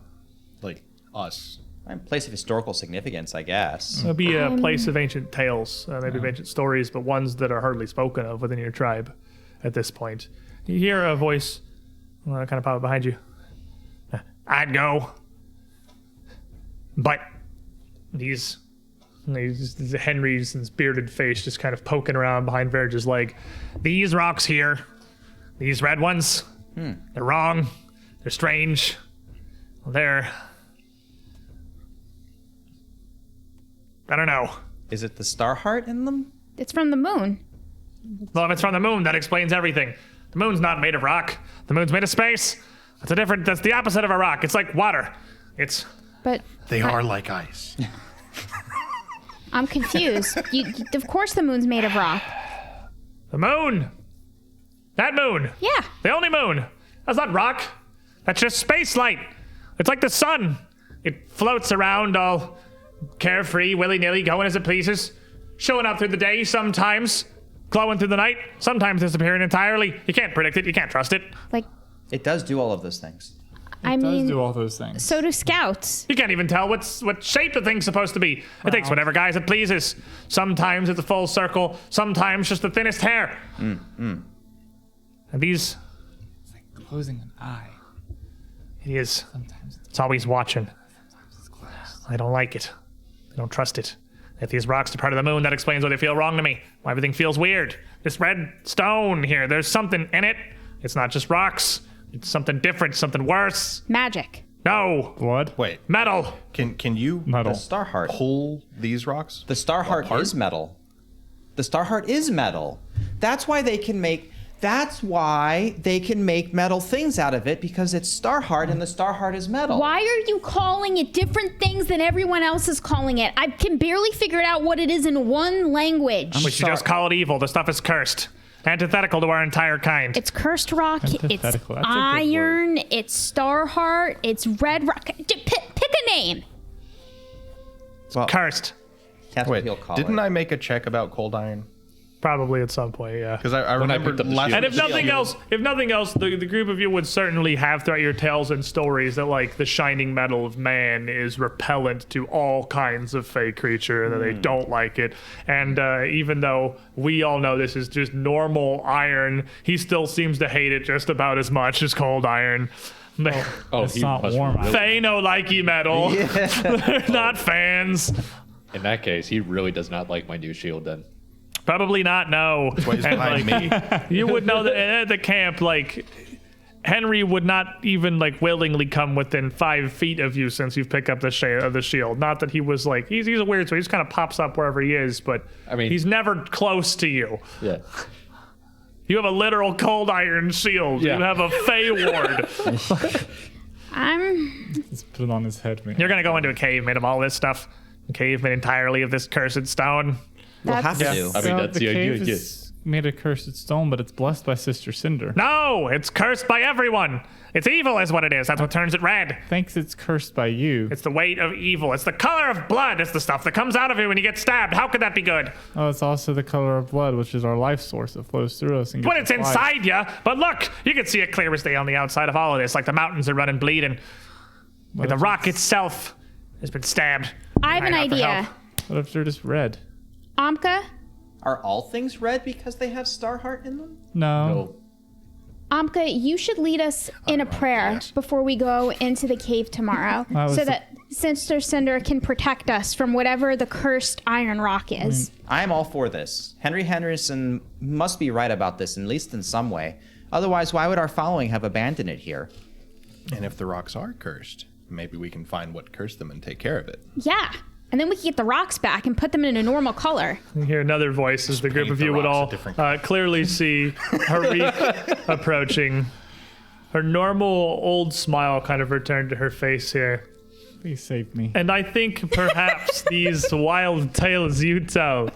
Like us. A place of historical significance, I guess. it'll be a place of ancient tales, maybe of ancient stories, but ones that are hardly spoken of within your tribe at this point. You hear a voice kind of pop up behind you. I'd go. But these Henry's bearded face just kind of poking around behind Verge's leg. These rocks here, these red ones, they're wrong. They're strange. They're, I don't know. Is it the star heart in them? It's from the moon. Well, if it's from the moon, that explains everything. The moon's not made of rock. The moon's made of space. That's the opposite of a rock. It's like water. But They are like ice. I'm confused. Of course the moon's made of rock. The moon. That moon. Yeah. The only moon. That's not rock. That's just space light. It's like the sun. It floats around all carefree, willy-nilly, going as it pleases. Showing up through the day sometimes. Glowing through the night. Sometimes disappearing entirely. You can't predict it. You can't trust it. Like, It does do all of those things. I It does mean, do all those things. so do scouts. You can't even tell what shape the thing's supposed to be. It takes whatever guise it pleases. Sometimes it's a full circle. Sometimes just the thinnest hair. And these... It's like closing an eye. It is. Sometimes It's always watching. it's closed. I don't like it. I don't trust it. If these rocks are part of the moon, that explains why they feel wrong to me. Why everything feels weird. This red stone here, there's something in it. It's not just rocks. It's something different, something worse. Magic. No. Blood? Wait, Metal. can you Metal. The star heart. pull these rocks? The star heart is metal. The star heart is metal. That's why they can make metal things out of it, because it's star heart and the star heart is metal. Why are you calling it different things than everyone else is calling it? I can barely figure out what it is in one language. We should just call it evil. The stuff is cursed. Antithetical to our entire kind. It's cursed rock, it's Antithetical. That's a good iron, it's star heart, it's red rock. Pick a name. Well, Cursed. that's Wait, what he'll call didn't it. I make a check about cold iron? Probably at some point, yeah. Because I When I remember picked up the last. shield. And if nothing else, the group of you would certainly have throughout your tales and stories that like the shining metal of man is repellent to all kinds of fey creature, that they don't like it. And even though we all know this is just normal iron, he still seems to hate it just about as much as cold iron. Oh, It's he not must warm. really- Fey no likey metal. They're not fans. In that case, he really does not like my new shield then. Probably not, no. why he's And, behind like, you would know that at the camp, like, Henry would not even, like, willingly come within 5 feet of you since you've picked up the shield. Not that he was, like, he's a weird, so he just kind of pops up wherever he is, but I mean- he's never close to you. Yeah. You have a literal cold iron shield. Yeah. You have a Fey ward. Just put it on his head, man. You're going to go into a cave made of all this stuff. A cave made entirely of this cursed stone. We'll have to do. I mean, that's the idea, cave is made of cursed stone, but it's blessed by Sister Cinder. No, it's cursed by everyone. It's evil is what it is. That's what turns it red. Thinks it's cursed by you. It's the weight of evil. It's the color of blood. It's the stuff that comes out of you when you get stabbed. How could that be good? Oh, it's also the color of blood, which is our life source that flows through us. And When gives it's us life. inside you. But look, you can see it clear as day on the outside of all of this. Like the mountains are running bleeding. Like the rock itself has been stabbed. I have an Crying out for idea. help. What if they're just red? Amka, Are all things red because they have star heart in them? No. Amka, you should lead us in a prayer before we go into the cave tomorrow, was so the- that Sister Cinder can protect us from whatever the cursed iron rock is. I am all for this. Henry Henderson must be right about this, at least in some way. Otherwise, why would our following have abandoned it here? And if the rocks are cursed, maybe we can find what cursed them and take care of it. Yeah. And then we can get the rocks back and put them in a normal color. You hear another voice as the group paint of the you would rocks a all different color. clearly see Harik approaching. Her normal old smile kind of returned to her face here. Please save me. And I think perhaps these wild tales you tell,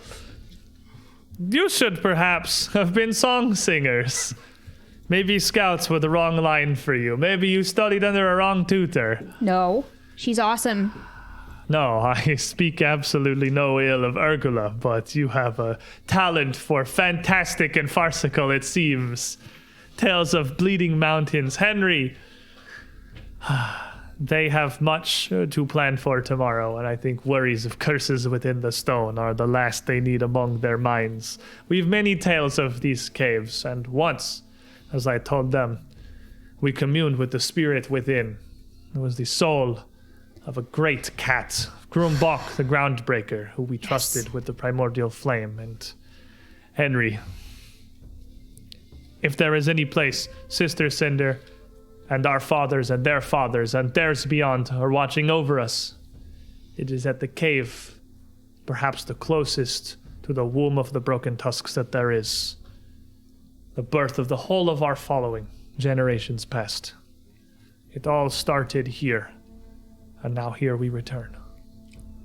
you should perhaps have been song singers. Maybe scouts were the wrong line for you. Maybe you studied under a wrong tutor. No. She's awesome. No, I speak absolutely no ill of Urgula, but you have a talent for fantastic and farcical, it seems. Tales of bleeding mountains. Henry, they have much to plan for tomorrow, and I think worries of curses within the stone are the last they need among their minds. We've many tales of these caves, and once, as I told them, we communed with the spirit within. It was the soul of a great cat, Grumbach the Groundbreaker, who we trusted with the primordial flame. And Henry, if there is any place Sister Cinder and our fathers and theirs beyond are watching over us, it is at the cave, perhaps the closest to the womb of the Broken Tusks that there is. The birth of the whole of our following, generations past. It all started here. And now here we return.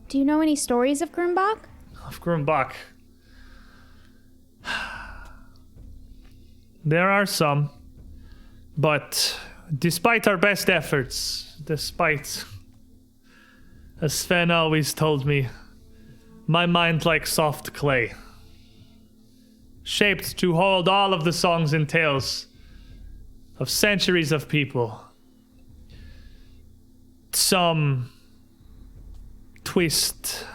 Do you know any stories of Grumbach? Of Grumbach. There are some. But despite our best efforts, as Sven always told me, my mind like soft clay. Shaped to hold all of the songs and tales of centuries of people. Some twist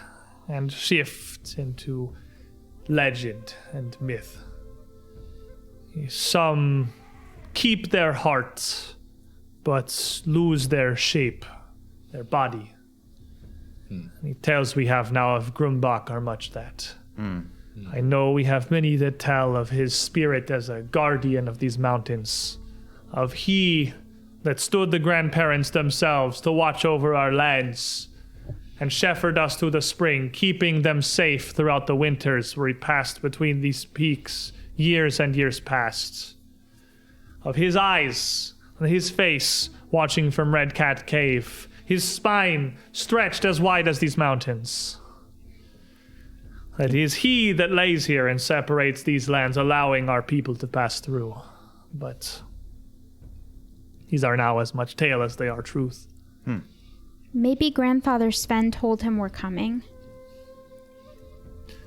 and shift into legend and myth. Some keep their hearts, but lose their shape, their body. The tales we have now of Grumbach are much that. I know we have many that tell of his spirit as a guardian of these mountains, of he that stood the grandparents themselves to watch over our lands and shepherd us through the spring, keeping them safe throughout the winters where we passed between these peaks years and years past. Of his eyes and his face watching from Red Cat Cave, his spine stretched as wide as these mountains. It is he that lays here and separates these lands, allowing our people to pass through. But these are now as much tale as they are truth. Maybe Grandfather Sven told him we're coming.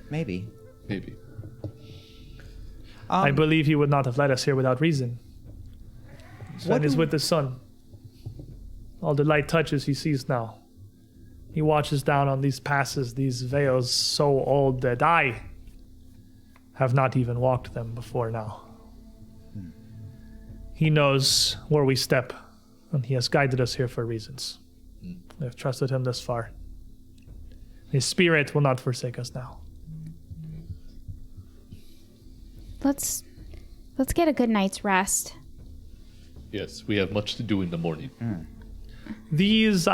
Maybe. Maybe. I believe he would not have led us here without reason. Sven is with the sun. All the light touches he sees now. He watches down on these passes, these veils so old that I have not even walked them before now. He knows where we step, and he has guided us here for reasons. We have trusted him this far. His spirit will not forsake us now. Let's get a good night's rest. Yes, we have much to do in the morning. These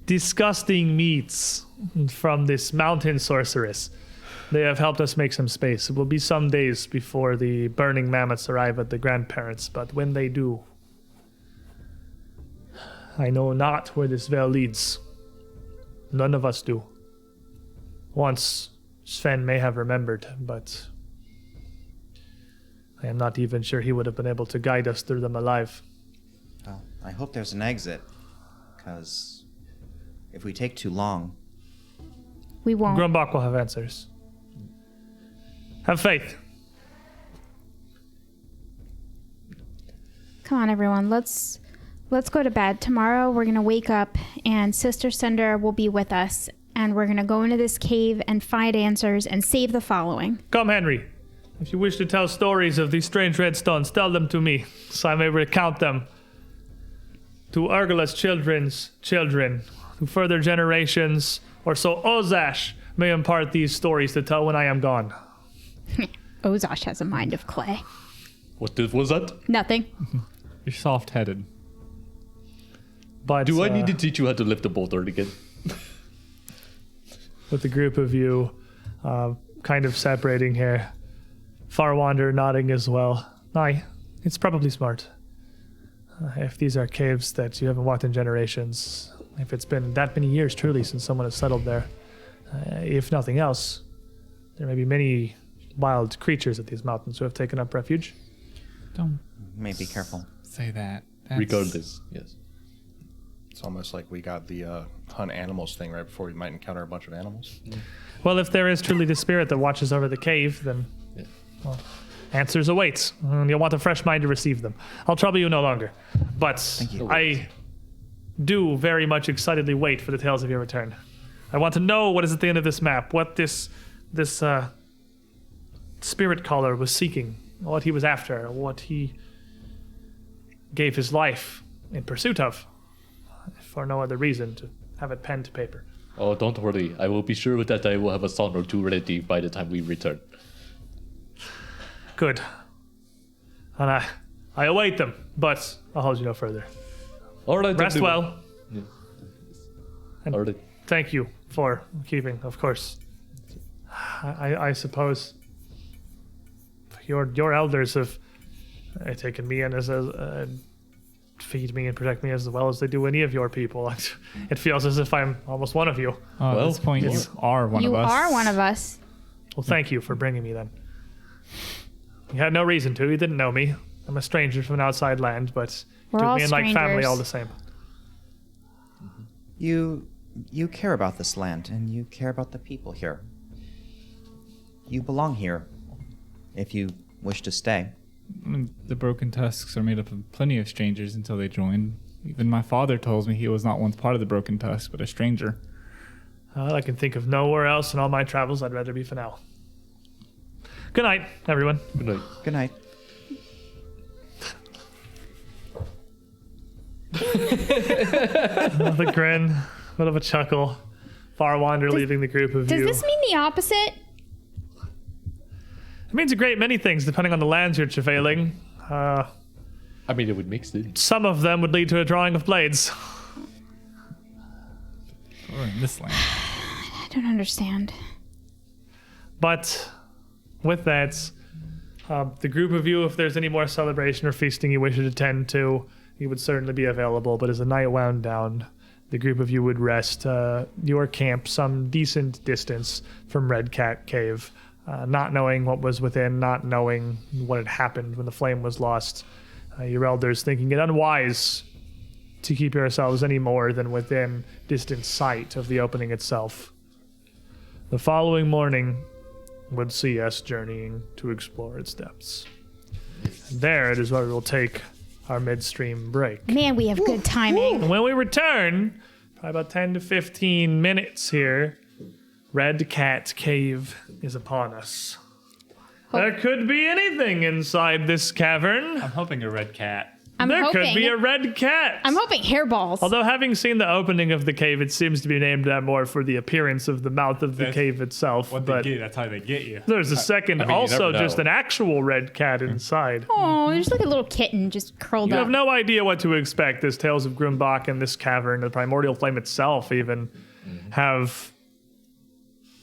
disgusting meats from this mountain sorceress, they have helped us make some space. It will be some days before the burning mammoths arrive at the grandparents, but when they do, I know not where this veil leads. None of us do. Once, Sven may have remembered, but I am not even sure he would have been able to guide us through them alive. Well, I hope there's an exit, because if we take too long... We won't. Grumbach will have answers. Have faith. Come on, everyone. Let's go to bed. Tomorrow we're going to wake up and Sister Cinder will be with us. And we're going to go into this cave and find answers and save the following. Come, Henry. If you wish to tell stories of these strange red stones, tell them to me, so I may recount them to Urgula's children's children, to further generations, or so Ozash may impart these stories to tell when I am gone. Ozash has a mind of clay. What was that? Nothing. You're soft-headed. But Do I need to teach you how to lift a boulder again? with the group of you kind of separating here, Farwander nodding as well. Aye, it's probably smart. If these are caves that you haven't walked in generations, if it's been that many years truly since someone has settled there, if nothing else, there may be many wild creatures at these mountains who have taken up refuge. Don't May be careful. say that. That's... Regardless, yes. It's almost like we got the hunt animals thing right before we might encounter a bunch of animals. Well, if there is truly the spirit that watches over the cave, then Yeah. well, answers await. You'll want a fresh mind to receive them. I'll trouble you no longer. But I do very much excitedly wait for the tales of your return. I want to know what is at the end of this map, what this spirit caller was seeking, what he was after, what he gave his life in pursuit of, for no other reason, to have it penned to paper. Oh, don't worry. I will be sure that I will have a song or two ready by the time we return. Good. And I await them, but I'll hold you no further. All right. Rest well. And All right. thank you for keeping, of course. I suppose your elders have taken me in as feed me and protect me as well as they do any of your people. It feels as if I'm almost one of you. At this point, you are one of us. You are one of us. Well, thank you for bringing me then. You had no reason to. You didn't know me. I'm a stranger from an outside land, but you We're took all me in like family strangers. all the same. You care about this land, and you care about the people here. You belong here, if you wish to stay. I mean, the Broken Tusks are made up of plenty of strangers until they joined. Even my father tells me he was not once part of the Broken Tusks, but a stranger. I can think of nowhere else in all my travels I'd rather be for now. Good night, everyone. Good night. Good night. The grin, bit of a chuckle. Farwander leaving the group of Does you. this mean the opposite? It means a great many things depending on the lands you're travailing. I mean, it would make sense. Some of them would lead to a drawing of blades. Or in this land. I don't understand. But with that, the group of you, if there's any more celebration or feasting you wish to attend to, you would certainly be available. But as the night wound down, the group of you would rest your camp some decent distance from Red Cat Cave, not knowing what was within, not knowing what had happened when the flame was lost. Your elders thinking it unwise to keep yourselves any more than within distant sight of the opening itself. The following morning would see us journeying to explore its depths. And there it is where we will take our midstream break. Man, we have good timing. And when we return, probably about 10 to 15 minutes here, Red Cat Cave is upon us. There could be anything inside this cavern. I'm hoping a red cat. There could be a red cat. I'm hoping hairballs. Although having seen the opening of the cave, it seems to be named that more for the appearance of the mouth of the That's cave itself. What But they get, that's how they get you. there's a second, I mean, you also never just know. an actual red cat inside. Oh, there's like a little kitten just curled You up. have no idea what to expect. This Tales of Grumbach and this cavern, the primordial flame itself, even have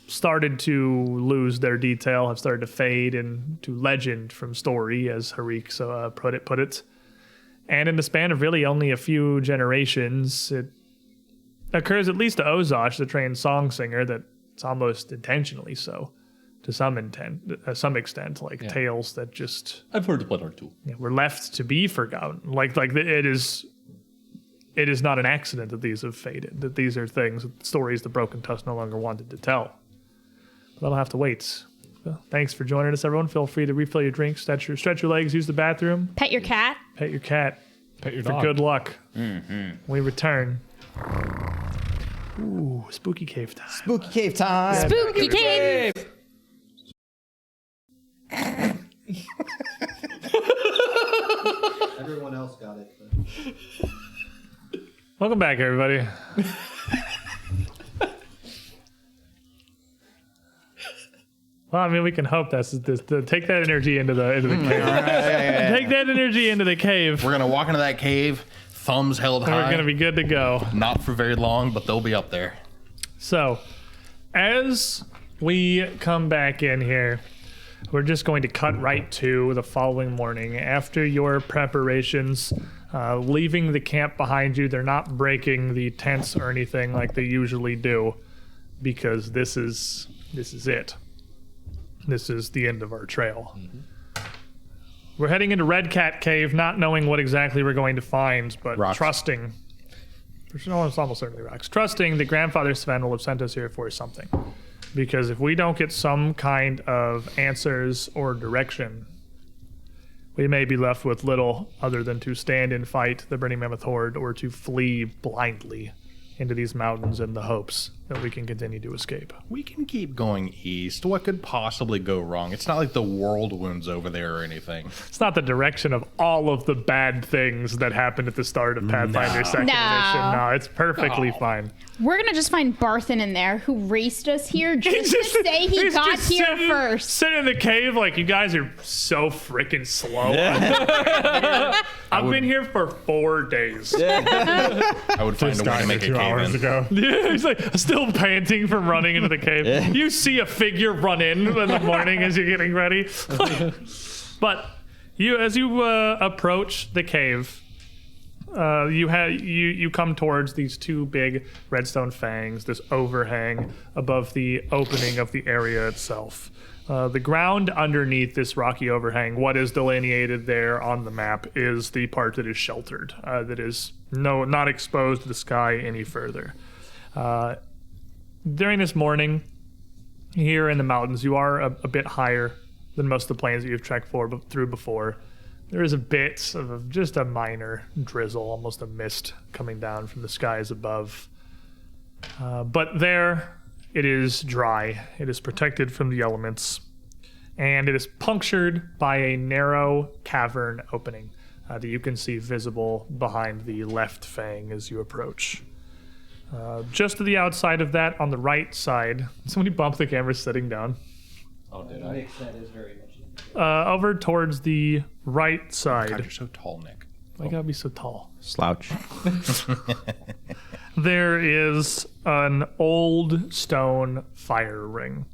started to lose their detail, have started to fade into legend from story, as Harik put it. And in the span of really only a few generations, it occurs at least to Ozosh, the trained song singer, that it's almost intentionally so, to some extent, like tales that just I've heard one or two. were left to be forgotten. It is not an accident that these have faded. That these are things, stories the Broken Tusks no longer wanted to tell. But that'll have to wait. So, thanks for joining us, everyone. Feel free to refill your drinks, stretch your legs, use the bathroom, Pet your cat. pet your cat. Pet your For dog. good luck. When we return. Ooh, spooky cave time. Spooky cave time. Spooky cave. Everyone else got it. Welcome back, everybody. Well, I mean, we can hope take that energy into the cave. Take that energy into the cave. We're gonna walk into that cave, thumbs held And high. we're gonna be good to go. Not for very long, but they'll be up there. So, as we come back in here, we're just going to cut right to the following morning. After your preparations, leaving the camp behind you, they're not breaking the tents or anything like they usually do, because this is it. This is the end of our trail. We're heading into Red Cat Cave, not knowing what exactly we're going to find, but Rocks. trusting. It's almost certainly rocks. Trusting that Grandfather Sven will have sent us here for something. Because if we don't get some kind of answers or direction, we may be left with little other than to stand and fight the Burning Mammoth Horde or to flee blindly into these mountains in the hopes that we can continue to escape. We can keep going east. What could possibly go wrong? It's not like the world wounds over there or anything. It's not the direction of all of the bad things that happened at the start of Pathfinder Second No. Edition. No, it's perfectly fine. We're gonna just find Barthen in there who raced us here just to say he he's got just here sitting- first. Sitting in the cave like, you guys are so freaking slow. I've been here for 4 days. I would find a way to make a 2 cave hours in. ago. Yeah, he's like still panting from running into the cave. You see a figure run in the morning as you're getting ready. But as you approach the cave, you come towards these 2 big redstone fangs, this overhang above the opening of the area itself. The ground underneath this rocky overhang, what is delineated there on the map, is the part that is sheltered, that is not exposed to the sky any further. During this morning, here in the mountains, you are a bit higher than most of the plains that you've trekked through before. There is a bit of just a minor drizzle, almost a mist coming down from the skies above. But there, it is dry. It is protected from the elements. And it is punctured by a narrow cavern opening that you can see visible behind the left fang as you approach. Just to the outside of that, on the right side, somebody bumped the camera sitting down. Oh, did I? Nick, that is very much. Over towards the right God, side, you're so tall, Nick. Why gotta be so tall? Slouch. There is an old stone fire ring.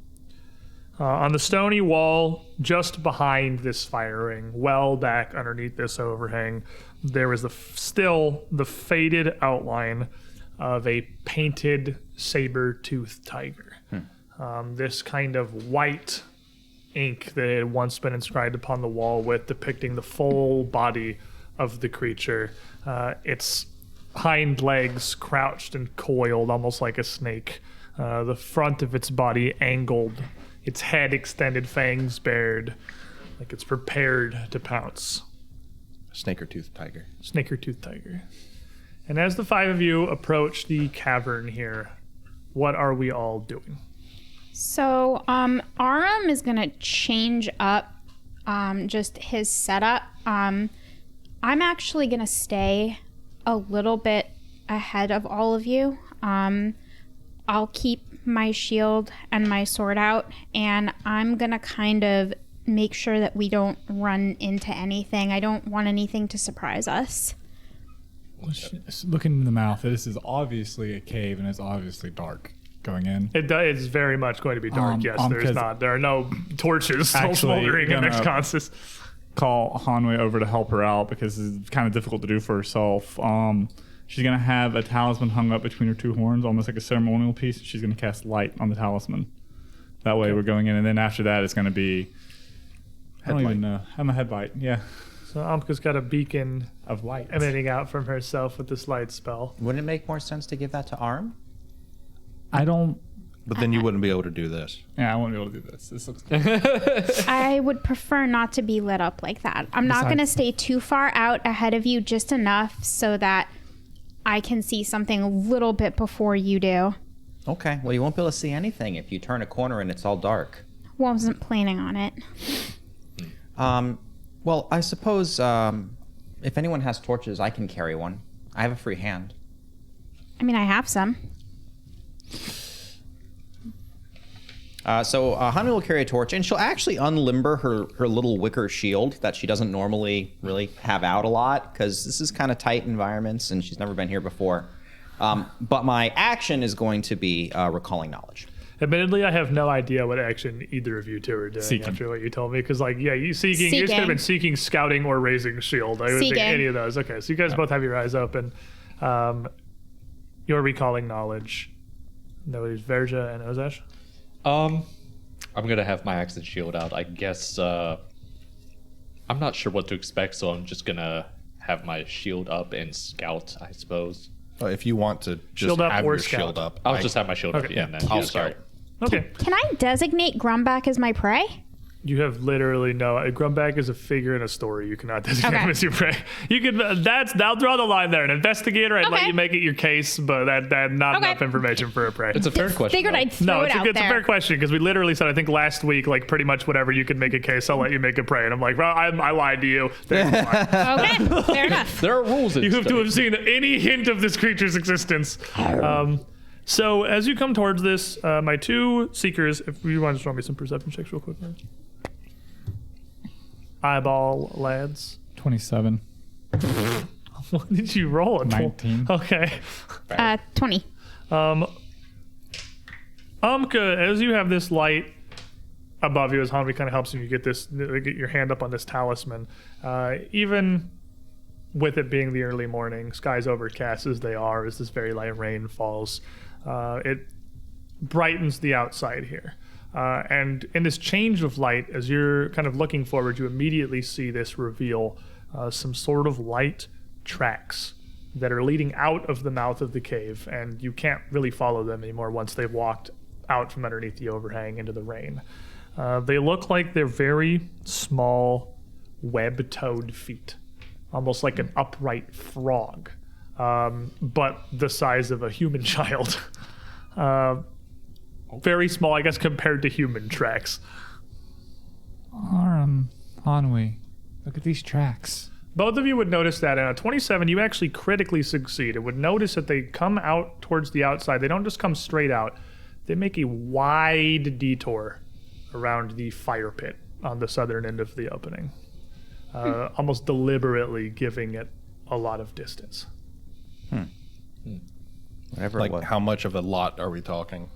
On the stony wall, just behind this fire ring, well back underneath this overhang, there is still the faded outline of a painted saber-toothed tiger. This kind of white ink that had once been inscribed upon the wall with depicting the full body of the creature. Its hind legs crouched and coiled almost like a snake. The front of its body angled, its head extended, fangs bared, like it's prepared to pounce. Snake or tooth tiger. Snake or tooth tiger. And as the five of you approach the cavern here, what are we all doing? So, Aram is gonna change up just his setup. I'm actually gonna stay a little bit ahead of all of you. I'll keep my shield and my sword out, and I'm gonna kind of make sure that we don't run into anything. I don't want anything to surprise us. Looking in the mouth, this is obviously a cave and it's obviously dark going in. It's very much going to be dark. Yes, there's not. There are no torches still smoldering in their sconces. Call Hanwei over to help her out because it's kind of difficult to do for herself. She's going to have a talisman hung up between her two horns, almost like a ceremonial piece. She's going to cast light on the talisman. That way we're going in. And then after that, it's going to be... I don't even know. I'm a headlight, yeah. So Amka's got a beacon of light emanating out from herself with this light spell. Wouldn't it make more sense to give that to Arm? I don't... But then you wouldn't be able to do this. Yeah, I won't be able to do this. This looks... I would prefer not to be lit up like that. I'm not going to stay too far out ahead of you, just enough so that I can see something a little bit before you do. Okay, well, you won't be able to see anything if you turn a corner and it's all dark. Wasn't planning on it. Well, I suppose if anyone has torches, I can carry one. I have a free hand. I mean, I have some. So Hanmi will carry a torch, and she'll actually unlimber her little wicker shield that she doesn't normally really have out a lot, because this is kind of tight environments, and she's never been here before. But my action is going to be recalling knowledge. Admittedly, I have no idea what action either of you two are doing after what you told me. Because, you seeking. You just could have been seeking, scouting, or raising shield. I would think any of those. Okay, so you guys both have your eyes open. You're recalling knowledge. Nobody's Verja and Ozesh. I'm gonna have my axe and shield out. I guess I'm not sure what to expect, so I'm just gonna have my shield up and scout, I suppose. If you want to just Shield up have or your scout? shield up, I'll just have my shield up. Okay. Yeah, and then I'll scout. scout. Okay. Can I designate Grumbach as my prey? You have literally no. Grumbach is a figure in a story. You cannot designate him as your prey. You can. I'll draw the line there. An investigator, I'd let you make it your case, but that not enough information for a prey. It's a fair question. Figured though. I'd throw it out it's a fair question because we literally said I think last week pretty much whatever you could make a case, I'll let you make a prey, and I'm like, well, I lied to you. There's the line. Okay, fair enough. There are rules. You have to have seen any hint of this creature's existence. So as you come towards this, my two seekers, if you want to show me some perception checks real quick. Eyeball lads. 27. What did you roll? 19. Okay. 20. Amka, as you have this light above you, as Hanvi kind of helps you get your hand up on this talisman, even with it being the early morning, skies overcast as they are, as this very light rain falls, it brightens the outside here. And in this change of light, as you're kind of looking forward, you immediately see this reveal some sort of light tracks that are leading out of the mouth of the cave, and you can't really follow them anymore once they've walked out from underneath the overhang into the rain. They look like they're very small, web-toed feet, almost like an upright frog, but the size of a human child. Very small, I guess, compared to human tracks. Hanwei, look at these tracks. Both of you would notice that. And at 27, you actually critically succeed. It would notice that they come out towards the outside. They don't just come straight out. They make a wide detour around the fire pit on the southern end of the opening, almost deliberately giving it a lot of distance. Whatever it Like, was. how much of a lot are we talking?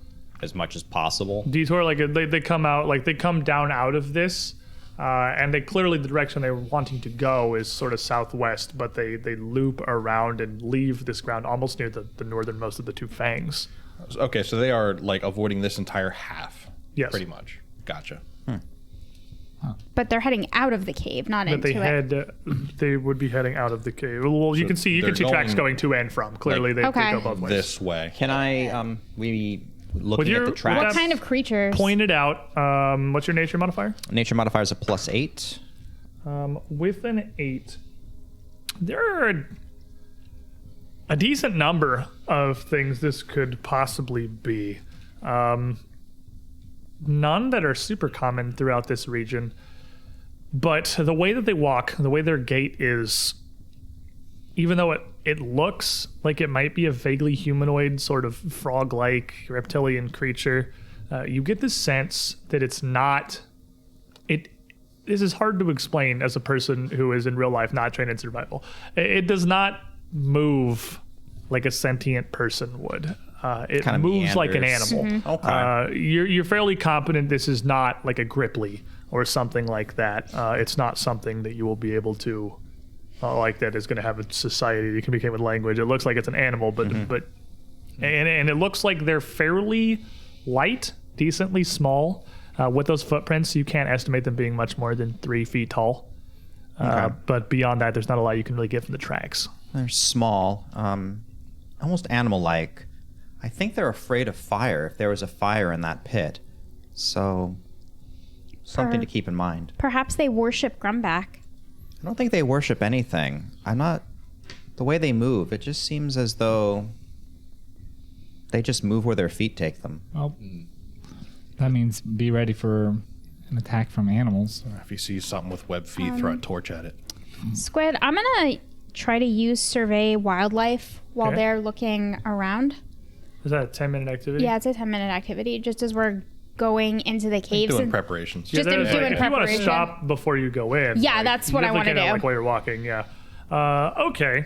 As much as possible. Detour, like they come out, like they come down out of this, and they clearly the direction they were wanting to go is sort of southwest, but they loop around and leave this ground almost near the northernmost of the two fangs. Okay, so they are like avoiding this entire half. Yes. Pretty much. Gotcha. But they're heading out of the cave, not But into they it. they would be heading out of the cave. Well, you can see they're tracks going, going to and from. Clearly, like, they Okay. go both ways. This way. Can I, we With looking your- at the with tracks? What kind of creatures? Pointed out. What's your nature modifier? Nature modifier is a +8. With an 8, there are a decent number of things this could possibly be. None that are super common throughout this region, but the way that they walk, the way their gait is, even though it looks like it might be a vaguely humanoid, sort of frog-like reptilian creature, you get the sense that it's not. This is hard to explain as a person who is in real life not trained in survival. It does not move like a sentient person would. It Kinda moves like an meanders. animal. Okay. You're fairly confident this is not like a Gripply or something like that. It's not something that you will be able to like that is going to have a society that you can communicate with language. It looks like it's an animal, but and it looks like they're fairly light, decently small. With those footprints, you can't estimate them being much more than 3 feet tall. But beyond that, there's not a lot you can really get from the tracks. They're small, almost animal-like. I think they're afraid of fire, if there was a fire in that pit. So, something to keep in mind. Perhaps they worship Grumback. I don't think they worship anything. The way they move, it just seems as though they just move where their feet take them. Well, that means be ready for an attack from animals. If you see something with web feet, throw a torch at it. Squid, I'm going to try to use survey wildlife while Okay. they're looking around. Is that a 10-minute activity? Yeah, it's a 10-minute activity, just as we're going into the caves. Doing and preparations. Just There's, doing if you want to preparation. stop before you go in. Yeah, that's you what I definitely wanna can, do. Like while you're walking, yeah. Okay.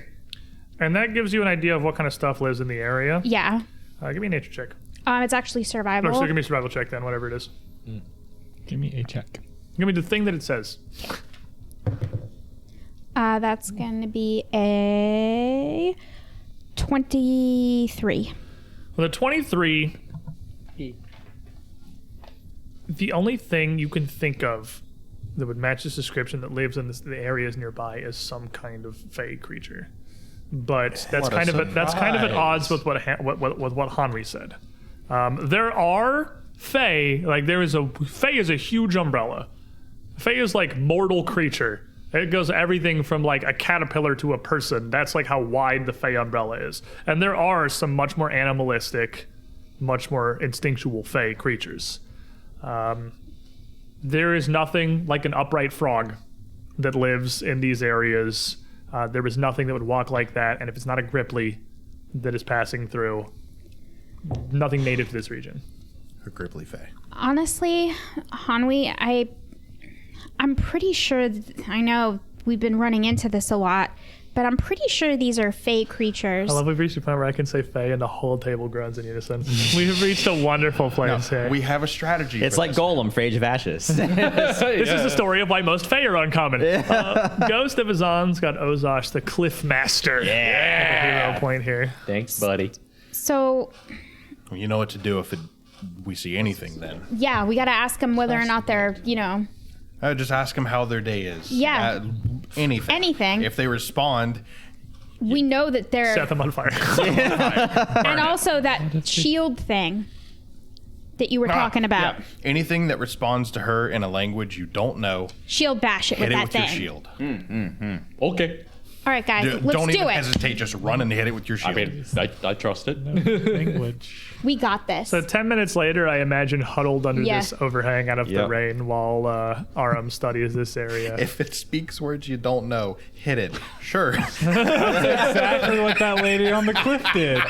And that gives you an idea of what kind of stuff lives in the area. Yeah. Give me a nature check. It's actually survival. Or so give me a survival check then, whatever it is. Give me a check. Give me the thing that it says. That's going to be a 23. Well, the 23, the only thing you can think of that would match this description that lives in the areas nearby is some kind of fey creature. But that's What a kind of that's kind of at odds with what Hanri said. There are fey, like fey is a huge umbrella. Fey is like mortal creature. It goes everything from like a caterpillar to a person. That's like how wide the fey umbrella is. And there are some much more animalistic, much more instinctual fey creatures. There is nothing like an upright frog that lives in these areas. There is nothing that would walk like that, and if it's not a Gripply that is passing through, nothing native to this region. Or Gripply Fey. Honestly, Hanwi, I'm pretty sure, I know we've been running into this a lot, but I'm pretty sure these are fey creatures. I love we've reached a point where I can say Fey and the whole table groans in unison. We have reached a wonderful place here. We have a strategy. It's for like this. Golem for Age of Ashes. This is the story of why most Fey are uncommon. Ghost of Azan's got Ozosh, the Cliff Master. Yeah. Hero point here. Thanks, buddy. So, Well, you know what to do if we see anything then. yeah, we got to ask them whether or not they're, Just ask them how their day is. Yeah. Anything. Anything. If they respond, we know that they're, Set them on fire. and also that shield thing that you were talking about. yeah, anything that responds to her in a language you don't know, Shield bash it with hit it that with thing. your shield. Okay. All right, guys, let's Don't do even it. hesitate. Just run and hit it with your I shield. mean, I trust it. Language. We got this. So 10 minutes later, I imagine huddled under Yeah. this overhang out of the Yep. rain while Aram studies this area. If it speaks words you don't know, hit it. Sure. Exactly what that lady on the cliff did.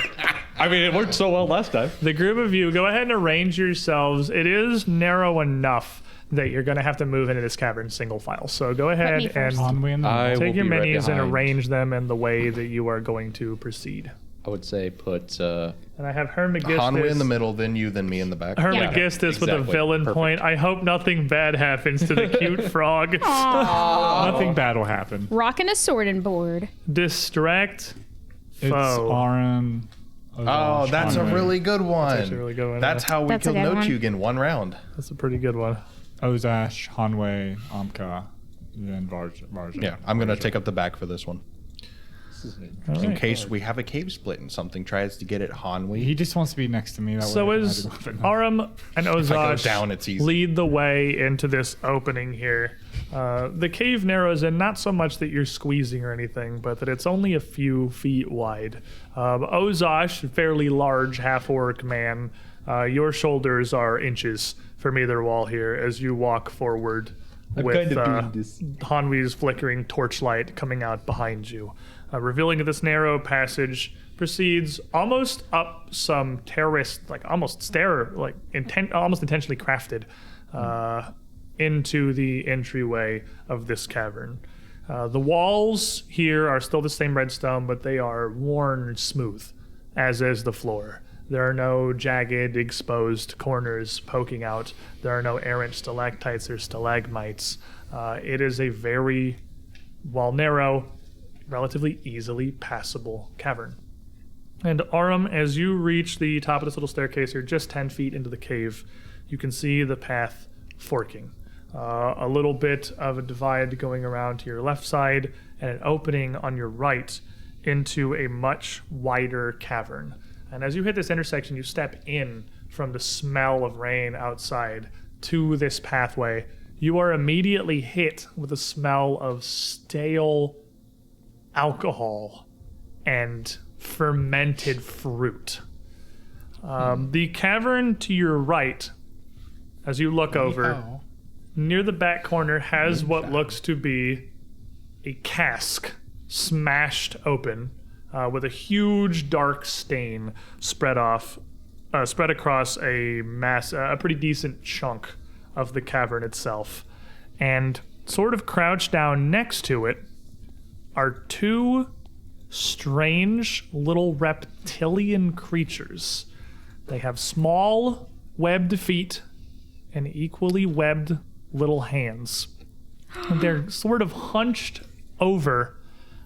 I mean, it worked so well last time. The group of you, go ahead and arrange yourselves. It is narrow enough that you're going to have to move into this cavern single file. So go ahead me first. and Hanwei in the I middle. take will your be right minis and behind. arrange them in the way that you are going to proceed. I would say put. And I have Hermagistus. Hanwei in the middle, then you, then me in the back. Hermagistus with a exactly. villain Perfect. point. I hope nothing bad happens to the cute frog. Nothing bad will happen. Rocking a sword and board. Distract It's foe. Aram. Oh, that's a really good one. actually a really good one, That's yeah. how we That's a killed good one. Nochug in one round. That's a pretty good one. Ozash, Hanwei, Amka, then Varja. Yeah, I'm going to take up the back for this one. All In right. case we have a cave split and something tries to get at Hanwei. He just wants to be next to me. That So way I as can have it. Aram and I go Ozash down, it's easy. lead the way into this opening here, the cave narrows in, not so much that you're squeezing or anything, but that it's only a few feet wide. Ozash, fairly large half-orc man, your shoulders are inches from either wall here as you walk forward with kind of doing this. Hanwei's flickering torchlight coming out behind you. Revealing that this narrow passage proceeds almost up some terraced, like almost almost intentionally crafted into the entryway of this cavern. The walls here are still the same redstone, but they are worn smooth, as is the floor. There are no jagged, exposed corners poking out. There are no errant stalactites or stalagmites. It is a very, while narrow, relatively easily passable cavern. And Aram, as you reach the top of this little staircase here, just 10 feet into the cave, you can see the path forking. A little bit of a divide going around to your left side and an opening on your right into a much wider cavern. And as you hit this intersection, you step in from the smell of rain outside to this pathway. You are immediately hit with the smell of stale alcohol and fermented fruit. The cavern to your right, as you look over, near the back corner has what looks to be a cask smashed open with a huge dark stain spread across a pretty decent chunk of the cavern itself. And sort of crouched down next to it are two strange little reptilian creatures. They have small webbed feet and equally webbed little hands. And they're sort of hunched over,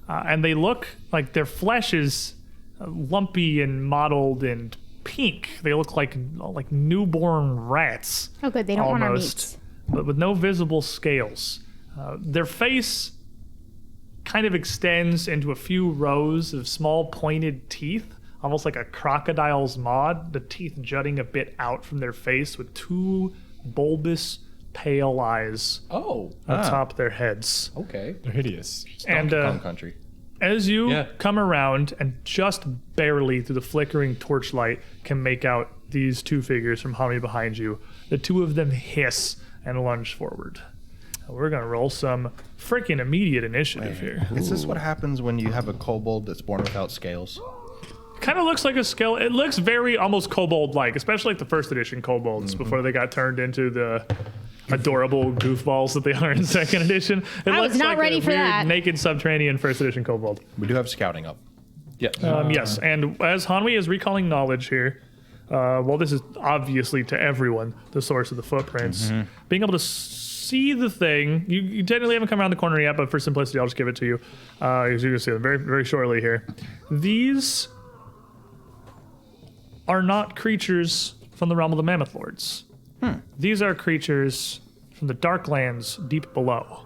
and they look like their flesh is lumpy and mottled and pink. They look like newborn rats. Oh, good. They don't want our almost, meats. but with no visible scales. Their face kind of extends into a few rows of small pointed teeth, almost like a crocodile's maw, the teeth jutting a bit out from their face with two bulbous, pale eyes atop their heads. Okay. They're hideous. And Donkey Kong Country. as you Yeah. come around and just barely through the flickering torchlight can make out these two figures from Hami behind you, the two of them hiss and lunge forward. We're going to roll some freaking immediate initiative here. Is this what happens when you have a kobold that's born without scales? Kind of looks like a skull. It looks very almost kobold-like, especially like the first edition kobolds before they got turned into the adorable goofballs that they are in second edition. It I was looks not like ready a for weird that. naked subterranean first edition kobold. We do have scouting up. Yeah. Yes, and as Hanwei is recalling knowledge here, well, this is obviously to everyone the source of the footprints. Being able to see the thing, you technically haven't come around the corner yet, but for simplicity, I'll just give it to you. As you can see very, very shortly here. These are not creatures from the realm of the Mammoth Lords. These are creatures from the Darklands deep below.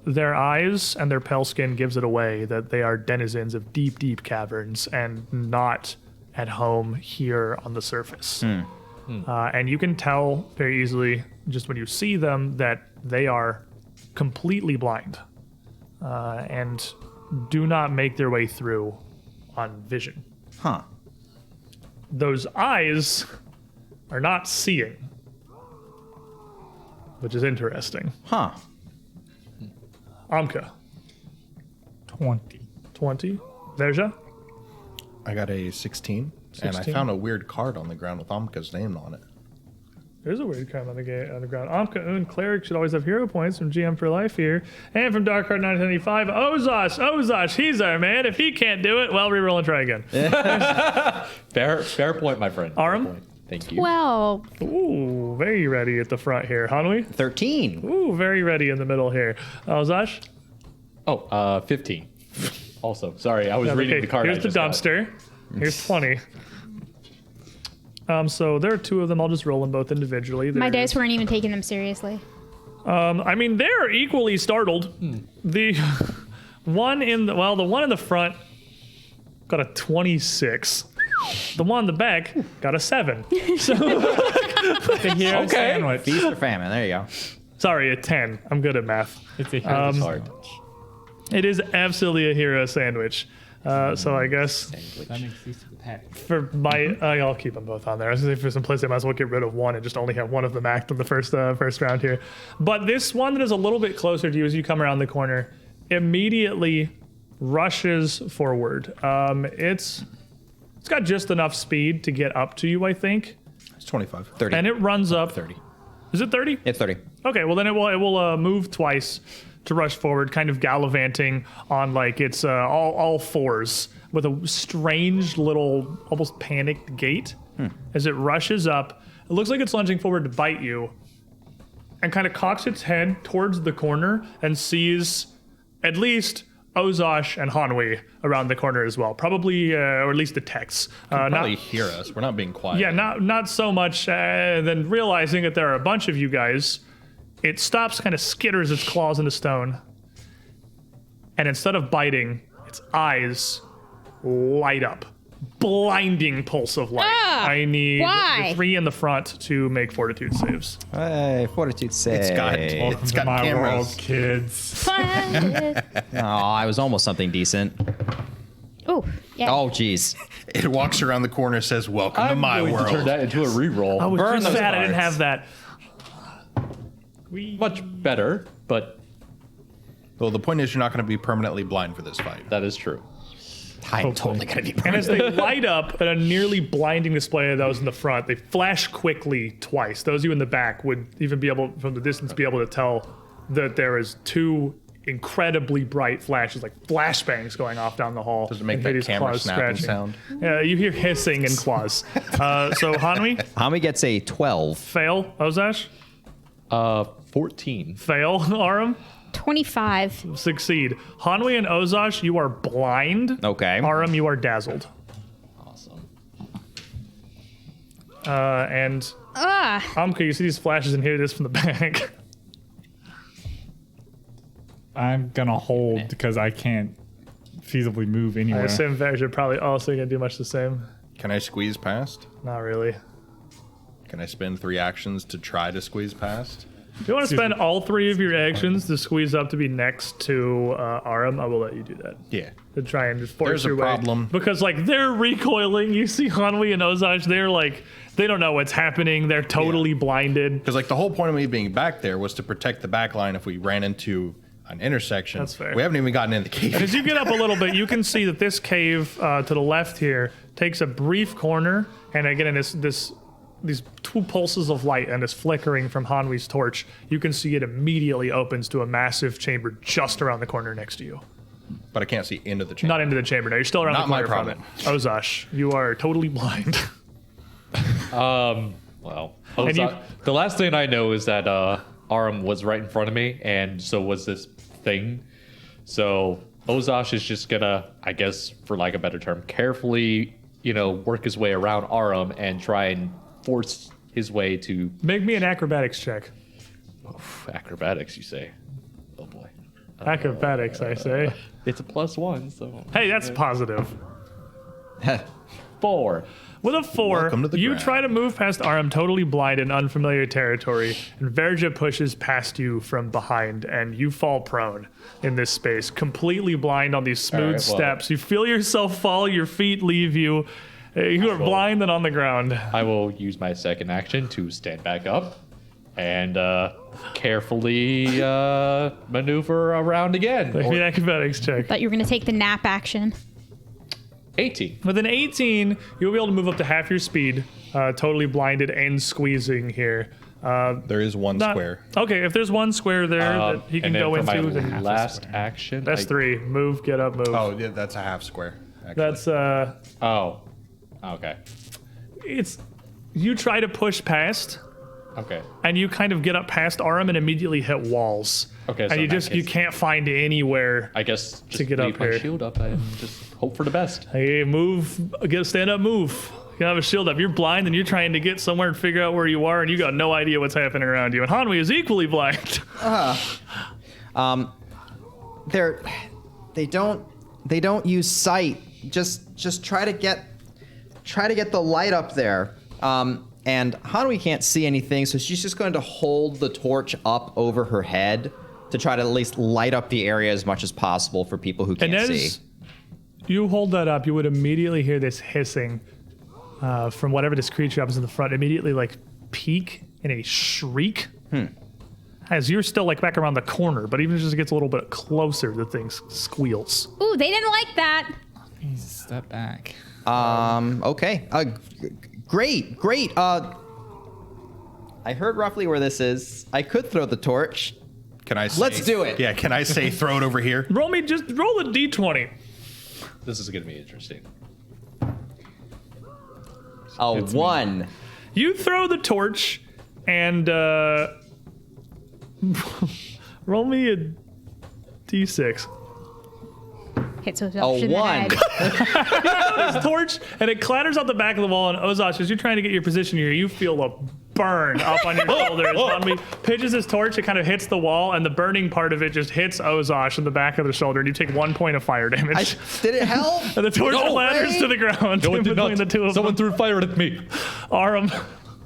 Their eyes and their pale skin gives it away that they are denizens of deep, deep caverns and not at home here on the surface. And you can tell very easily, just when you see them, that they are completely blind and do not make their way through on vision. Huh. Those eyes are not seeing, which is interesting. Huh. Amka, 20. 20. Verja, I got a 16, and I 16? found a weird card on the ground with Amka's name on it. There's a weird crime on the ground. Amka and Cleric should always have hero points from GM for life here. And from Dark Heart 975, Ozosh, he's our man. If he can't do it, well, reroll and try again. Fair point, my friend. Aram? Fair point. Thank you. Well, Ooh, very ready at the front here. Hanwi? 13. Ooh, very ready in the middle here. Ozosh? 15. Also, sorry, I was reading the card. Here's the dumpster. Here's 20. So there are two of them. I'll just roll them both individually. my dice weren't even taking them seriously. I mean, they're equally startled. The one in the front got a 26. The one in the back got a 7. So It's a hero sandwich. Feast or famine. There you go. sorry, a 10. I'm good at math. It's a hero Hard. It is absolutely a hero sandwich. So I guess That makes use of the pack. for my, I'll keep them both on there. I was gonna say for simplicity, I might as well get rid of one and just only have one of them act in the first round here. But this one that is a little bit closer to you as you come around the corner immediately rushes forward. It's got just enough speed to get up to you, I think, It's 25. 30. and it runs up. 30. Is it 30? It's 30. Okay, well then it will move twice to rush forward, kind of gallivanting on like it's all fours with a strange little almost panicked gait as it rushes up. It looks like it's lunging forward to bite you, and kind of cocks its head towards the corner and sees at least Ozosh and Hanwi around the corner as well. Probably, or at least detects. Probably hear us. We're not being quiet. Yeah, not so much. Then realizing that there are a bunch of you guys, it stops, kind of skitters its claws into stone, and instead of biting, its eyes light up. Blinding pulse of light. I need why? the 3 in the front to make fortitude saves. Hey, fortitude save. It's got Welcome to my cameras. world, kids. Oh, I was almost something decent. Oh, yeah. Oh, jeez. It walks around the corner, says, "Welcome to I'm my going world." to turn that into a reroll. I was Burn just those sad I didn't cards. have that. Much better, but Well, the point is, you're not going to be permanently blind for this fight. that is true. I'm totally going to be And as they light up at a nearly blinding display of those in the front, they flash quickly twice. Those of you in the back would even be able, from the distance, be able to tell that there is 2 incredibly bright flashes, like flashbangs going off down the hall. Does it make and that Hades' camera claws snapping scratching. sound? Yeah, you hear hissing and claws. So Hanwi, Hami gets a 12. fail. Ozash, 14. fail. Aram, 25. succeed. Hanwi and Ozash, you are blind. Okay. Aram, you are dazzled. Awesome. And Amka, you see these flashes and hear this from the back. I'm gonna hold because I can't feasibly move I anywhere. assume Varys are probably also going to do much the same. Can I squeeze past? Not really. Can I spend 3 actions to try to squeeze past? If you want to spend all 3 of your actions to squeeze up to be next to Aram, I will let you do that. Yeah. To try and just force There's a your problem. way. Because, like, they're recoiling. You see Hanwi and Ozash, they're like, they don't know what's happening. They're totally blinded. Because like the whole point of me being back there was to protect the back line if we ran into an intersection. That's fair. We haven't even gotten in the cave. As you get up a little bit, you can see that this cave to the left here takes a brief corner. And again, in these 2 pulses of light and this flickering from Hanwi's torch, you can see it immediately opens to a massive chamber just around the corner next to you. But I can't see into the chamber. Not into the chamber now. You're still around Not the my corner from problem. it. Ozash, you are totally blind. Well, And you- the last thing I know is that Aram was right in front of me, and so was this thing. So Ozash is just gonna, I guess, for lack of a better term, carefully, work his way around Aram and try and force his way to Make me an acrobatics check. acrobatics, you say. Oh boy. Acrobatics, I say. It's a +1, so Hey, that's positive. 4. With a 4, Welcome to the you ground. try to move past Aram totally blind in unfamiliar territory, and Verja pushes past you from behind, and you fall prone in this space, completely blind on these smooth All right, well- steps. You feel yourself fall, your feet leave you. You are blind and on the ground. I will use my second action to stand back up and carefully maneuver around again. Make me an acrobatics check. Thought you were going to take the nap action. 18. With an 18, you'll be able to move up to half your speed, totally blinded and squeezing here. There is one square. Okay, if there's one square there that he can and then go for into, my then last action. that's 3. Move, get up, move. Oh, yeah, that's a half square. Actually. That's Oh. Okay. it's you try to push past, Okay. and you kind of get up past Aram and immediately hit walls. Okay, so and you in that just you case- can't find anywhere. I guess just get leave up my here. shield up and just hope for the best. Hey, move, stand up, move. You have a shield up. You're blind and you're trying to get somewhere and figure out where you are, and you got no idea what's happening around you. And Hanwi is equally blind. They don't use sight. Just try to get the light up there. And Hanwi can't see anything, so she's just going to hold the torch up over her head to try to at least light up the area as much as possible for people who can't And see. as you hold that up, you would immediately hear this hissing from whatever this creature up is in the front. Immediately, like, peak in a shriek. As you're still, like, back around the corner, but even as it gets a little bit closer, the thing squeals. Ooh, they didn't like that. Please step back. Okay. Great. I heard roughly where this is. I could throw the torch. Can I say, Let's do it. Yeah, can I say throw it over here? Roll a d20. This is going to be interesting. A 1. You throw the torch, and roll me a d6. Hits Ozosh A in the 1. head. This torch, and it clatters out the back of the wall. And Ozosh, as you're trying to get your position here, you feel a burn up on your shoulder. As Hanwi pitches his torch, it kind of hits the wall, and the burning part of it just hits Ozosh in the back of the shoulder, and you take 1 point of fire damage. Did it help? And the torch No clatters way. to the ground No, it in did between not. the two of Someone them. threw fire at me. Aram.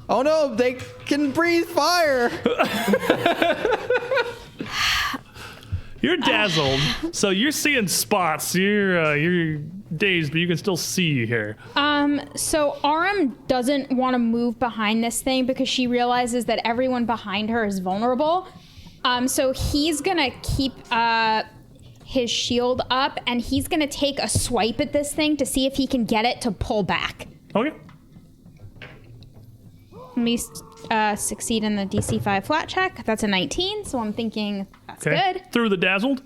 Oh no, they can breathe fire. You're dazzled, so you're seeing spots. You're dazed, but you can still see here. So Aram doesn't want to move behind this thing because she realizes that everyone behind her is vulnerable. So he's gonna keep his shield up, and he's gonna take a swipe at this thing to see if he can get it to pull back. Okay. Let me succeed in the DC 5 flat check. That's a 19, so I'm thinking that's good. Through the dazzled.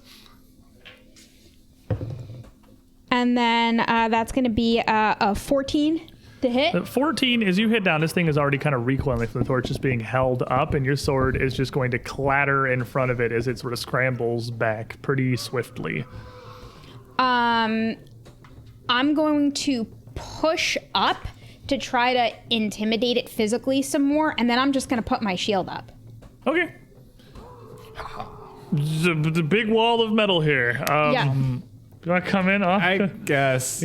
And then that's going to be a 14 to hit. At 14, as you hit down, this thing is already kind of recoiling from the torch just being held up, and your sword is just going to clatter in front of it as it sort of scrambles back pretty swiftly. I'm going to push up to try to intimidate it physically some more, and then I'm just going to put my shield up. Okay. The big wall of metal here. Yeah. Do I come in? I guess.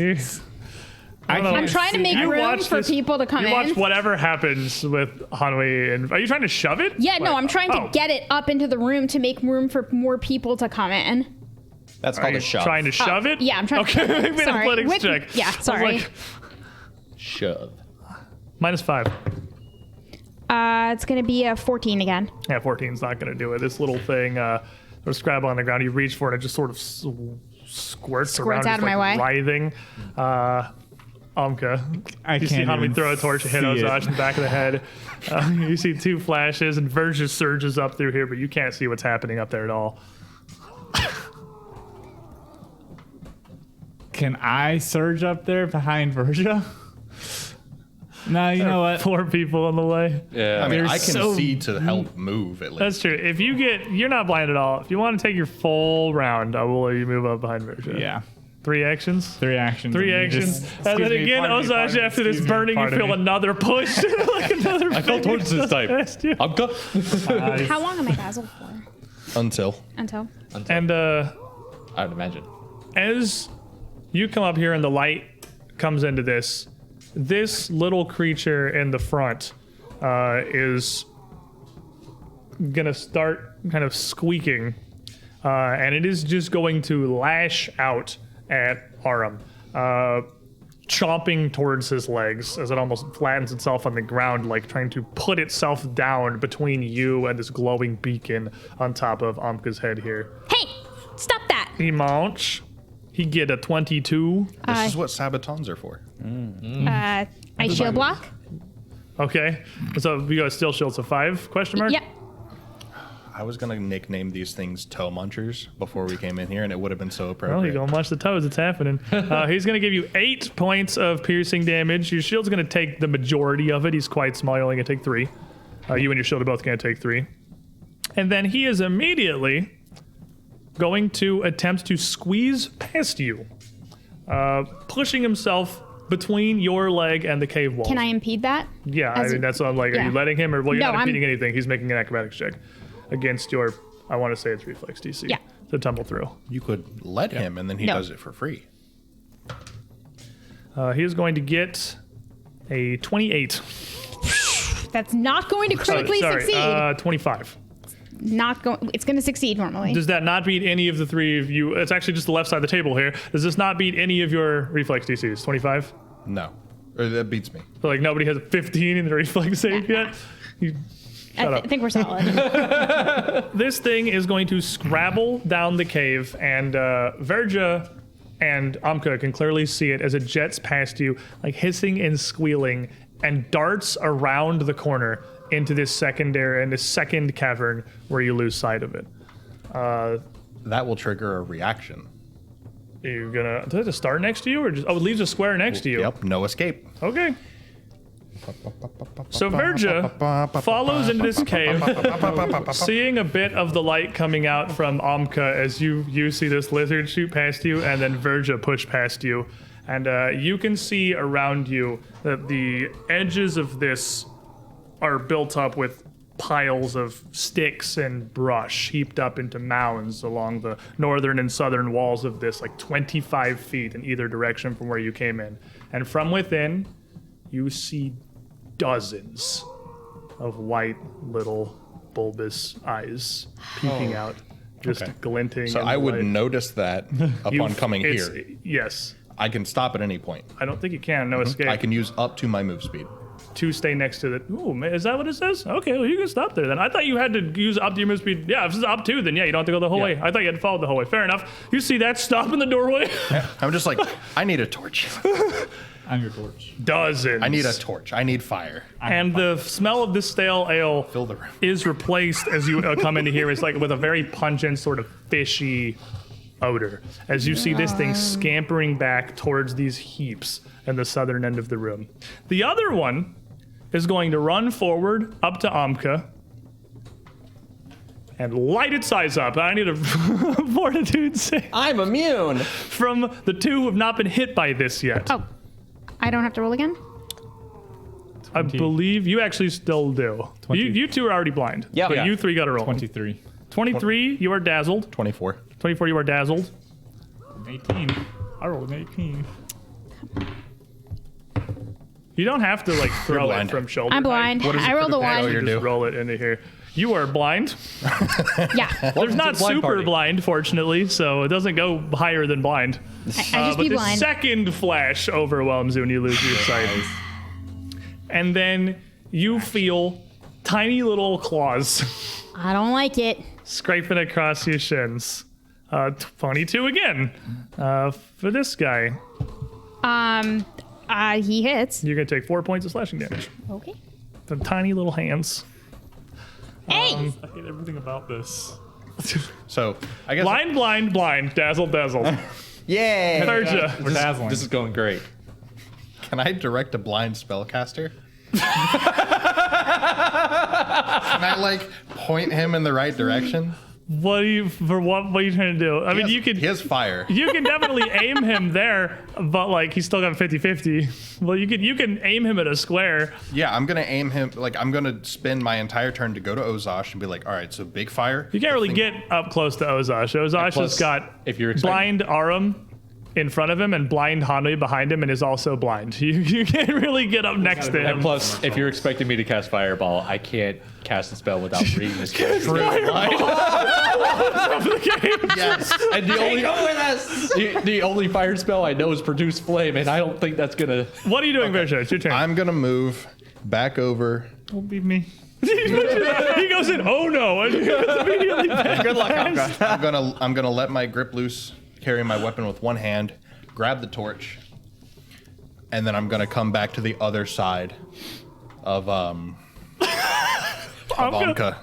I'm trying to make You room watch for this- people to come You watch in. whatever happens with Hanwi, and are you trying to shove it? Yeah, no, Like- I'm trying to oh. get it up into the room to make room for more people to come in. That's Are called you a shove. trying to shove it? Yeah, I'm trying Okay, to. make me an Sorry. athletics With- check. Yeah, I was sorry. like, Shove. -5. It's going to be a 14 again. Yeah, 14's not going to do it. This little thing, there's scrab on the ground. You reach for it, and it just sort of squirts around, out just of my like way. writhing. Amka, I you see can't Hanwi even throw a torch and hit see it. Ozosh in the back of the head. You see 2 flashes, and Verge just surges up through here, but you can't see what's happening up there at all. Can I surge up there behind Verja? No, you know what? 4 people on the way. Yeah. I mean, They're I can so- see to help move at least. That's true. If you're not blind at all. If you want to take your full round, I will let you move up behind Verge. Yeah. 3 actions. 3 actions. 3 and you actions. just- And excuse then me, again, pardon me, Ozosh, pardon me, after this excuse me, burning, you pardon feel me. another push. Like another I felt torch this time. You. I'm go. How long am I dazzled for? Until. Until? And I would imagine. as you come up here and the light comes into this little creature in the front is gonna start kind of squeaking, and it is just going to lash out at Aram, chomping towards his legs as it almost flattens itself on the ground, like trying to put itself down between you and this glowing beacon on top of Amka's head here. Hey, stop that! He He get a 22. This is what sabatons are for. I shield block. Okay. So we got steel shield, so 5 question mark? Yep. I was gonna nickname these things toe munchers before we came in here, and it would have been so appropriate. Well, you're gonna munch the toes. It's happening. He's gonna give you 8 points of piercing damage. Your shield's gonna take the majority of it. He's quite small. You're only gonna take 3. You and your shield are both gonna take 3. And then he is immediately going to attempt to squeeze past you, pushing himself between your leg and the cave wall. Can I impede that? Yeah, I mean, that's what I'm like. Are yeah. you letting him, or well, you're No, not I'm- impeding anything? He's making an acrobatics check against your. I want to say it's reflex DC. Yeah. To tumble through. You could let him, and then he No. does it for free. He is going to get a 28. That's not going to critically succeed. 25. Not going. It's going to succeed normally. Does that not beat any of the 3 of you? It's actually just the left side of the table here. Does this not beat any of your reflex DCs? 25? No, or that beats me. So like nobody has a 15 in the reflex save yet? You, I think we're solid. this thing is going to scrabble down the cave, and Verja and Amka can clearly see it as it jets past you, like hissing and squealing, and darts around the corner into this second cavern where you lose sight of it. That will trigger a reaction. You're gonna does it start next to you, or just it leaves a square next to you? Yep, no escape. Okay. So Verja follows into this cave, seeing a bit of the light coming out from Amka as you see this lizard shoot past you, and then Verja push past you. And you can see around you that the edges of this are built up with piles of sticks and brush heaped up into mounds along the northern and southern walls of this, like 25 feet in either direction from where you came in. And from within, you see dozens of white little bulbous eyes peeking out, just glinting. So in I the would light. notice that upon coming It's- here. Yes. I can stop at any point. I don't think you can. No escape. I can use up to my move speed. To stay next to the. Ooh, man, is that what it says? Okay, well, you can stop there then. I thought you had to use up to your move speed. Yeah, if it's up to, then yeah, you don't have to go the whole way. I thought you had to follow the whole way. Fair enough. You see that? Stop in the doorway. I'm just like, I need a torch. I'm your torch. Dozens. I need a torch. I need fire. And the smell of this stale ale Fill the room. is replaced as you come into here. It's like with a very pungent, sort of fishy odor as you see this thing scampering back towards these heaps in the southern end of the room. The other one is going to run forward up to Amka and light its eyes up. I need a fortitude save I'm immune. from the 2 who have not been hit by this yet. Oh, I don't have to roll again? I believe you actually still do. 20. You 2 are already blind. Yeah. But Yeah. you 3 got to roll. 23. 23, you are dazzled. 24. 24, you are dazzled. 18. I rolled an 18. You don't have to like throw it blind. from shoulder. I'm blind. What is it I rolled a for the one. you're Just due. roll it into here. You are blind. Yeah. There's not blind super party. blind, fortunately, so it doesn't go higher than blind. I just But be the blind. second flash overwhelms you and you lose your sight. And then you feel tiny little claws I don't like it. scraping across your shins. 22 again for this guy. He hits. You're going to take 4 points of slashing damage. Okay. The tiny little hands. Hey! I hate everything about this. So I guess Blind, blind, blind. Dazzle, dazzle. Yay. Verja. We're dazzling. This is going great. can I direct a blind spellcaster? Can I like point him in the right direction? What are you trying to do? I mean, you could. He has fire. You can definitely aim him there, but like he's still got a 50-50. Well, you can aim him at a square. Yeah, I'm gonna aim him. Like I'm gonna spend my entire turn to go to Ozosh and be like, all right, so big fire. You can't really get up close to Ozosh. Ozosh plus, has got if you're expecting- blind Arum in front of him and blind Hanui behind him and is also blind. You can't really get up next to And him. plus, if you're expecting me to cast Fireball, I can't cast a spell without reading this. Yes. And the only fire spell I know is Produce Flame, and I don't think that's gonna. What are you doing, Verja? It's your turn. I'm gonna move back over. Don't beat me. He goes in, oh no, and he goes immediately back. Good luck, Amka. I'm gonna let my grip loose carry my weapon with one hand, grab the torch, and then I'm gonna come back to the other side of Amka.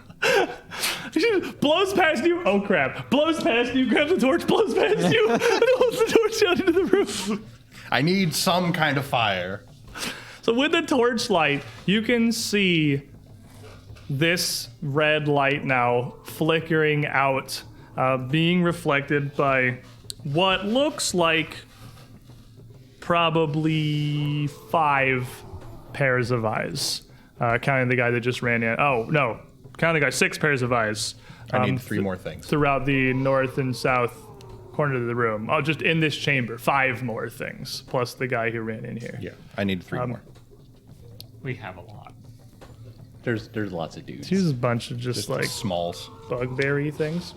She blows past you. Oh crap! Blows past you. Grabs the torch. Blows past you. And holds the torch out into the room. I need some kind of fire. So with the torchlight, you can see this red light now flickering out, being reflected by what looks like probably 5 pairs of eyes, counting the guy that just ran in. Oh no, counting the guy, 6 pairs of eyes. I need 3 more things. Throughout the north and south corner of the room. Oh, just in this chamber, 5 more things, plus the guy who ran in here. Yeah, I need 3 more. We have a lot. There's lots of dudes. Here's a bunch of just like Smalls. bugberry things.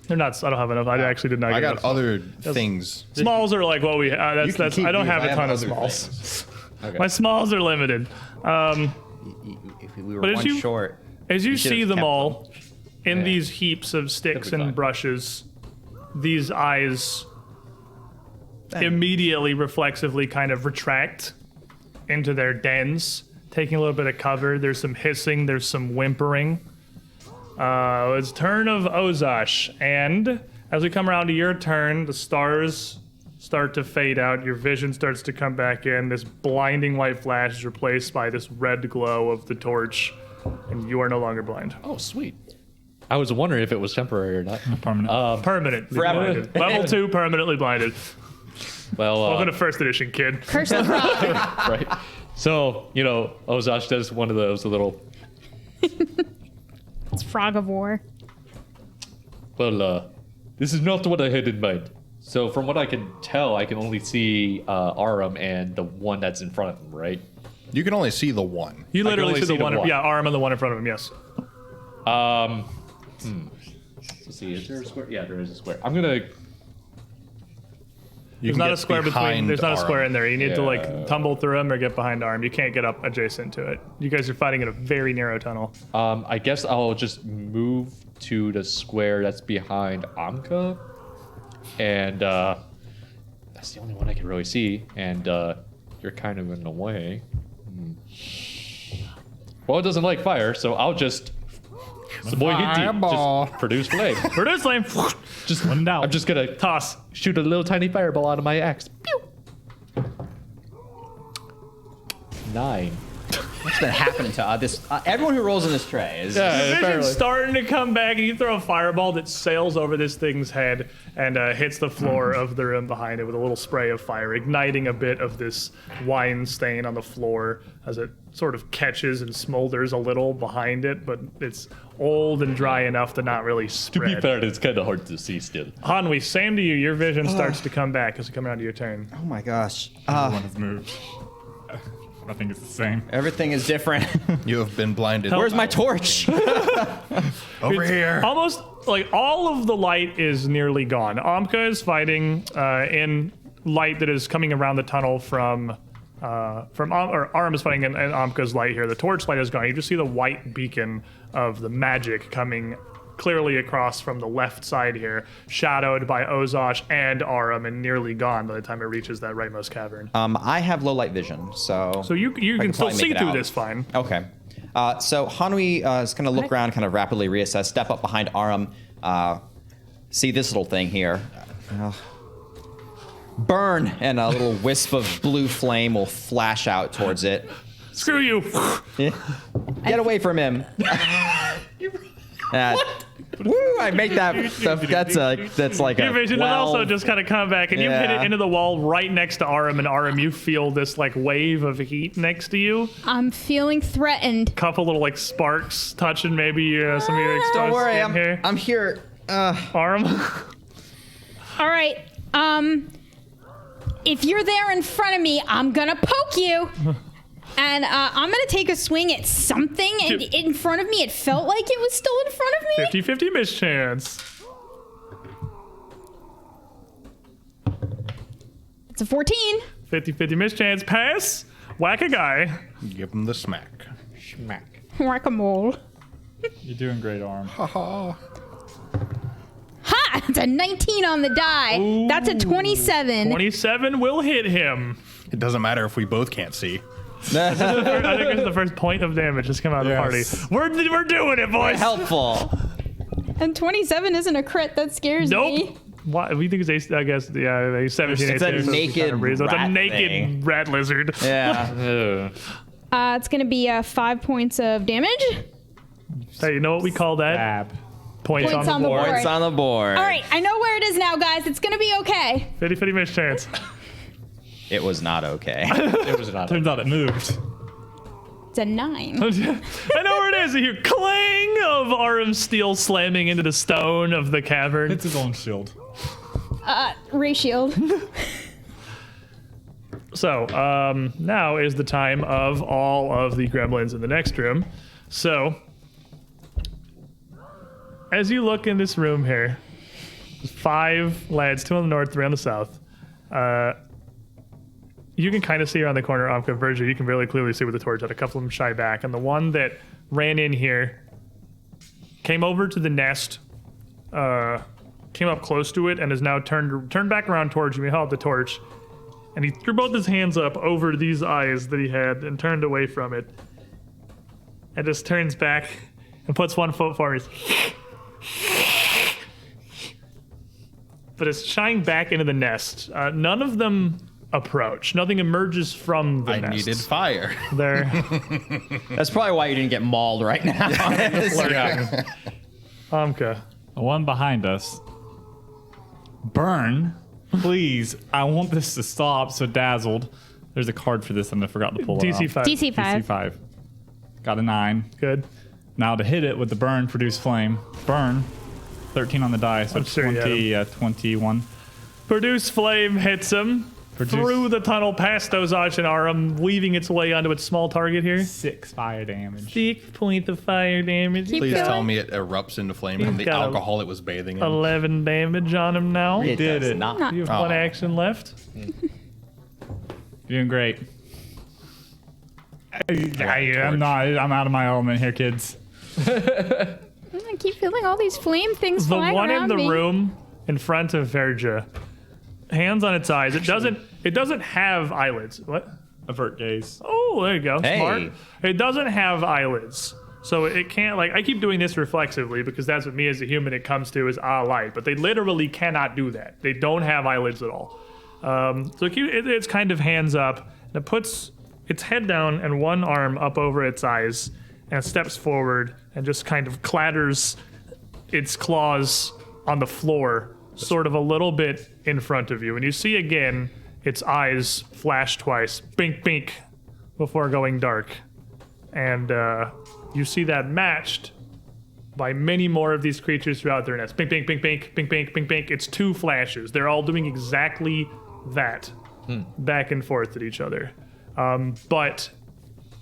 They're not. I don't have enough. I actually did not. I get got enough. other things. Smalls are like what we. You can keep I don't these. have I a ton of other smalls. things. Okay. My smalls are limited. If we were But as one you- short. As you should've see them kept all in Yeah. these heaps of sticks That'd be and fine. brushes, these eyes immediately reflexively kind of retract into their dens, taking a little bit of cover. There's some hissing, there's some whimpering. It's turn of Ozash, and as we come around to your turn, the stars start to fade out. Your vision starts to come back in. This blinding white flash is replaced by this red glow of the torch, and you are no longer blind. Oh, sweet. I was wondering if it was temporary or not. Permanent. Permanently Forever. blinded. Level 2, permanently blinded. Well, Welcome to first edition, kid. Curse the frog. right. So, Ozash does one of those little, It's frog of war. well, this is not what I had in mind. So from what I can tell, I can only see Aram and the one that's in front of him, right? You can only see the one. You can literally only see the see the one. one. Yeah, arm and the one in front of him. Yes. Let's see, is there a square? Yeah, there is a square. I'm gonna. There's not a square between. There's not a square in there. You need to Yeah. like tumble through him or get behind arm. You can't get up adjacent to it. You guys are fighting in a very narrow tunnel. I guess I'll just move to the square that's behind Amka, and that's the only one I can really see. And you're kind of in the way. Well, it doesn't like fire, so I'll just. The boy hit Fireball. just produce flame. Produce flame. Just One down. I'm just gonna Toss. shoot a little tiny fireball out of my axe. Pew! 9. What's been happening to this? Everyone who rolls in this tray is. Vision's starting to come back, and you throw a fireball that sails over this thing's head and hits the floor of the room behind it with a little spray of fire, igniting a bit of this wine stain on the floor as it sort of catches and smolders a little behind it, but it's old and dry enough to not really To spread. be fair, it's kind of hard to see still. Hanwi, same to you. Your vision starts to come back as we come around to your turn. Oh my gosh. Everyone has moved. I think it's the same. Everything is different. You have been blinded. Where's my torch? Over here? Almost like all of the light is nearly gone. Amka is fighting in light that is coming around the tunnel from Aram is fighting in Amka's light here. The torch light is gone. You just see the white beacon of the magic coming clearly across from the left side here, shadowed by Ozash and Aram, and nearly gone by the time it reaches that rightmost cavern. I have low light vision, so. So you can still probably make see it through out. this fine. Okay. So Hanwi is going to look around, kind of rapidly reassess, step up behind Aram, see this little thing here. Burn, and a little wisp of blue flame will flash out towards it. Screw you. Get away from him. Woo! I make that stuff. That's like Your a vision does 12. also just kind of come back, and you hit it Yeah. into the wall right next to Aram, and Aram, you feel this like wave of heat next to you. I'm feeling threatened. Couple little like sparks touching maybe some of your exposed Don't worry, skin here. I'm here. Aram. All right. If you're there in front of me, I'm gonna poke you. And I'm gonna take a swing at something in front of me. It felt like it was still in front of me. 50-50 mischance. It's a 14. 50-50 mischance. Pass. Whack a guy. Give him the smack. Whack-a-mole. You're doing great, Arm. Ha! That's a 19 on the die. That's a 27. 27 will hit him. It doesn't matter if we both can't see. I think it's the first point of damage just come out of the party. Yes. We're doing it, boys. Helpful. And 27 isn't a crit. That scares Nope. me. Why? We think it's I guess a 17. It's a 18, naked it's a rat naked thing. rat lizard. Yeah. It's going to be 5 points of damage. Hey, you know what we call that? Ab. Points on the board. Points on the board. All right, I know where it is now, guys. It's going to be okay. 50-50 miss chance. It was not okay. It was not. Turns out it moved. It's a 9. I know where it is. You hear clang of Aram's steel slamming into the stone of the cavern. It's his own shield. Ray shield. So, now is the time of all of the gremlins in the next room. So, as you look in this room here, 5 lads, 2 on the north, 3 on the south. You can kind of see around the corner, Amka, Virgil, you can really clearly see with the torch that a couple of them shy back. And the one that ran in here came over to the nest, came up close to it, and is now turned back around towards you. He held the torch. And he threw both his hands up over these eyes that he had and turned away from it. And just turns back and puts one foot forward. But it's shying back into the nest. None of them approach. Nothing emerges from the I nest. needed fire. They're That's probably why you didn't get mauled right now. lurking. Amka. The one behind us. Burn. Please. I want this to stop. So dazzled. There's a card for this and I forgot to pull it DC out. 5. DC 5. DC 5. Got a 9. Good. Now to hit it with the burn, produce flame. Burn. 13 on the die, so I'm sure you had 21. Produce flame hits him through the tunnel past Ozaj and Aram, weaving its way onto its small target here. 6 fire damage. 6 points of fire damage. Keep Please going. tell me it erupts into flame from the got a- alcohol it was bathing in. 11 damage on him now. It did does it. not. You have one action left. Doing great. I'm out of my element here, kids. I keep feeling all these flame things The flying one in around the me. room in front of Verja, hands on its eyes. It doesn't have eyelids. What? Avert gaze. Oh, there you go. Hey. Smart. It doesn't have eyelids. So it can't, like, I keep doing this reflexively because that's what me as a human it comes to is light. But they literally cannot do that. They don't have eyelids at all. So it's kind of hands up. And it puts its head down and one arm up over its eyes and steps forward and just kind of clatters its claws on the floor, sort of a little bit in front of you. And you see again its eyes flash twice, bink, bink, before going dark. And you see that matched by many more of these creatures throughout their nest. Bink, bink, bink, bink, bink, bink, bink, bink. It's 2 flashes. They're all doing exactly that, back and forth at each other. But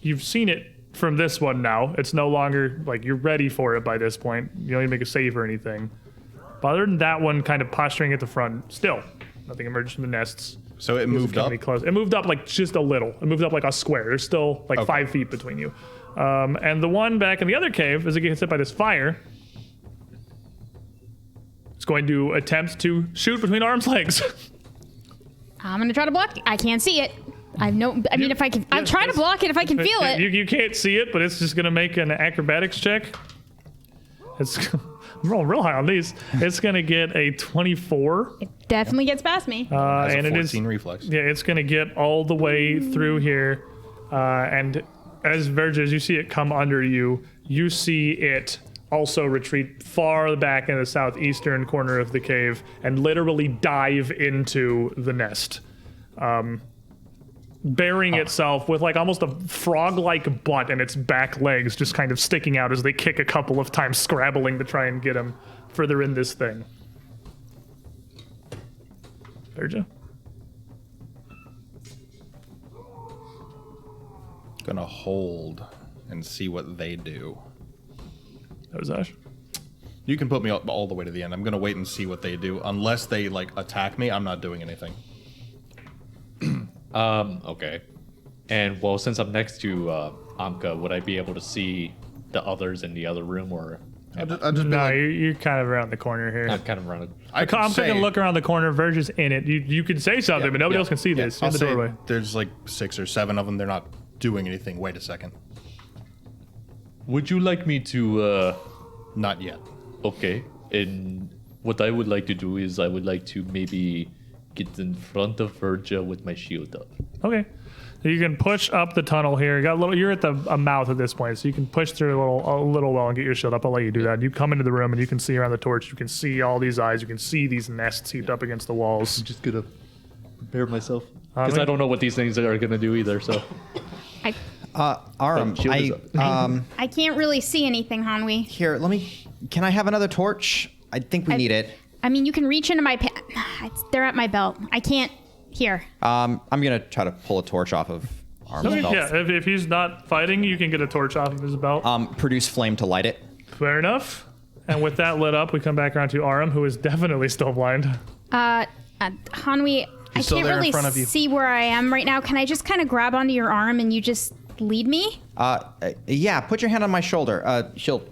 you've seen it from this one now. It's no longer, like, you're ready for it by this point. You don't need to make a save or anything. But other than that one kind of posturing at the front, still, nothing emerged from the nests. So it moved up. Close. It moved up like just a little. It moved up like a square. There's still like 5 feet between you. And the one back in the other cave, as it gets hit by this fire, it's going to attempt to shoot between arms' legs. I'm gonna try to block. I can't see it. I mean, if I can, I'm trying to block it if I can feel it. You can't see it, but it's just going to make an acrobatics check. It's I'm rolling real high on these. It's going to get a 24. Definitely gets past me. Has and a it is 14 reflex. Yeah, it's going to get all the way through here. And as Verge, as you see it come under you, you see it also retreat far back in the southeastern corner of the cave and literally dive into the nest. Burying itself with like almost a frog-like butt and its back legs just kind of sticking out as they kick a couple of times, scrabbling to try and get him further in this thing. Verja? Gonna hold and see what they do. Ozaj? You can put me all the way to the end. I'm gonna wait and see what they do. Unless they like attack me, I'm not doing anything. Okay. And well, since I'm next to Amka, would I be able to see the others in the other room, or No, you're kind of around the corner here. I'm kind of running. I'm taking a look around the corner. Verge's in it. You can say something, but nobody else can see this. I'll In the say doorway. there's like 6 or 7 of them. They're not doing anything. Wait a second. Would you like me to? Not yet. Okay. And what I would like to do is I would like to maybe get in front of Verja with my shield up. Okay. So you can push up the tunnel here. You're at the mouth at this point, so you can push through a little well and get your shield up. I'll let you do that. You come into the room and you can see around the torch. You can see all these eyes. You can see these nests heaped up against the walls. I'm just gonna prepare myself because I don't know what these things are gonna do either. So, Aram, shield is up. I can't really see anything, Hanwi. here, can I have another torch? I think we need it. I mean, you can reach into my they're at my belt. I can't. Here. I'm gonna try to pull a torch off of Aram's belt. Yeah, if he's not fighting, you can get a torch off of his belt. Produce flame to light it. Fair enough. And with that lit up, we come back around to Aram, who is definitely still blind. Hanwi, I still can't there in really front of you. see where I am right now. Can I just kind of grab onto your arm and you just lead me? Yeah, put your hand on my shoulder. She'll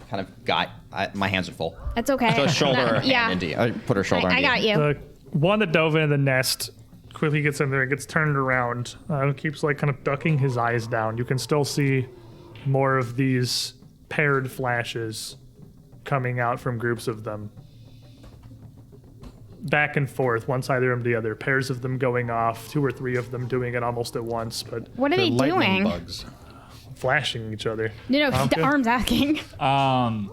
kind of my hands are full. That's okay. So shoulder hand yeah. into you. Put her shoulder I into got you. The one that dove into the nest quickly gets in there and gets turned around. Keeps like kind of ducking his eyes down. You can still see more of these paired flashes coming out from groups of them. Back and forth, one side of the room to the other. Pairs of them going off, 2 or 3 of them doing it almost at once, but What are they Lightning doing? bugs. flashing each other. No, the arm's asking. I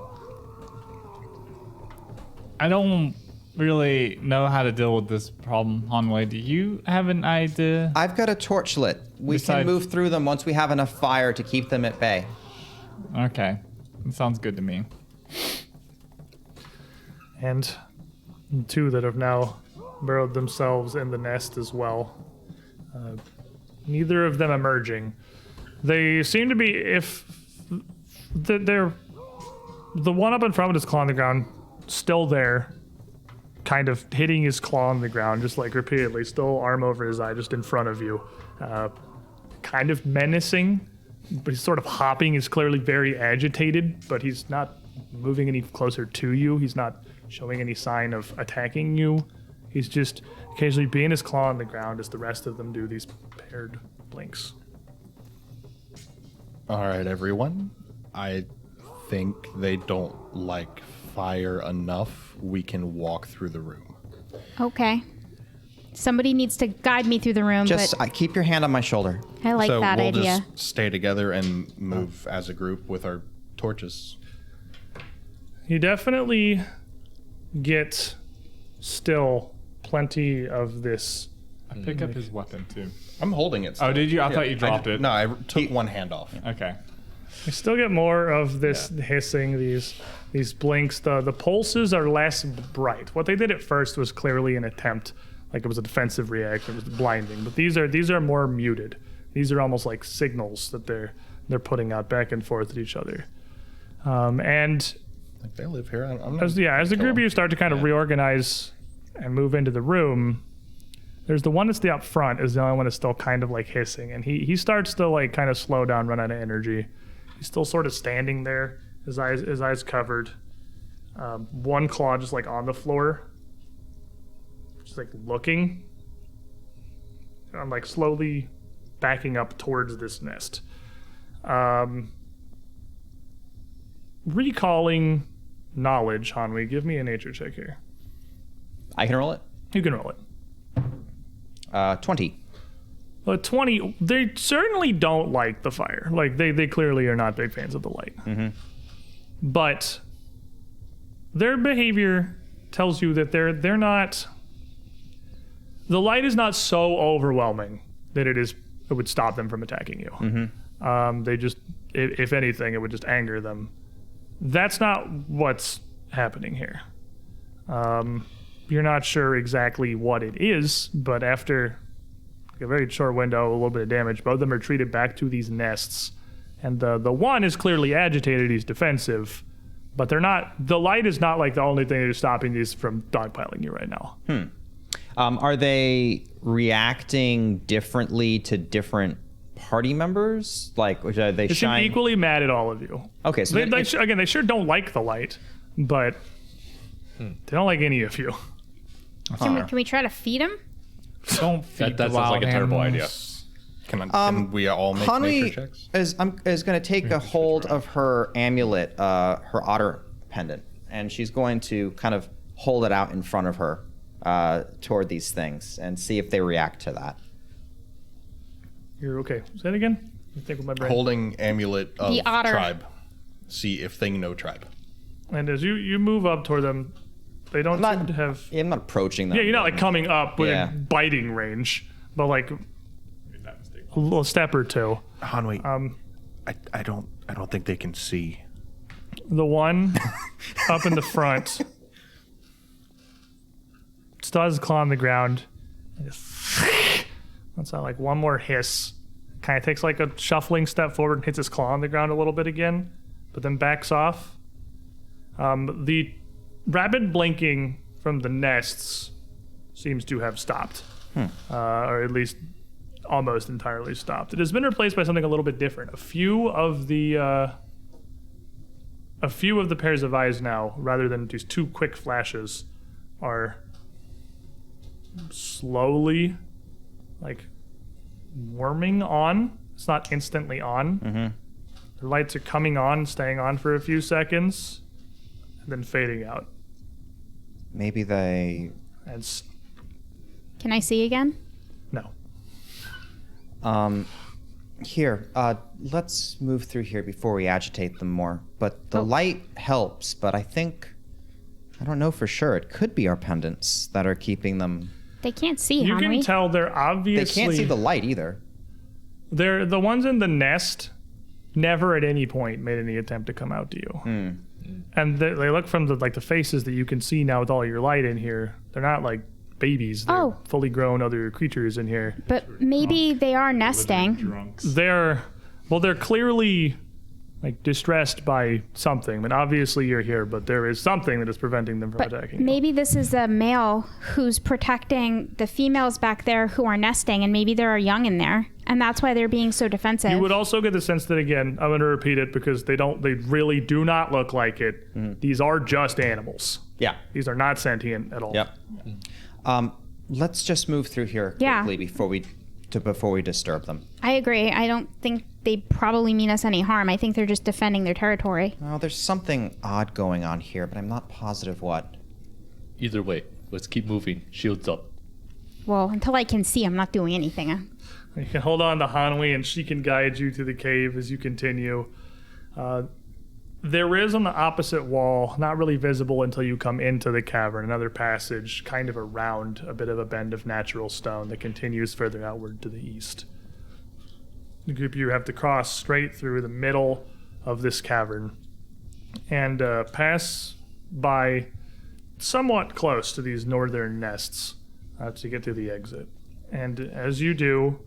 don't really know how to deal with this problem, Hanwei. Do you have an idea? I've got a torch lit. We can Besides- move through them once we have enough fire to keep them at bay. Okay. That sounds good to me. And 2 that have now burrowed themselves in the nest as well. Neither of them emerging. They seem to be, they're the one up in front with his claw on the ground, still there, kind of hitting his claw on the ground, just like repeatedly, still arm over his eye, just in front of you. Kind of menacing, but he's sort of hopping. He's clearly very agitated, but he's not moving any closer to you. He's not showing any sign of attacking you. He's just occasionally beating his claw on the ground as the rest of them do these paired blinks. All right, everyone. I think they don't like fire enough. We can walk through the room. Okay. Somebody needs to guide me through the room, Just but keep your hand on my shoulder. I like so that we'll idea. just stay together and move as a group with our torches. You definitely get still plenty of this. I pick up his weapon too. I'm holding it. Oh, still. did you? I thought you dropped it. No, I took one hand off. Okay. You still get more of this hissing, these blinks. The pulses are less bright. What they did at first was clearly an attempt, like it was a defensive reaction, it was blinding. But these are more muted. These are almost like signals that they're putting out back and forth at each other. And Like they live here. I'm not as the group of you start to kind of Yeah. reorganize and move into the room, there's the one that's the up front is the only one that's still kind of like hissing, and he starts to like kind of slow down, run out of energy. He's still sort of standing there, his eyes covered, one claw just like on the floor, just like looking, and like slowly backing up towards this nest. Recalling knowledge, Hanwi, give me a nature check here. I can roll it. You can roll it. 20. But 20, they certainly don't like the fire. Like, they clearly are not big fans of the light. Mm-hmm. But their behavior tells you that they're not... The light is not so overwhelming that it would stop them from attacking you. Mm-hmm. They just, if anything, it would just anger them. That's not what's happening here. You're not sure exactly what it is, but after a very short window, a little bit of damage, both of them are treated back to these nests. And the one is clearly agitated, he's defensive, but they're not, the light is not like the only thing that is stopping these from dogpiling you right now. Are they reacting differently to different party members? Like, they They seem shine? equally mad at all of you. Okay, so They sure don't like the light, but they don't like any of you. Can we try to feed him? Don't feed That the sounds like wild a terrible animals. Can we all make Hanwi nature checks? is going to take a hold of her amulet, her otter pendant, and she's going to kind of hold it out in front of her toward these things and see if they react to that. You're okay. Say it again. I think with my brain. Holding amulet of The otter. tribe. See if they know tribe. And as you move up toward them, they don't seem to have. Yeah, I'm not approaching them. Yeah, you're not like coming up within Yeah. biting range, but like a little step or two. Hanwi, I don't think they can see. The one up in the front still has his claw on the ground. And just that's not like one more hiss. Kind of takes like a shuffling step forward and hits his claw on the ground a little bit again, but then backs off. The rapid blinking from the nests seems to have stopped, or at least almost entirely stopped. It has been replaced by something a little bit different. A few of the pairs of eyes now, rather than just two quick flashes, are slowly, like, warming on. It's not instantly on. The lights are coming on, staying on for a few seconds, and then fading out. Maybe they. And Can I see again? no. Here, let's move through here before we agitate them more. But the light helps, but I don't know for sure. It could be our pendants that are keeping them. They can't see, You Henry. can tell they're They obviously. can't see the light either. They're the ones in the nest. Never at any point made any attempt to come out to you. And they look from the faces that you can see now with all your light in here. They're not like babies. They're fully grown other creatures in here. But maybe they are nesting. Drunks. They're clearly like distressed by something. And obviously you're here, but there is something that is preventing them from But attacking. maybe this is a male who's protecting the females back there who are nesting, and maybe there are young in there, and that's why they're being so defensive. You would also get the sense that, again, I'm going to repeat it because they really do not look like it. These are just animals. Yeah. These are not sentient at all. Yep. Let's just move through here Yeah. quickly before we disturb them. I agree. I don't think they probably mean us any harm. I think they're just defending their territory. Well, there's something odd going on here, but I'm not positive what. Either way, let's keep moving. Shields up. Well, until I can see, I'm not doing anything. You can hold on to Hanwi and she can guide you to the cave as you continue. There is on the opposite wall, not really visible until you come into the cavern, another passage kind of around a bit of a bend of natural stone that continues further outward to the east. The group you have to cross straight through the middle of this cavern and pass by somewhat close to these northern nests to get to the exit. And as you do,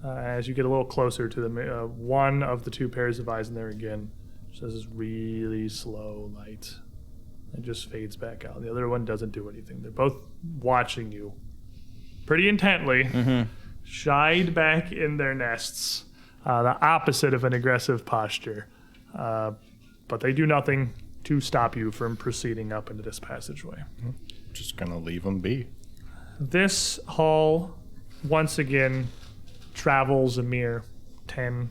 as you get a little closer to them, one of the two pairs of eyes in there again says this really slow light. It just fades back out. The other one doesn't do anything. They're both watching you pretty intently, shied back in their nests, the opposite of an aggressive posture. But they do nothing to stop you from proceeding up into this passageway. Just gonna leave them be. This hall, once again, travels a mere 10,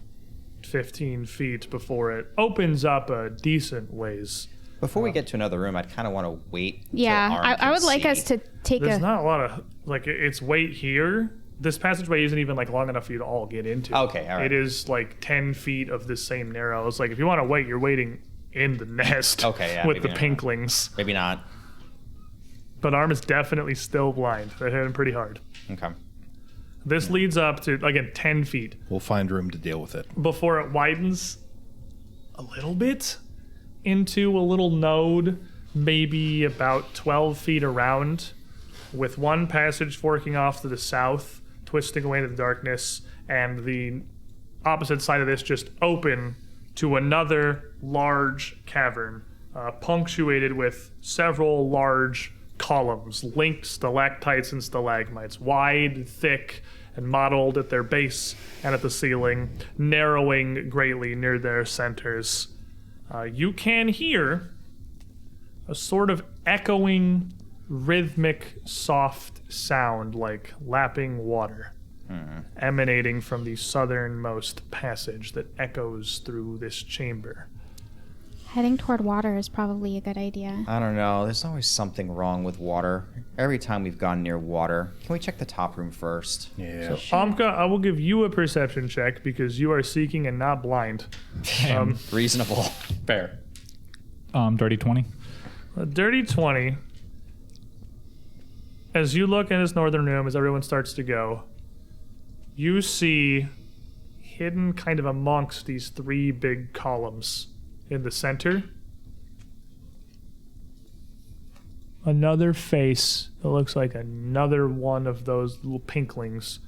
15 feet before it opens up a decent ways. Before we get to another room, I'd kind of want to wait. Yeah, till Arm I would can like see. us to take There's a... not a lot of, like, it's weight here. This passageway isn't even, like, long enough for you to all get into. Okay, all right. It is, like, 10 feet of this same narrow. It's like, if you want to wait, you're waiting in the nest Okay, yeah, with maybe the not. pinklings. Maybe not. But Arm is definitely still blind. They're hitting pretty hard. Okay. This leads up to, again, 10 feet. We'll find room to deal with it. Before it widens a little bit into a little node, maybe about 12 feet around, with one passage forking off to the south, twisting away into the darkness, and the opposite side of this just open to another large cavern, punctuated with several large columns, linked stalactites and stalagmites, wide, thick, and mottled at their base and at the ceiling, narrowing greatly near their centers. You can hear a sort of echoing, rhythmic, soft sound like lapping water emanating from the southernmost passage that echoes through this chamber. Heading toward water is probably a good idea. I don't know. There's always something wrong with water. Every time we've gone near water. Can we check the top room first? Yeah. Amka, I will give you a perception check because you are seeking and not blind. Reasonable. Fair. Dirty 20. A dirty 20. As you look in this northern room, as everyone starts to go, you see hidden kind of amongst these three big columns in the center, another face that looks like another one of those little pinklings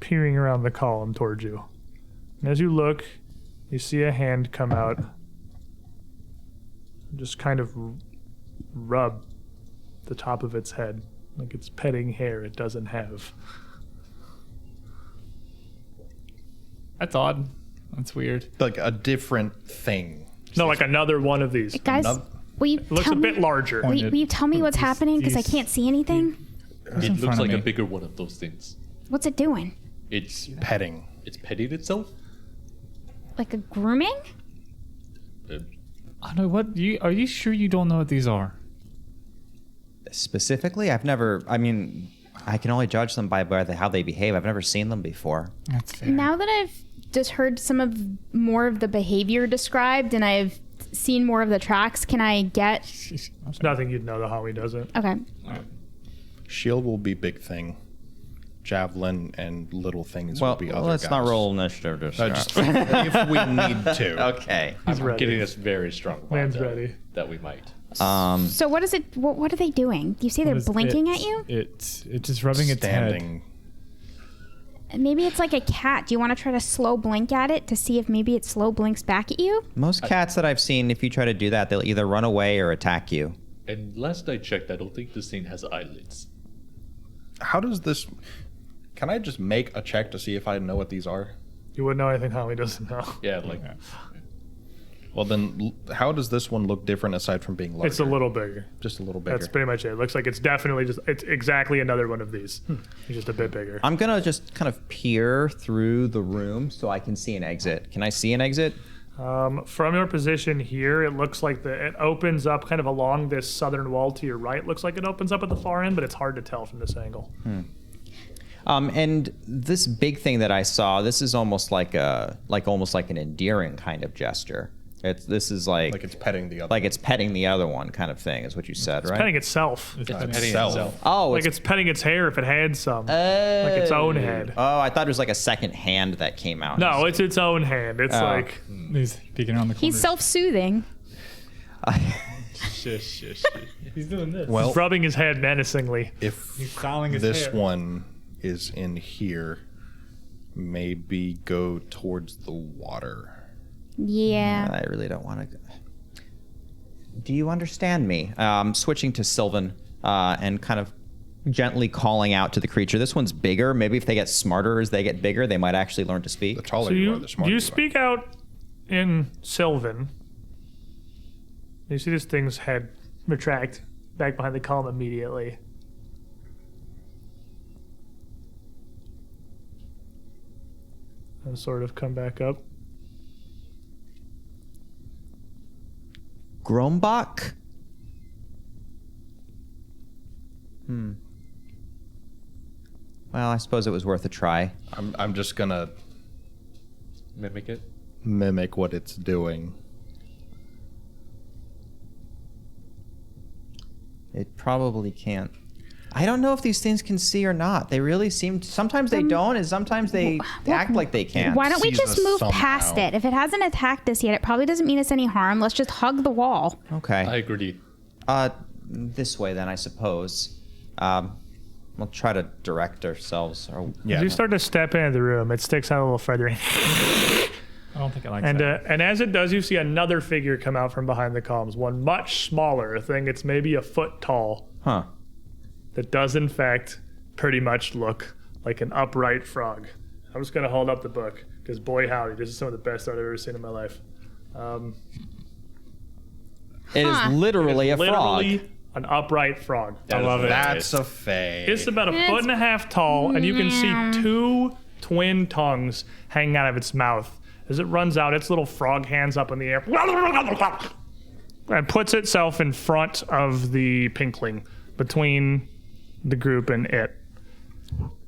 peering around the column towards you. And as you look, you see a hand come out and just kind of rub the top of its head like it's petting hair it doesn't have. That's odd. That's weird. Like a different thing. No, like another one of these. Guys, will you It looks tell a bit me? larger. Will you tell me what's happening? Because I can't see anything. It in looks front of like a me? bigger one of those things. What's it doing? It's Petting. petting itself. Like a grooming? Uh, I don't know what are you sure you don't know what these are? Specifically, I mean, I can only judge them by how they behave. I've never seen them before. That's fair. Now that I've just heard more of the behavior described and I've seen more of the tracks, can I get... It's nothing you'd know how he does it. Okay. Shield will be big thing. Javelin and little things will Well, be other let's guys. not roll initiative. Just if we need to. Okay. He's I'm ready. getting this very strong vibe Man's that- ready. that we might. So what is it? What are they doing? Do you say they're What is blinking it? at you? It's just rubbing its head. Standing. Maybe it's like a cat. Do you want to try to slow blink at it to see if maybe it slow blinks back at you? Most cats that I've seen, if you try to do that, they'll either run away or attack you. And last I checked, I don't think this thing has eyelids. How does this... Can I just make a check to see if I know what these are? You wouldn't know anything how he doesn't know. Yeah, like Well, then, how does this one look different aside from being larger? It's a little bigger. Just a little bigger. That's pretty much it. It looks like it's definitely it's exactly another one of these. It's just a bit bigger. I'm going to just kind of peer through the room so I can see an exit. Can I see an exit? From your position here, it looks like it opens up kind of along this southern wall to your right. Looks like it opens up at the far end, but it's hard to tell from this angle. And this big thing that I saw, this is almost like almost like an endearing kind of gesture. This is like Like it's petting the other. like it's petting the other one kind of thing, is what you said, right? Petting itself. it's petting petting itself. itself. Oh, Like it's petting its hair if it had some. Like its own head. Oh, I thought it was like a second hand that came out. No, it's its own hand. It's like He's peeking around the corner. He's self-soothing. Shush. He's doing this. Well, rubbing his head menacingly. if He's styling his this hair. one is in here, maybe go towards the water. Yeah. I really don't want to. Do you understand me? Switching to Sylvan and kind of gently calling out to the creature. This one's bigger. Maybe if they get smarter as they get bigger, they might actually learn to speak. The taller So you are, you the smarter you are. speak out in Sylvan. You see this thing's head retract back behind the column immediately. And sort of come back up. Grombach? Well, I suppose it was worth a try. I'm just gonna Mimic it. mimic what it's doing. It probably can't. I don't know if these things can see or not. They really seem. Sometimes they don't, and sometimes they act like they can. Why don't we sees just us move somehow. past it? If it hasn't attacked us yet, it probably doesn't mean us any harm. Let's just hug the wall. Okay. I agree. This way then, I suppose. We'll try to direct ourselves. Or, Yeah. As you start to step into the room, it sticks out a little further. I don't think I like that. And as it does, you see another figure come out from behind the columns. One much smaller, a thing it's maybe a foot tall. Huh. That does in fact pretty much look like an upright frog. I'm just gonna hold up the book because boy howdy, this is some of the best I've ever seen in my life. It is literally a frog. Literally an upright frog. I love it. That's a fade. It's about a foot and a half tall, and you can see 2 twin tongues hanging out of its mouth. As it runs out, its little frog hands up in the air and puts itself in front of the pinkling between the group and it.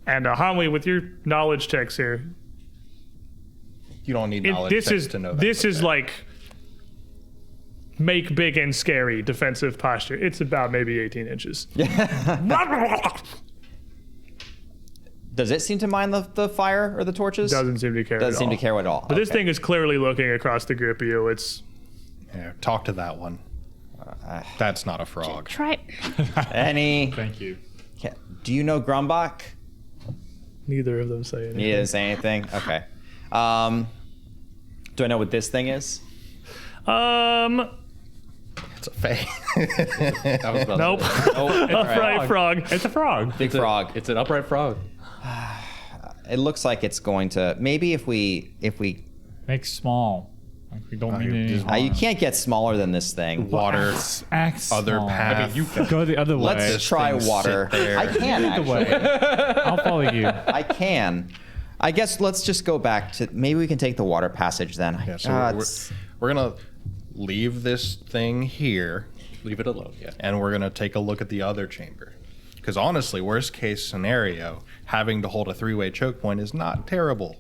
And Hanwi, with your knowledge checks here, You don't need knowledge this checks is to know that. this is like make big and scary defensive posture. It's about maybe 18 inches. Does it seem to mind the fire or the torches? Doesn't seem to care Doesn't at seem all. to care at all. But this thing is clearly looking across the group of you. It's Yeah, talk to that one. That's not a frog. Try. Any? Thank you. Do you know Grumbach? neither of them say anything. He didn't say anything. Okay. Do I know what this thing is? It's a fade. I was about to Nope. say. Upright frog. It's a frog. Big frog. It's an upright frog. It looks like it's going to. Maybe if we. Make small. Like we don't mean you any just- harm. You can't get smaller than this thing. Water, Axe other small. path. You Go the other way. Let's try thing water. sit there. I can Lead the actually. way. I'll follow you. I can. I guess let's just go back to. Maybe we can take the water passage then. Yeah, so it's- we're gonna leave this thing here, leave it alone. Yeah. and we're gonna take a look at the other chamber. Because honestly, worst case scenario, having to hold a 3-way choke point is not terrible.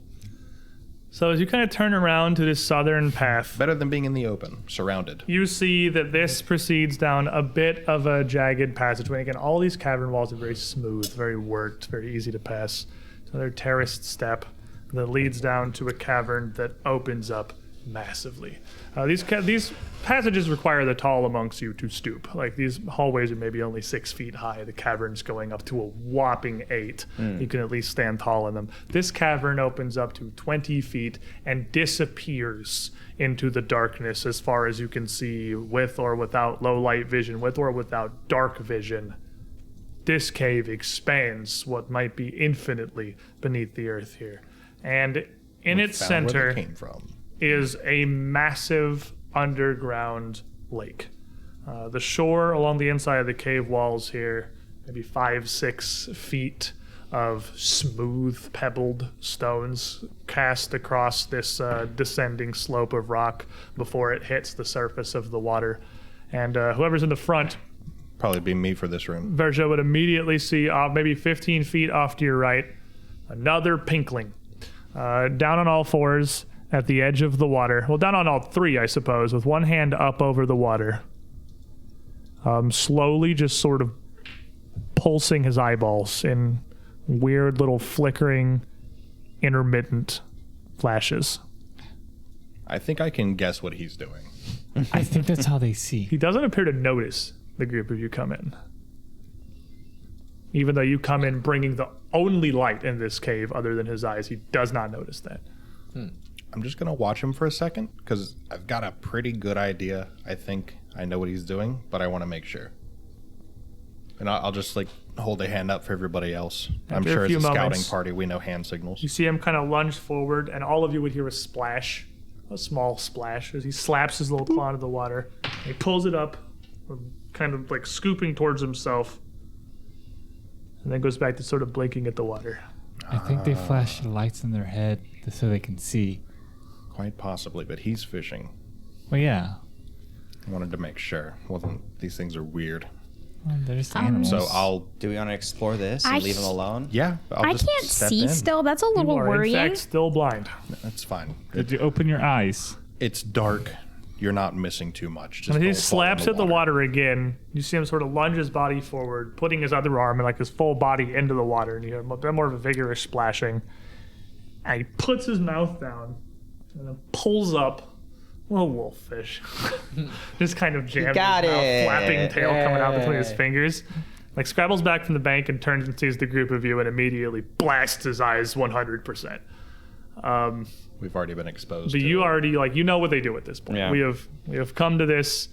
So as you kind of turn around to this southern path, Better than being in the open, surrounded. you see that this proceeds down a bit of a jagged passageway. Again, all these cavern walls are very smooth, very worked, very easy to pass. It's another terraced step that leads down to a cavern that opens up massively. These passages require the tall amongst you to stoop. Like these hallways are maybe only 6 feet high. The cavern's going up to a whopping 8. You can at least stand tall in them. This cavern opens up to 20 feet and disappears into the darkness as far as you can see, with or without low light vision, with or without dark vision. This cave expands what might be infinitely beneath the earth here. And in its Found where center they came from. is a massive underground lake. The shore along the inside of the cave walls here, maybe 5-6 feet of smooth pebbled stones cast across this descending slope of rock before it hits the surface of the water. And whoever's in the front, Probably be me for this room. Verja would immediately see maybe 15 feet off to your right, another pinkling. Down on all fours at the edge of the water. Well, down on all three, I suppose, with one hand up over the water. Slowly just sort of pulsing his eyeballs in weird little flickering, intermittent flashes. I think I can guess what he's doing. I think that's how they see. He doesn't appear to notice the group of you come in. Even though you come in bringing the only light in this cave other than his eyes, he does not notice that. I'm just gonna watch him for a second because I've got a pretty good idea. I think I know what he's doing, but I want to make sure. And I'll just like hold a hand up for everybody else. I'm After a sure as few a scouting moments, party, we know hand signals. You see him kind of lunge forward, and all of you would hear a splash, a small splash, as he slaps his little claw into the water. He pulls it up, kind of like scooping towards himself, and then goes back to sort of blinking at the water. I think they flash lights in their head so they can see. Quite possibly, but he's fishing. Well, yeah. I wanted to make sure. These things are weird. Well, they're just animals. So I'll, Do we want to explore this and I leave him alone? yeah, I'll I just can't step see in. still. That's a You little are, worrying. in fact, still blind. That's fine. Did you open your eyes? It's dark. You're not missing too much. Just When he don't fall slaps in at the water again, you see him sort of lunge his body forward, putting his other arm and like his full body into the water, and you hear a bit more of a vigorous splashing. And he puts his mouth down and then pulls up a little wolffish. Just kind of jams got his mouth, it. flapping tail coming out between his fingers. Like scrabbles back from the bank and turns and sees the group of you and immediately blasts his eyes 100%. We've already been exposed. But to you it. already you know what they do at this point. Yeah. We have come to this.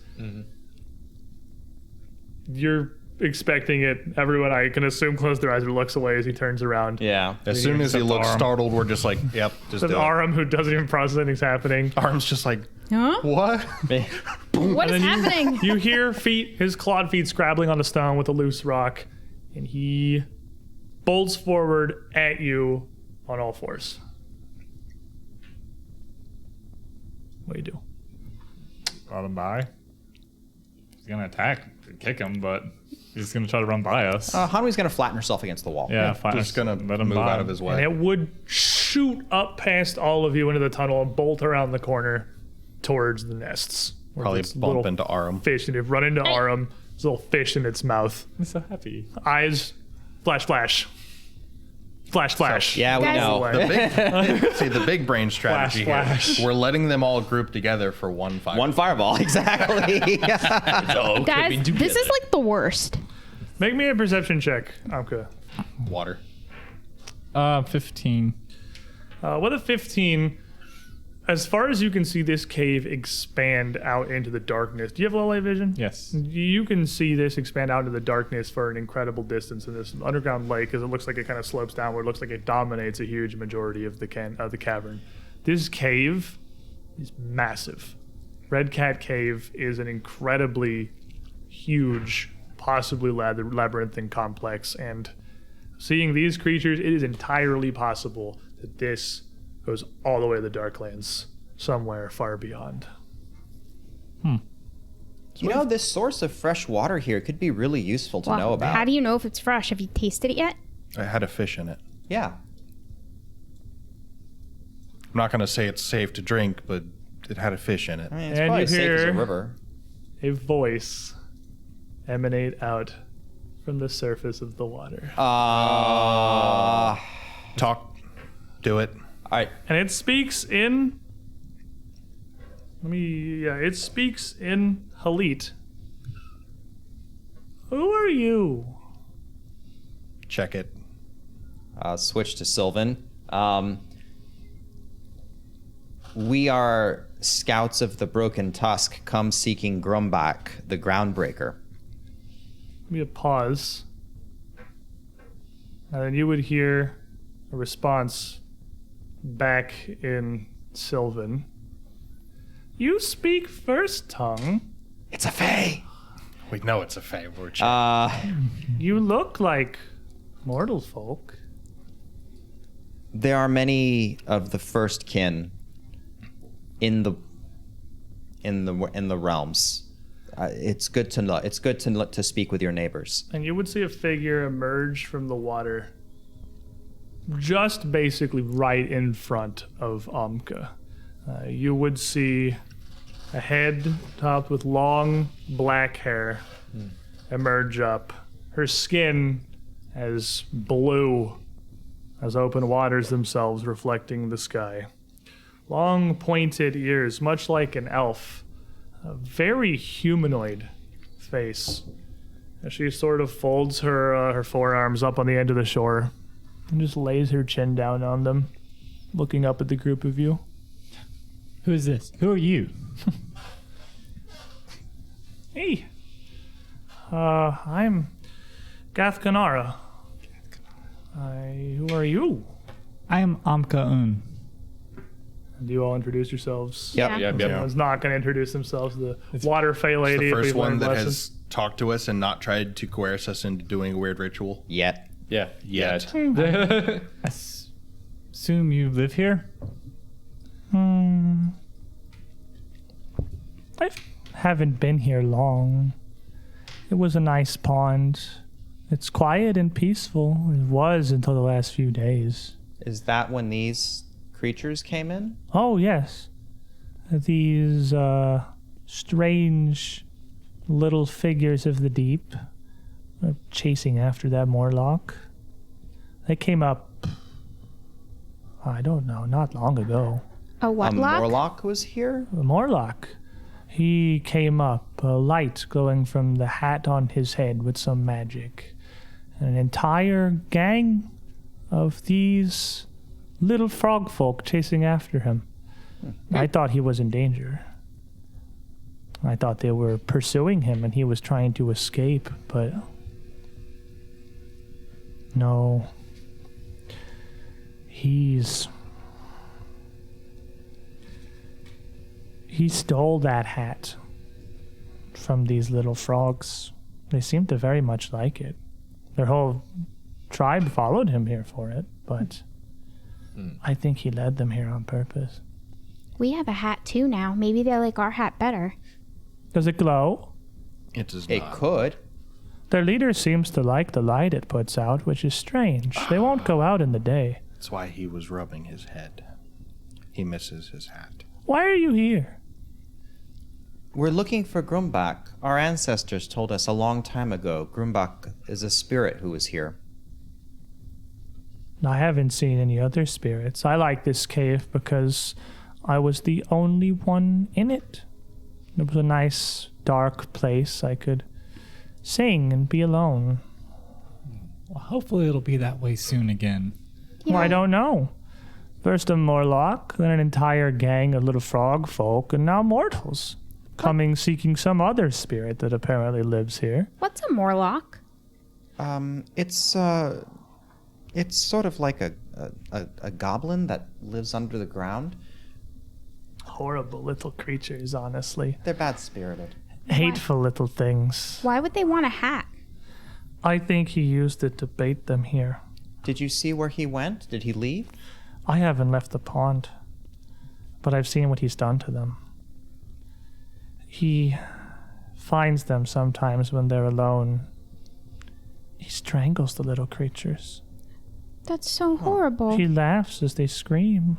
You're expecting it. Everyone, I can assume, closed their eyes or looks away as he turns around. Yeah. As soon as he Except looks Aram. startled, we're just like, yep, just There's do it. Aram, who doesn't even process anything's happening. Aram's just like, Huh? what? What is happening? You hear his clawed feet scrabbling on the stone with a loose rock, and he bolts forward at you on all fours. What do you do? Brought him by. He's gonna attack, kick him, but he's gonna try to run by us. Hanwi's going to flatten herself against the wall. Yeah, fine. Just gonna let him move by. out of his And way. it would shoot up past all of you into the tunnel and bolt around the corner towards the nests. where Probably this bump little into Aram. fish, and you run into Aram. There's a little fish in its mouth. I'm so happy. Eyes, flash, flash. Flash, flash. Yeah, we Guys- know. See, the big brain strategy Flash. here. We're letting them all group together for one fight. One fireball, exactly. Guys, this is like the worst. Make me a perception check, Amka. Water. 15. With a 15, as far as you can see this cave expand out into the darkness. Do you have low light vision? Yes. You can see this expand out into the darkness for an incredible distance in this underground lake, because it looks like it kind of slopes downward. It looks like it dominates a huge majority of the cavern. This cave is massive. Red Cat Cave is an incredibly huge, possibly labyrinthine complex, and seeing these creatures, it is entirely possible that this goes all the way to the Darklands, somewhere far beyond. You know, this source of fresh water here could be really useful to know about. How do you know if it's fresh? Have you tasted it yet? I had a fish in it. Yeah. I'm not going to say it's safe to drink, but it had a fish in it. I mean, it's And probably you safe as a hear- river. A voice emanate out from the surface of the water. Talk. Do it. All right. And it speaks in... it speaks in Halit. Who are you? Check it. Switch to Sylvan. We are scouts of the Broken Tusk, come seeking Grumbach, the Groundbreaker. Give me a pause. And then you would hear a response back in Sylvan. You speak first tongue. It's a Fae. We know it's a fae. We're checking. You look like mortal folk. There are many of the first kin in the realms. It's good to know. It's good to speak with your neighbors. And you would see a figure emerge from the water just basically right in front of Amka. You would see a head topped with long black hair emerge up. Her skin as blue as open waters themselves, reflecting the sky. Long pointed ears, much like an elf. A very humanoid face. As she sort of folds her forearms up on the end of the shore and just lays her chin down on them, looking up at the group of you. Who is this? Who are you? Hey, I'm Gathkanara. Who are you? I am Amka Un. Do you all introduce yourselves? Yep. Yeah. Someone's not going to introduce themselves. The water fay lady. The if first we've one learned that lessons. has talked to us and not tried to coerce us into doing a weird ritual. Yet. Yeah. Yet. I assume you live here? I haven't been here long. It was a nice pond. It's quiet and peaceful. It was until the last few days. Is that when these creatures came in? Oh, yes. These strange little figures of the deep chasing after that morlock. They came up, I don't know, not long ago. A what lock? Morlock was here? The morlock. He came up, a light glowing from the hat on his head with some magic. And an entire gang of these little frog folk chasing after him. I thought he was in danger. I thought they were pursuing him and he was trying to escape, but No. He stole that hat from these little frogs. They seem to very much like it. Their whole tribe followed him here for it, but I think he led them here on purpose. We have a hat too now. Maybe they like our hat better. Does it glow? It does It not. could. Their leader seems to like the light it puts out, which is strange. They won't go out in the day. That's why he was rubbing his head. He misses his hat. Why are you here? We're looking for Grumbach. Our ancestors told us a long time ago Grumbach is a spirit who is here. I haven't seen any other spirits. I like this cave because I was the only one in it. It was a nice, dark place I could sing and be alone. Well, hopefully it'll be that way soon again. Well, I don't know. First a morlock, then an entire gang of little frog folk, and now mortals. Coming seeking some other spirit that apparently lives here. What's a morlock? It's sort of like a goblin that lives under the ground. Horrible little creatures, honestly. They're bad-spirited. Hateful little things. Why would they want a hat? I think he used it to bait them here. Did you see where he went? Did he leave? I haven't left the pond, but I've seen what he's done to them. He finds them sometimes when they're alone. He strangles the little creatures. That's so horrible. He laughs as they scream.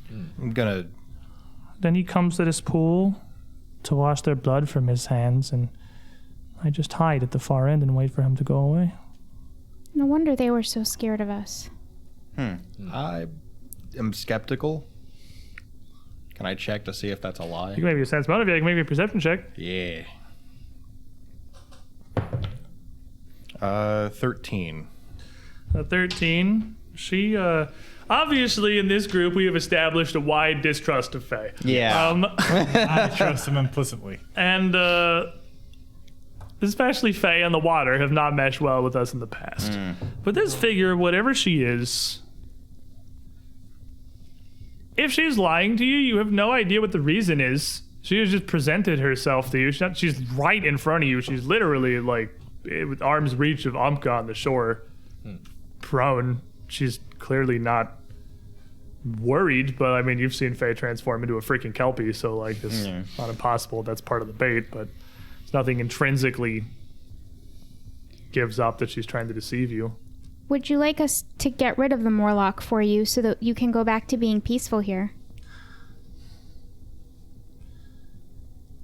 I'm gonna... Then he comes to this pool to wash their blood from his hands, and I just hide at the far end and wait for him to go away. No wonder they were so scared of us. I am skeptical. Can I check to see if that's a lie? You can maybe a sense motive, you can maybe a perception check. Yeah. 13. 13. She, obviously in this group we have established a wide distrust of Fae. Yeah. I trust him implicitly. And, especially Fae on the water have not meshed well with us in the past. But this figure, whatever she is, if she's lying to you, you have no idea what the reason is. She has just presented herself to you. She's right in front of you. She's literally like with arm's reach of Umka on the shore, prone. She's clearly not worried, but I mean, you've seen Fae transform into a freaking Kelpie, so like it's not impossible. That's part of the bait, but it's nothing intrinsically gives up that she's trying to deceive you. Would you like us to get rid of the Morlock for you so that you can go back to being peaceful here?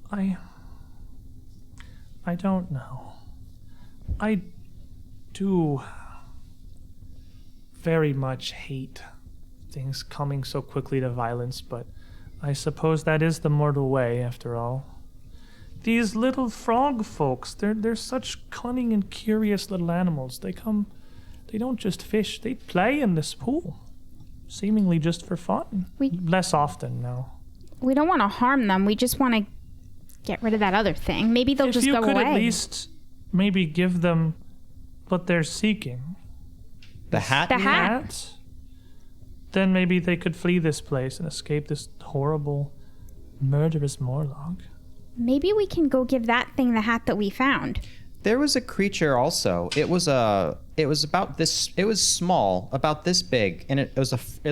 I don't know. I do very much hate things coming so quickly to violence, but I suppose that is the mortal way after all. These little frog folks, they're such cunning and curious little animals. They don't just fish, they play in this pool. Seemingly just for fun. Less often now. We don't want to harm them. We just want to get rid of that other thing. Maybe they'll just go away. If you could at least maybe give them what they're seeking. The hat? The hat? Then maybe they could flee this place and escape this horrible, murderous Morlock. Maybe we can go give that thing the hat that we found. There was a creature also. It was about this. It was small, about this big, and it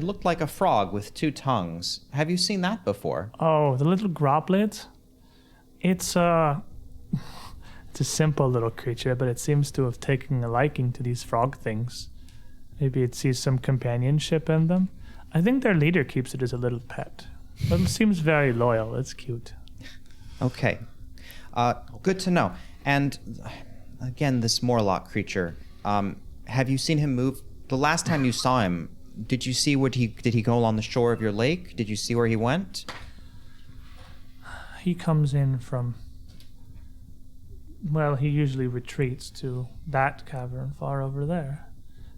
looked like a frog with two tongues. Have you seen that before? Oh, the little groplet? It's a simple little creature, but it seems to have taken a liking to these frog things. Maybe it sees some companionship in them. I think their leader keeps it as a little pet. But it seems very loyal. It's cute. Okay. Good to know. And again, this Morlock creature. Have you seen him move? The last time you saw him, did you see did he go along the shore of your lake? Did you see where he went? He comes in from... Well, he usually retreats to that cavern far over there.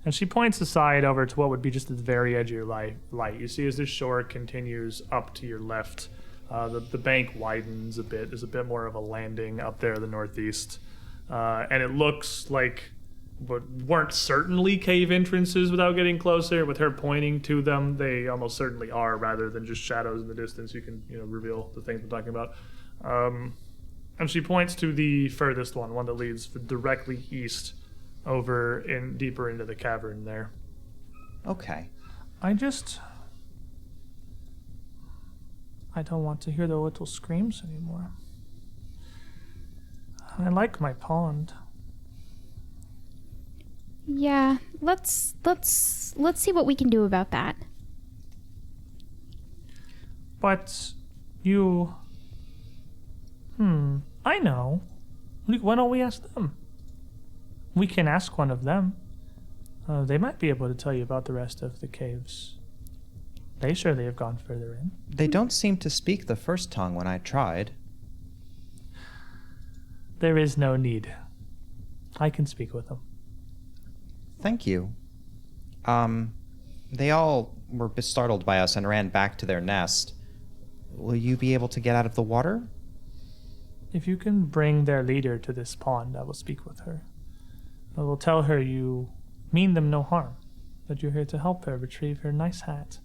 And she points aside over to what would be just at the very edge of your light. You see as this shore continues up to your left, the bank widens a bit. There's a bit more of a landing up there in the northeast. And it looks like weren't certainly cave entrances without getting closer. With her pointing to them, they almost certainly are, rather than just shadows in the distance. You can reveal the things I'm talking about. And she points to the furthest one that leads directly east, over in deeper into the cavern there. Okay. I don't want to hear the little screams anymore. I like my pond. Yeah, let's see what we can do about that. But you... I know. Why don't we ask them? We can ask one of them. They might be able to tell you about the rest of the caves. They surely have gone further in. They don't seem to speak the first tongue when I tried. There is no need. I can speak with them. Thank you. They all were startled by us and ran back to their nest. Will you be able to get out of the water? If you can bring their leader to this pond, I will speak with her. I will tell her you mean them no harm, that you're here to help her retrieve her nice hat,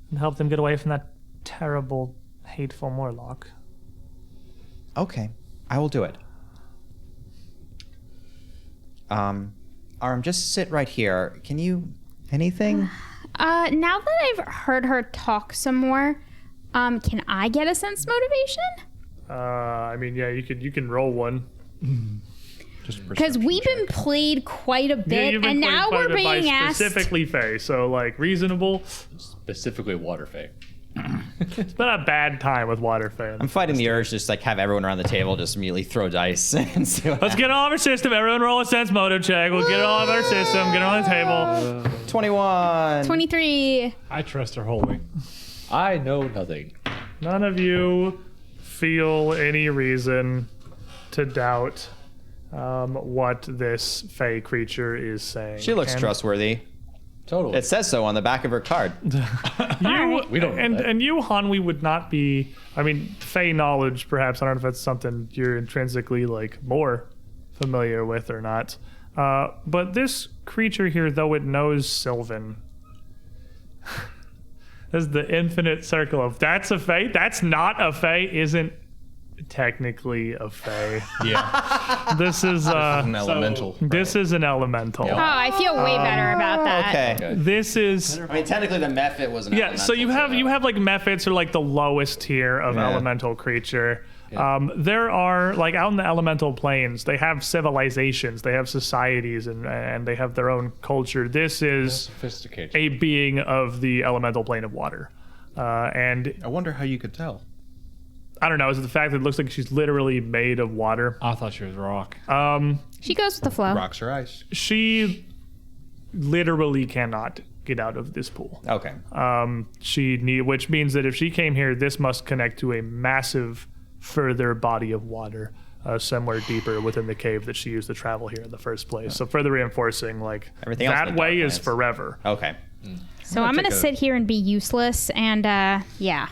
and help them get away from that terrible, hateful Morlock. Okay, I will do it. Arm, just sit right here. Can you... anything? Now that I've heard her talk some more, can I get a sense motivation? Yeah, you can roll one. Because we've been played quite a bit, you've been and played now quite we're a bit by being asked. specifically Fae, so like reasonable. Specifically water fae. It's been a bad time with water Fae. I'm fighting the urge to just like have everyone around the table just immediately throw dice and see what Let's get it all of our system. Everyone roll a sense motive check. We'll get it all of our system. Get it on the table. 21. 23. I trust her wholly. I know nothing. None of you feel any reason to doubt what this Fae creature is saying. She looks And trustworthy. Totally. It says so on the back of her card. We don't know that. And you, Hanwi, would not be. I mean, Fae knowledge, perhaps. I don't know if that's something you're intrinsically like more familiar with or not. But this creature here, though it knows Sylvan, is the infinite circle of that's a Fae. That's not a Fae. Isn't technically a Fae. Yeah. This is An elemental. this is an elemental. Oh, I feel way better about that. Okay. This is. I mean, technically the Mephit was an Yeah, so you have like Mephits are like the lowest tier of elemental creature. There are like out in the elemental planes, they have civilizations, they have societies, and they have their own culture. This is Sophisticated. a being of the elemental plane of water, and I wonder how you could tell. I don't know. Is it the fact that it looks like she's literally made of water? I thought she was rock. She goes with the flow. Rocks or ice. She literally cannot get out of this pool. Okay. Which means that if she came here, this must connect to a massive further body of water somewhere deeper within the cave that she used to travel here in the first place. So further reinforcing, like, Everything else in that the way is Darklands. forever. Okay. So I'm going to sit here and be useless, and yeah.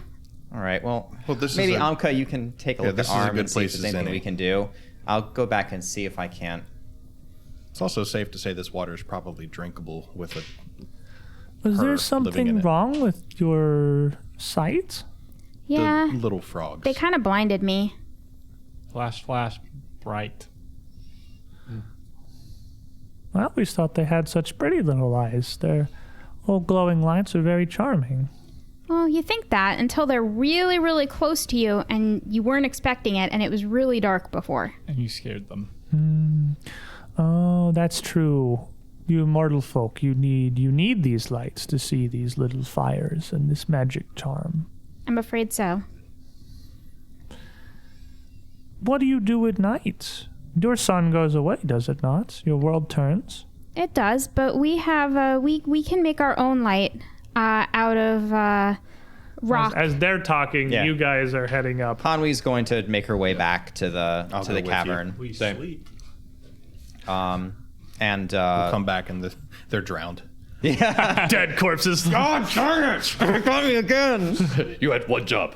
All right. Well, this is maybe a- Amka, you can take a look this at is a Arm good and see if place there's as anything any. we can do. I'll go back and see if I can. It's also safe to say this water is probably drinkable with it. Was her there living in something it. wrong with your sight? Yeah. The little frogs. They kind of blinded me. Flash, flash, bright. I always thought they had such pretty little eyes. Their little glowing lights are very charming. Well, you think that until they're really, really close to you and you weren't expecting it and it was really dark before. And you scared them. Oh, that's true. You mortal folk, you need these lights to see these little fires and this magic charm. I'm afraid so. What do you do at night? Your sun goes away, does it not? Your world turns. It does, but we have we can make our own light out of rock. As they're talking, Yeah. you guys are heading up. Hanwi's going to make her way back to the I'll go with you. cavern. We Same. sleep. And Come back and they're drowned. Dead corpses. God darn it! It got me again. You had one job.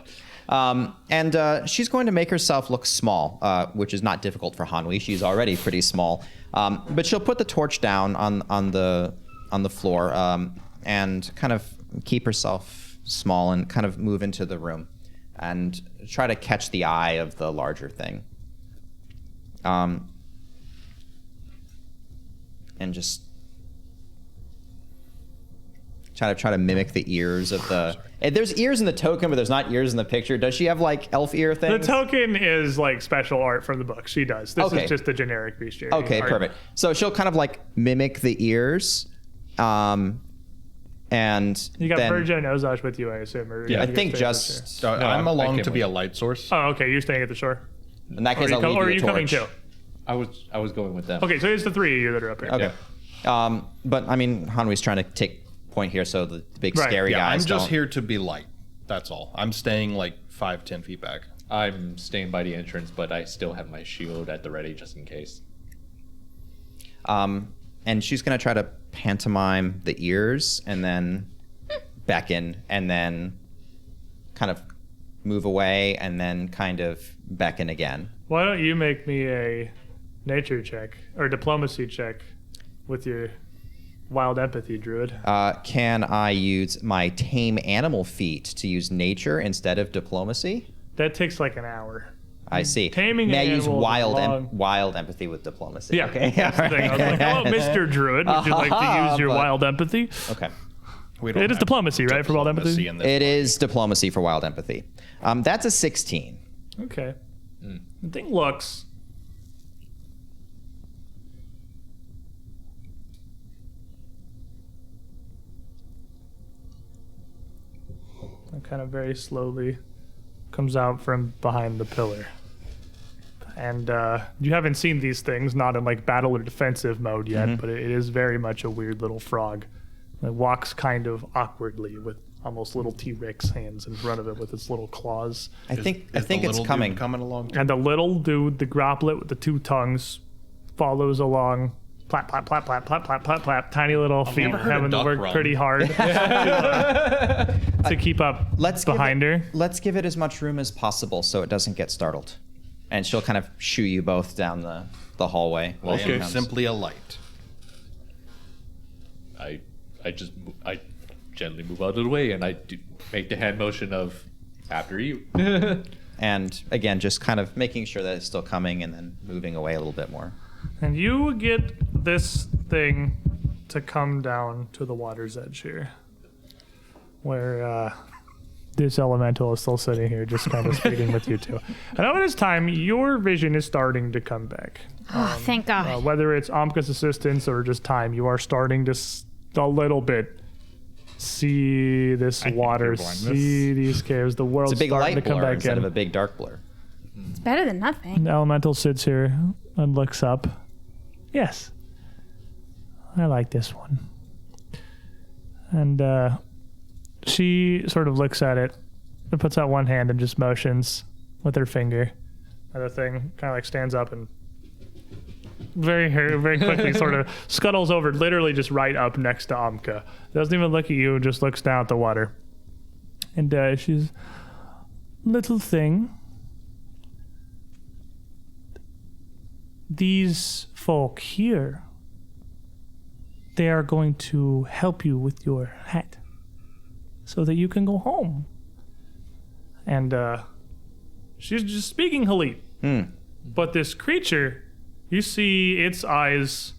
And she's going to make herself look small, which is not difficult for Hanwi. She's already pretty small. But she'll put the torch down on the floor and kind of keep herself small and kind of move into the room and try to catch the eye of the larger thing. And just try to mimic the ears of the. There's ears in the token, but there's not ears in the picture. Does she have like elf ear things? The token is like special art from the book. She does. This Okay. is just the generic bestiary. Okay, art. perfect. So she'll kind of like mimic the ears, and You got then, Virgil and Ozosh with you, I assume. Or Yeah, I you think guys stay at the just So No, I'm I along can't to be wait. a light source. shore? Oh, okay. You're staying at the shore. in that case I'll leave Or are you you a coming torch. too? I was going with them. Okay, so it's the three of you that are up here. Okay. But I mean, Hanwi's trying to take point here, so the big Right. scary Yeah, I'm guys just don't. here to be light. That's all. I'm staying like 5-10 feet back. I'm staying by the entrance, but I still have my shield at the ready just in case. And she's gonna try to pantomime the ears and then beckon and then kind of move away and then kind of beckon again. Why don't you make me a nature check or diplomacy check with your wild empathy, druid? Can I use my tame animal feat to use nature instead of diplomacy? That takes like an hour. I see. Taming May I an use animal is wild long. wild empathy with diplomacy? Yeah, Okay. that's the thing. I was like, hello, Mr. Druid. Would you like to use your but- wild empathy? Okay. We don't It is have diplomacy, right, for wild empathy? in this It party. is diplomacy for wild empathy. That's a 16. Okay. The thing looks. It kind of very slowly comes out from behind the pillar. And you haven't seen these things, not in like battle or defensive mode yet, but it is very much a weird little frog. It walks kind of awkwardly with almost little T-Rex hands in front of it with its little claws. I think Is the it's little coming. dude coming along. And the little dude, the groplet with the two tongues, follows along. Plap, plap, plap, plap, plap, plap, plap, plap. Tiny little feet never heard a having to duck work run. pretty hard to keep up behind her. Let's give it as much room as possible so it doesn't get startled. And she'll kind of shoo you both down the hallway. I she am comes. simply a light. I gently move out of the way and I do make the hand motion of after you. And again, just kind of making sure that it's still coming and then moving away a little bit more. And you get this thing to come down to the water's edge here, where this elemental is still sitting here, just kind of speaking with you two. And over this time, your vision is starting to come back. Oh, thank God. Whether it's Amka's assistance or just time, you are starting to a little bit see this water, blindness. see these caves. The world's It's a big starting light to come blur back instead in. of a big dark blur. It's better than nothing. The elemental sits here and looks up. Yes, I like this one. And she sort of looks at it and puts out one hand and just motions with her finger. And the thing kind of like stands up and very quickly sort of scuttles over, literally just right up next to Amka. Doesn't even look at you, just looks down at the water. And she's, little thing, these folk here, they are going to help you with your hat so that you can go home. And she's just speaking Halit. But this creature, you see its eyes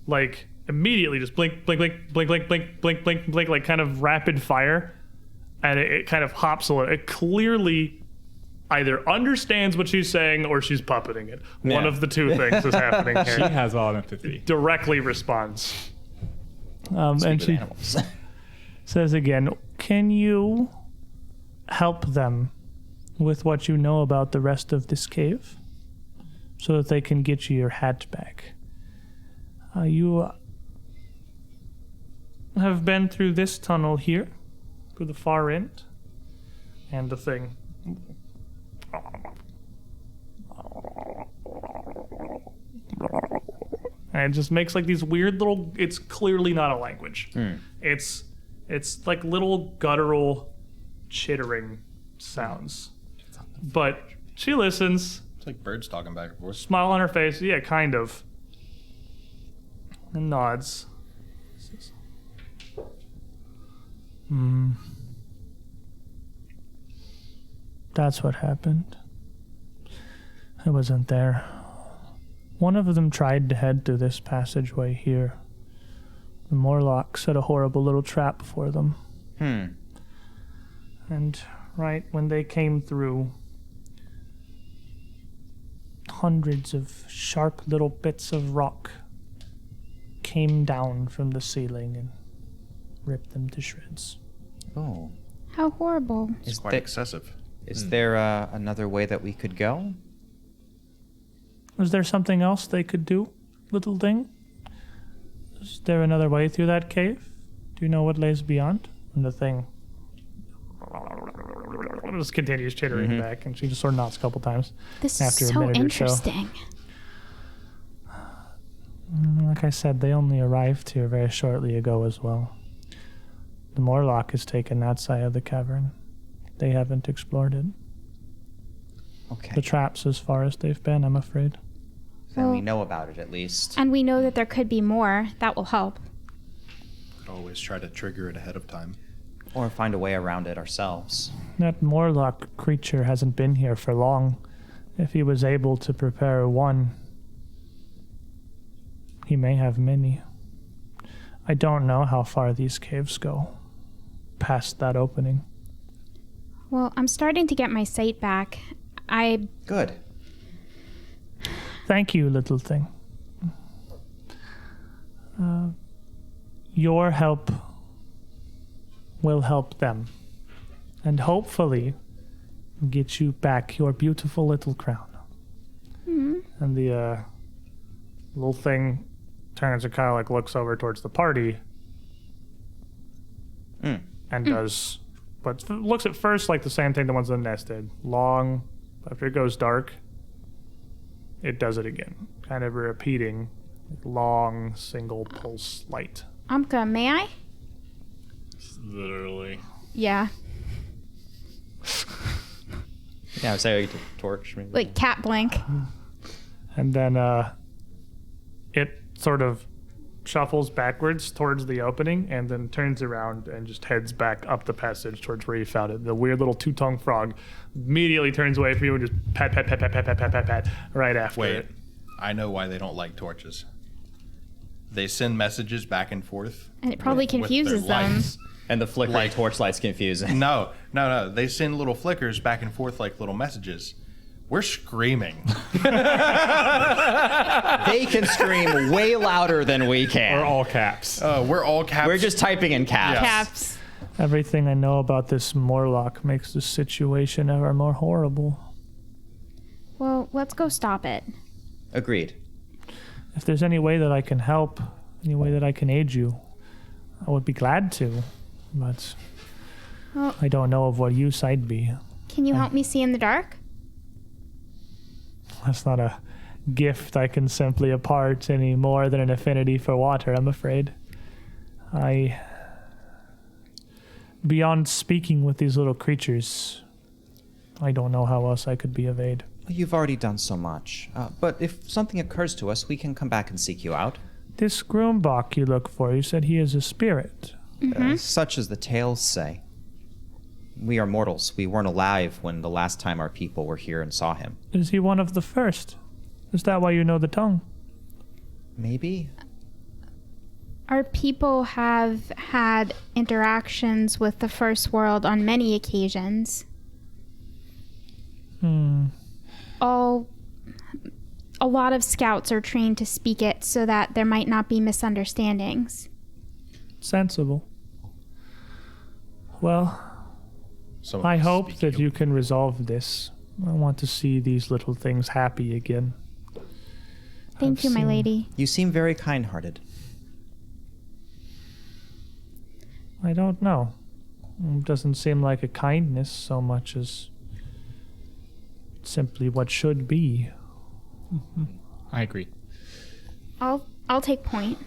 like immediately just blink, blink, blink, blink, blink, blink, blink, blink, blink, like kind of rapid fire. And it kind of hops a little. It clearly either understands what she's saying or she's puppeting it. One Yeah. of the two things is happening She here. has all empathy. Directly responds. And With she animals. says again, can you help them with what you know about the rest of this cave so that they can get you your hat back? You have been through this tunnel here, through the far end, and the thing. And it just makes like these weird little, it's clearly not a language. It's like little guttural chittering sounds. but she listens. It's like birds talking back and forth. Smile on her face. Yeah, kind of. And nods. That's what happened. I wasn't there. One of them tried to head through this passageway here. The morlock set a horrible little trap for them. And right when they came through, hundreds of sharp little bits of rock came down from the ceiling and ripped them to shreds. Oh. How horrible. It's quite excessive. Is there another way that we could go? Was there something else they could do, little thing? Is there another way through that cave? Do you know what lays beyond? And the thing just continues chittering back, and she just sort of nods a couple times. This After is a so minute or so. interesting. Like I said, they only arrived here very shortly ago as well. The morlock has taken that side of the cavern. They haven't explored it. Okay. The traps as far as they've been, I'm afraid. Then we know about it at least. And we know that there could be more. That will help. Could always try to trigger it ahead of time. Or find a way around it ourselves. That morlock creature hasn't been here for long. If he was able to prepare one, he may have many. I don't know how far these caves go past that opening. Well, I'm starting to get my sight back. Good. Thank you, little thing. Your help will help them. And hopefully get you back your beautiful little crown. And the little thing turns and kind of like looks over towards the party and does what looks at first like the same thing the ones in the nest did. Long, after it goes dark, it does it again. Kind of repeating long single pulse light. Amka, may I? Literally. Yeah. Yeah, I would say torch maybe. Like cat blink. And then it sort of shuffles backwards towards the opening and then turns around and just heads back up the passage towards where you found it. The weird little two-tongued frog immediately turns away from you and just pat, pat, pat, pat, pat, pat, pat, pat, pat right after Wait, it. I know why they don't like torches. They send messages back and forth. And it probably with their confuses them. lights. And the flickering torchlight's confusing. No. They send little flickers back and forth like little messages. We're screaming. They can scream way louder than we can. Or all caps. We're all caps. We're just typing in caps. Caps. Everything I know about this Morlock makes the situation ever more horrible. Well, let's go stop it. Agreed. If there's any way that I can help, any way that I can aid you, I would be glad to. But Well- I don't know of what use I'd be. Can you help me see in the dark? That's not a gift I can simply impart any more than an affinity for water, I'm afraid. Beyond speaking with these little creatures, I don't know how else I could be of aid. You've already done so much. But if something occurs to us, we can come back and seek you out. This Groombach you look for, you said he is a spirit. Such as the tales say. We are mortals. We weren't alive when the last time our people were here and saw him. Is he one of the first? Is that why you know the tongue? Maybe? Our people have had interactions with the First World on many occasions. A lot of scouts are trained to speak it so that there might not be misunderstandings. Sensible. Well, Someone I can hope speak that you can resolve this. I want to see these little things happy again. Thank you, my lady. You seem very kind-hearted. I don't know. It doesn't seem like a kindness so much as simply what should be. I agree. I'll take point.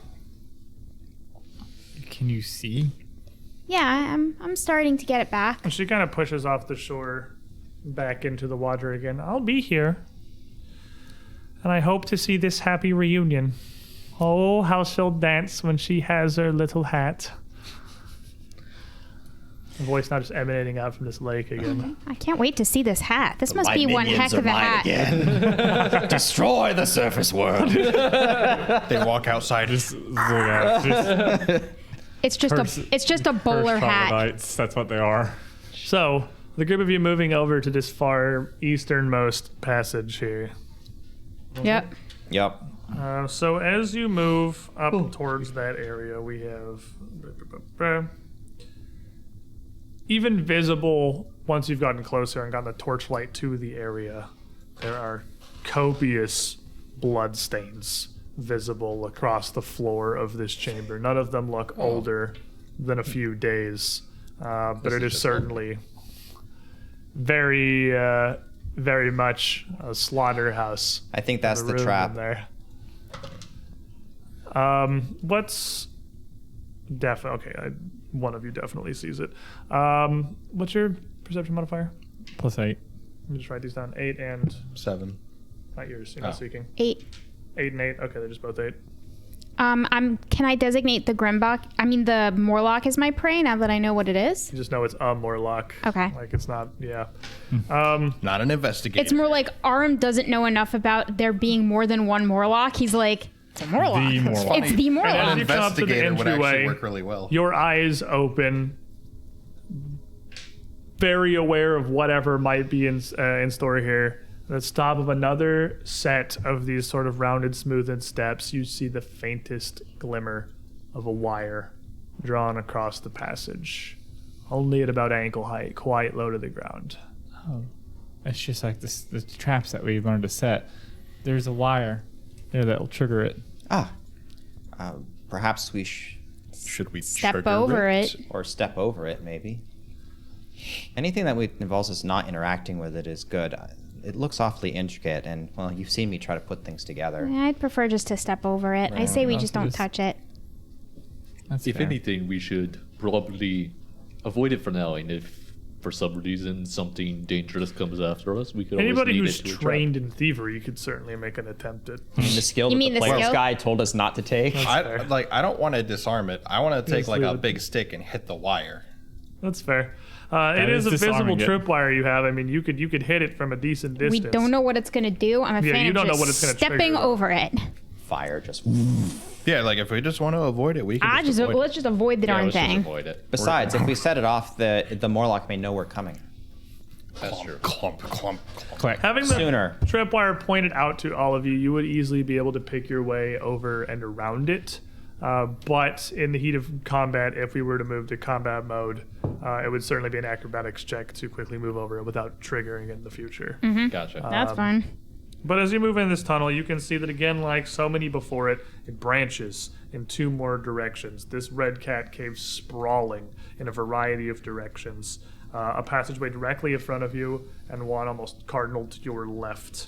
Can you see? Yeah, I'm starting to get it back. And she kind of pushes off the shore back into the water again. I'll be here. And I hope to see this happy reunion. Oh, how she'll dance when she has her little hat. The voice now just emanating out from this lake again. I can't wait to see this hat. This must be one heck of a hat. Again. Destroy the surface world. They walk outside. Just look at It's just a bowler hat. troglodytes. That's what they are. So, the group of you moving over to this far easternmost passage here. Yep. Yep. So as you move up towards that area, we have even visible once you've gotten closer and gotten the torchlight to the area. There are copious blood stains visible across the floor of this chamber. None of them look older than a few days, but it is certainly very, very much a slaughterhouse. I think that's the room in trap. there. What's one of you definitely sees it. What's your perception modifier? +8. Let me just write these down. 8 and 7. not yours. You're not speaking. 8. 8 and 8. Okay, they're just both 8. Can I designate the the morlock as my prey now that I know what it is? You just know it's a morlock. Okay. Like it's not. Yeah. Not an investigator. It's more like Aram doesn't know enough about there being more than one morlock. He's like, it's a morlock. The morlock. It's the And morlock. as you come up to the investigator would actually entryway, work really well. your eyes open, very aware of whatever might be in store here. At the top of another set of these sort of rounded, smoothed steps, you see the faintest glimmer of a wire drawn across the passage, only at about ankle height, quite low to the ground. It's just like the traps that we learned to set. There's a wire there that will trigger it. Perhaps we Should we Step trigger over it. or step over it, maybe. Anything that involves us not interacting with it is good. It looks awfully intricate, and, well, you've seen me try to put things together. I'd prefer just to step over it. I say we just don't touch it. That's If fair. anything, we should probably avoid it for now. And if for some reason something dangerous comes after us, we could Anybody always who's lead it to a trained in thievery could certainly make an attempt at. The skill You that mean the the player's skill? guide told us not to take. I don't want to disarm it. I want to take Just like leave a it. big stick and hit the wire. That's fair. It is is a visible disarming it. tripwire you have. I mean, you could hit it from a decent We distance. don't know what it's going to do. I'm a Yeah, fan you of don't know just what it's gonna stepping trigger, though. over it. Fire just. Yeah, like if we just want to avoid it, we can just avoid Let's just avoid the Yeah, darn let's just thing. avoid it. Besides, if we set it off, the Morlock may know we're coming. That's true. clump, clump. Click. Having the Sooner. tripwire pointed out to all of you, you would easily be able to pick your way over and around it. But in the heat of combat, if we were to move to combat mode, it would certainly be an acrobatics check to quickly move over it without triggering it in the future. Gotcha. That's fine. But as you move in this tunnel, you can see that again, like so many before it, it branches in 2 more directions. This red cat cave sprawling in a variety of directions. A passageway directly in front of you, and one almost cardinal to your left.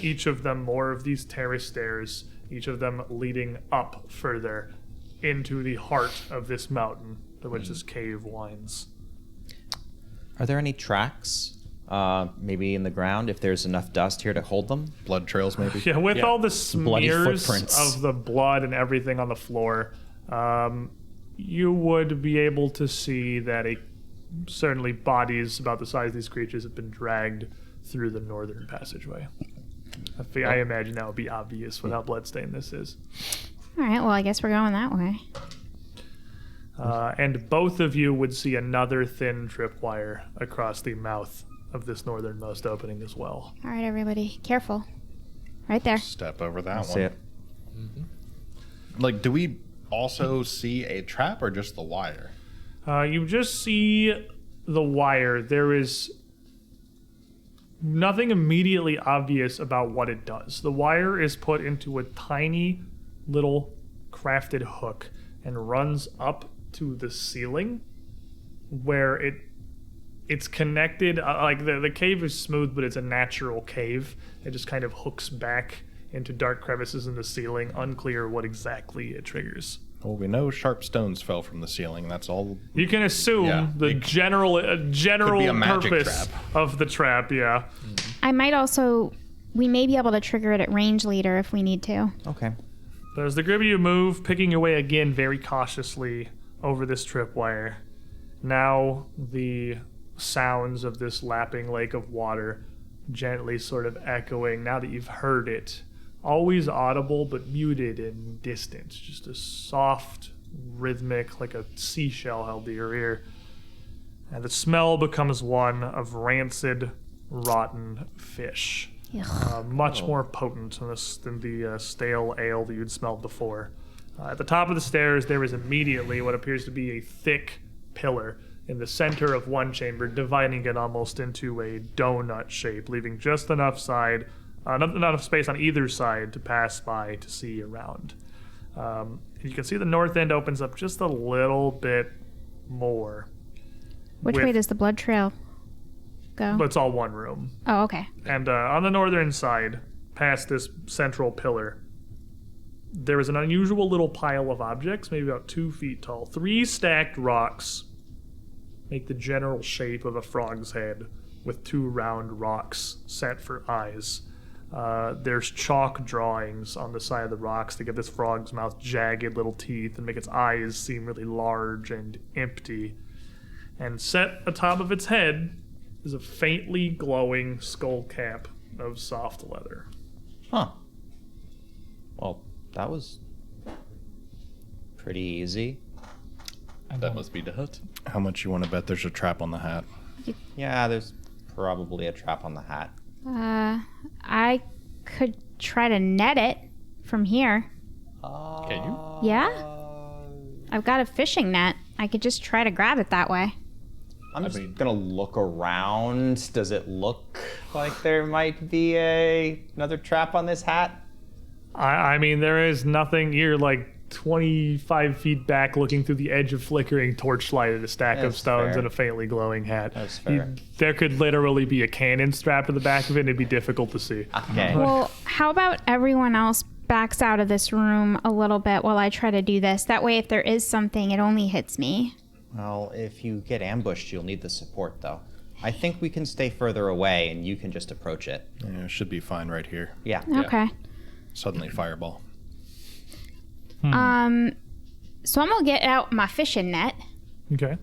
Each of them more of these terrace stairs, each of them leading up further into the heart of this mountain to which this cave winds. Are there any tracks, maybe in the ground, if there's enough dust here to hold them? Blood trails, maybe. Yeah, with all the Bloody smears footprints. of the blood and everything on the floor, you would be able to see that certainly bodies about the size of these creatures have been dragged through the northern passageway. I imagine that would be obvious with how bloodstain this is. All right, well, I guess we're going that way. And both of you would see another thin tripwire across the mouth of this northernmost opening as well. All right, everybody, careful. Right there. Step over that one. See it. Like, do we also see a trap or just the wire? You just see the wire. There is nothing immediately obvious about what it does. The wire is put into a tiny little crafted hook and runs up to the ceiling where it's connected. Like the cave is smooth, but it's a natural cave. It just kind of hooks back into dark crevices in the ceiling. Unclear what exactly it triggers. Well, we know sharp stones fell from the ceiling. That's all. You can assume Yeah, the general could be a magic purpose trap. of the trap, yeah. I might also. We may be able to trigger it at range later if we need to. Okay. But as the group of you move, picking your way again very cautiously over this tripwire, now the sounds of this lapping lake of water gently sort of echoing, now that you've heard it. Always audible, but muted and distant. Just a soft, rhythmic, like a seashell held to your ear. And the smell becomes one of rancid, rotten fish. Much more potent than the stale ale that you'd smelled before. At the top of the stairs, there is immediately what appears to be a thick pillar in the center of one chamber, dividing it almost into a donut shape, leaving just enough not enough space on either side to pass by to see around. You can see the north end opens up just a little bit more. Which way does the blood trail go? But it's all one room. Oh, okay. And on the northern side, past this central pillar, there is an unusual little pile of objects, maybe about 2 feet tall. 3 stacked rocks make the general shape of a frog's head, with 2 round rocks set for eyes. There's chalk drawings on the side of the rocks to give this frog's mouth jagged little teeth and make its eyes seem really large and empty. And set atop of its head is a faintly glowing skull cap of soft leather. Huh. Well, that was pretty easy. That must be the hut. How much you want to bet there's a trap on the hat? Yeah, there's probably a trap on the hat. I could try to net it from here. Can you? Yeah? I've got a fishing net. I could just try to grab it that way. I'm just gonna look around. Does it look like there might be another trap on this hat? I mean, there is nothing. You're like 25 feet back looking through the edge of flickering torchlight at a stack of That's stones fair. and a faintly glowing hat. That's fair. There could literally be a cannon strapped to the back of it and it'd be difficult to see. Okay. Well, how about everyone else backs out of this room a little bit while I try to do this? That way, if there is something, it only hits me. Well, if you get ambushed, you'll need the support, though. I think we can stay further away, and you can just approach it. Yeah, it should be fine right here. Yeah. Okay. Suddenly fireball. So I'm gonna get out my fishing net. Okay.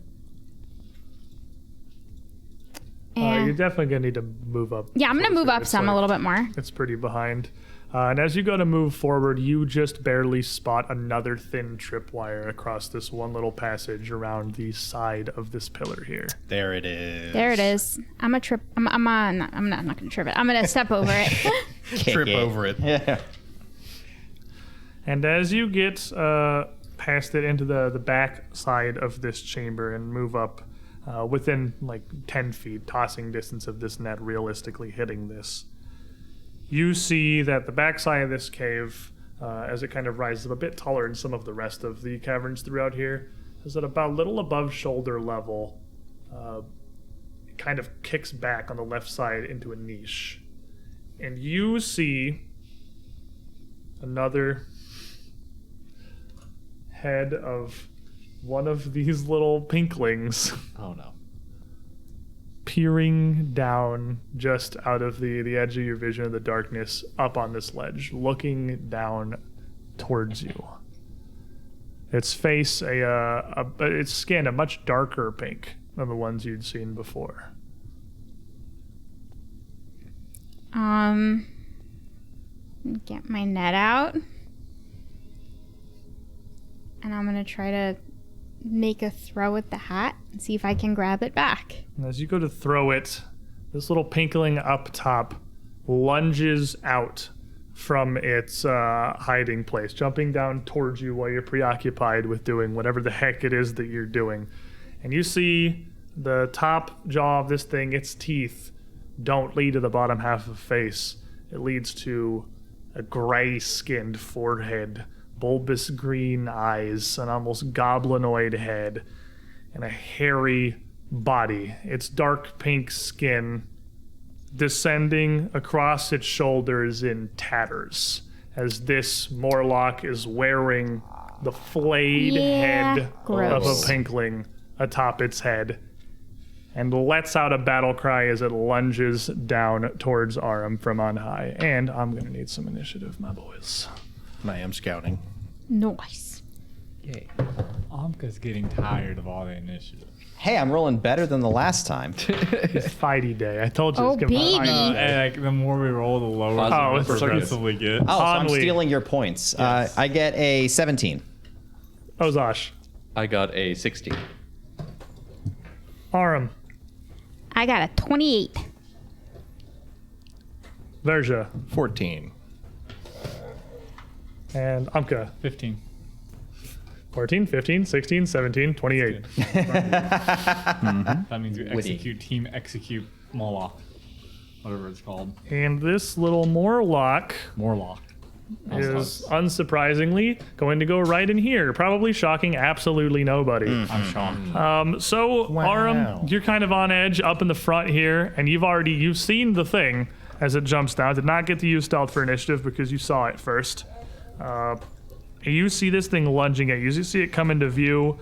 And You're definitely going to need to move up. yeah, I'm gonna move closer. up It's some a like- little bit more. It's pretty behind. And as you go to move forward, you just barely spot another thin tripwire across this one little passage around the side of this pillar here. There it is. There it is. I'm not gonna trip it. I'm gonna step over it. Trip over it. Yeah. And as you get past it into the back side of this chamber and move up within like 10 feet, tossing distance of this net, realistically hitting this, you see that the backside of this cave, as it kind of rises up a bit taller than some of the rest of the caverns throughout here, is at about a little above shoulder level. It kind of kicks back on the left side into a niche. And you see another head of one of these little pinklings Oh no. peering down just out of the edge of your vision of the darkness up on this ledge, looking down towards you. Its face, its skin, a much darker pink than the ones you'd seen before. Get my net out. And I'm gonna try to make a throw at the hat and see if I can grab it back. And as you go to throw it, this little pinkling up top lunges out from its hiding place, jumping down towards you while you're preoccupied with doing whatever the heck it is that you're doing. And you see the top jaw of this thing, its teeth, don't lead to the bottom half of the face. It leads to a gray-skinned forehead, bulbous green eyes, an almost goblinoid head, and a hairy body. Its dark pink skin descending across its shoulders in tatters, as this morlock is wearing the flayed head of a gross. pinkling atop its head and lets out a battle cry as it lunges down towards Aram from on high. And I'm going to need some initiative, my boys. And I am scouting. Nice. Yay. Amka's getting tired of all the initiative. Hey, I'm rolling better than the last time. It's Fighty Day. I told you Oh, it's going to be baby. Fighty Day. And like, the more we roll, the lower Oh, the it's progressively get. Oh, so I'm Only- stealing your points. I get a 17. Ozosh. I got a 16. Aram. I got a 28. Verja. 14. And Amka. 15. 14, 15, 16, 17, 28. That means we Witty. execute Morlock. Whatever it's called. And this little Morlock Morlock. is unsurprisingly going to go right in here, probably shocking absolutely nobody. I'm shocked. So Aram, you're kind of on edge up in the front here, and you've seen the thing as it jumps down. Did not get to use stealth for initiative because you saw it first. You see this thing lunging at you. As you see it come into view,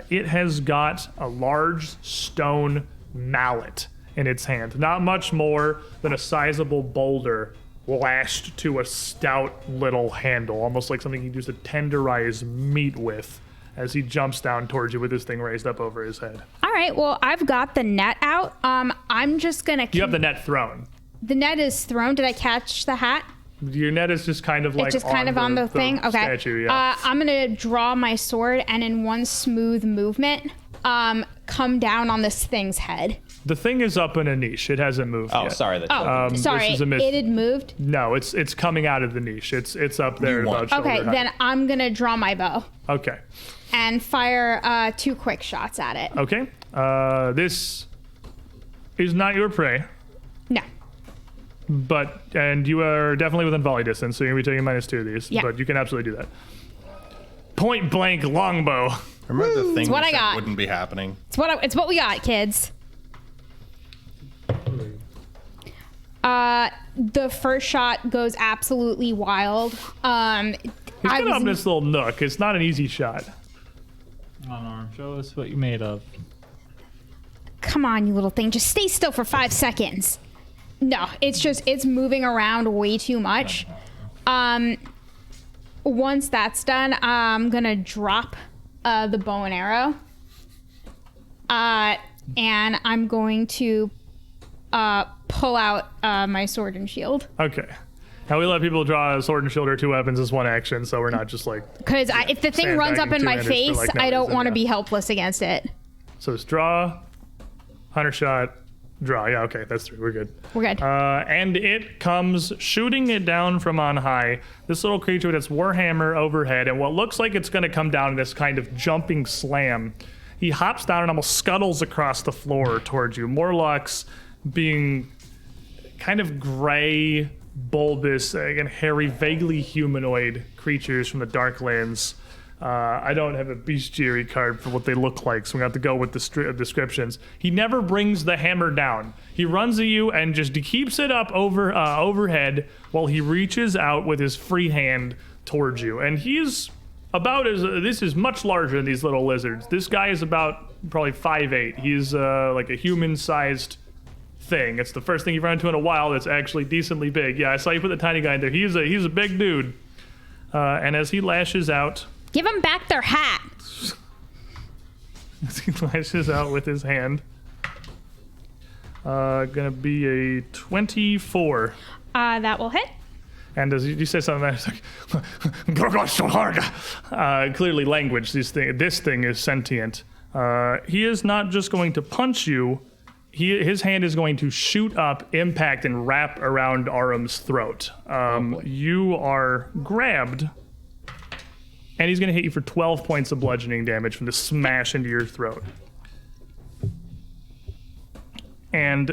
it has got a large stone mallet in its hand. Not much more than a sizable boulder lashed to a stout little handle, almost like something he'd use to tenderize meat with, as he jumps down towards you with this thing raised up over his head. All right, well, I've got the net out. I'm just going to... You have the net thrown. The net is thrown. Did I catch the hat? Your net is just kind of like It's just kind of on the thing? Okay. statue, yeah. I'm going to draw my sword and in one smooth movement, come down on this thing's head. The thing is up in a niche. It hasn't moved Oh, yet. sorry. That Oh, sorry. this is a miss. It had moved? No, it's coming out of the niche. It's up there about shoulder Okay, height. then I'm going to draw my bow Okay. and fire 2 quick shots at it. Okay. This is not your prey, No. and you are definitely within volley distance, so you're going to be taking -2 of these, Yeah. but you can absolutely do that. Point blank longbow. Remember the thing what we I said got. wouldn't be happening? It's what we got, kids. The first shot goes absolutely wild. He's got up in this little nook. It's not an easy shot. Come on, Arm. Show us what you made of. Come on, you little thing. Just stay still for 5 seconds. No, it's moving around way too much. Once that's done, I'm gonna drop the bow and arrow. And I'm going to pull out my sword and shield. Okay. Now we let people draw a sword and shield or 2 weapons as one action, so we're not just like... Because if the thing runs up in my Sandbagging two-handers face, for, like, no I don't reason, want to yeah. be helpless against it. So it's draw, hunter shot, draw. Yeah, okay, that's 3. We're good. We're good. And it comes shooting it down from on high. This little creature with its warhammer overhead, and what looks like it's going to come down in this kind of jumping slam. He hops down and almost scuttles across the floor towards you. Morlocks being kind of gray, bulbous, again, hairy, vaguely humanoid creatures from the Darklands. I don't have a bestiary card for what they look like, so we have to go with the descriptions. He never brings the hammer down. He runs at you and just keeps it up overhead while he reaches out with his free hand towards you. And he's about as this is much larger than these little lizards. This guy is about probably 5'8". He's like a human-sized thing. It's the first thing you've run into in a while that's actually decently big. Yeah, I saw you put the tiny guy in there. He's a big dude. And as he lashes out, Give them back their hat. as he lashes out with his hand, gonna be a 24. That will hit. And as you say something that's like, clearly language. This thing is sentient. He is not just going to punch you. His hand is going to shoot up, impact, and wrap around Aram's throat. You are grabbed, and he's going to hit you for 12 points of bludgeoning damage from the smash into your throat. And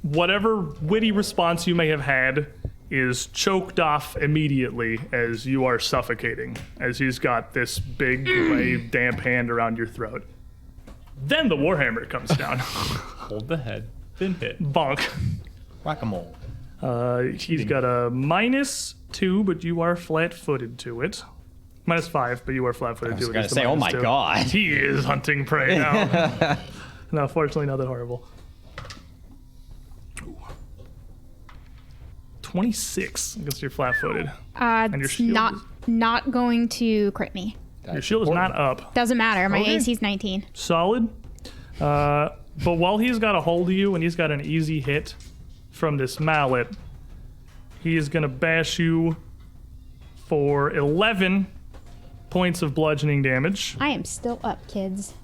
whatever witty response you may have had is choked off immediately as you are suffocating, as he's got this big, gray, damp hand around your throat. Then the warhammer comes down. Hold the head, then hit. Bonk. Whack-a-mole. He's got a -2, but you are flat-footed to it. -5, but you are flat-footed. I was too, gonna just a say, oh my -2. god. He is hunting prey now. No, fortunately not that horrible. Ooh. 26. I guess you're flat-footed. your It's shield not going to crit me. Your shield is not up. Doesn't matter. My Okay. AC's 19. Solid. But while he's got a hold of you and he's got an easy hit from this mallet, he is going to bash you for 11 points of bludgeoning damage. I am still up, kids.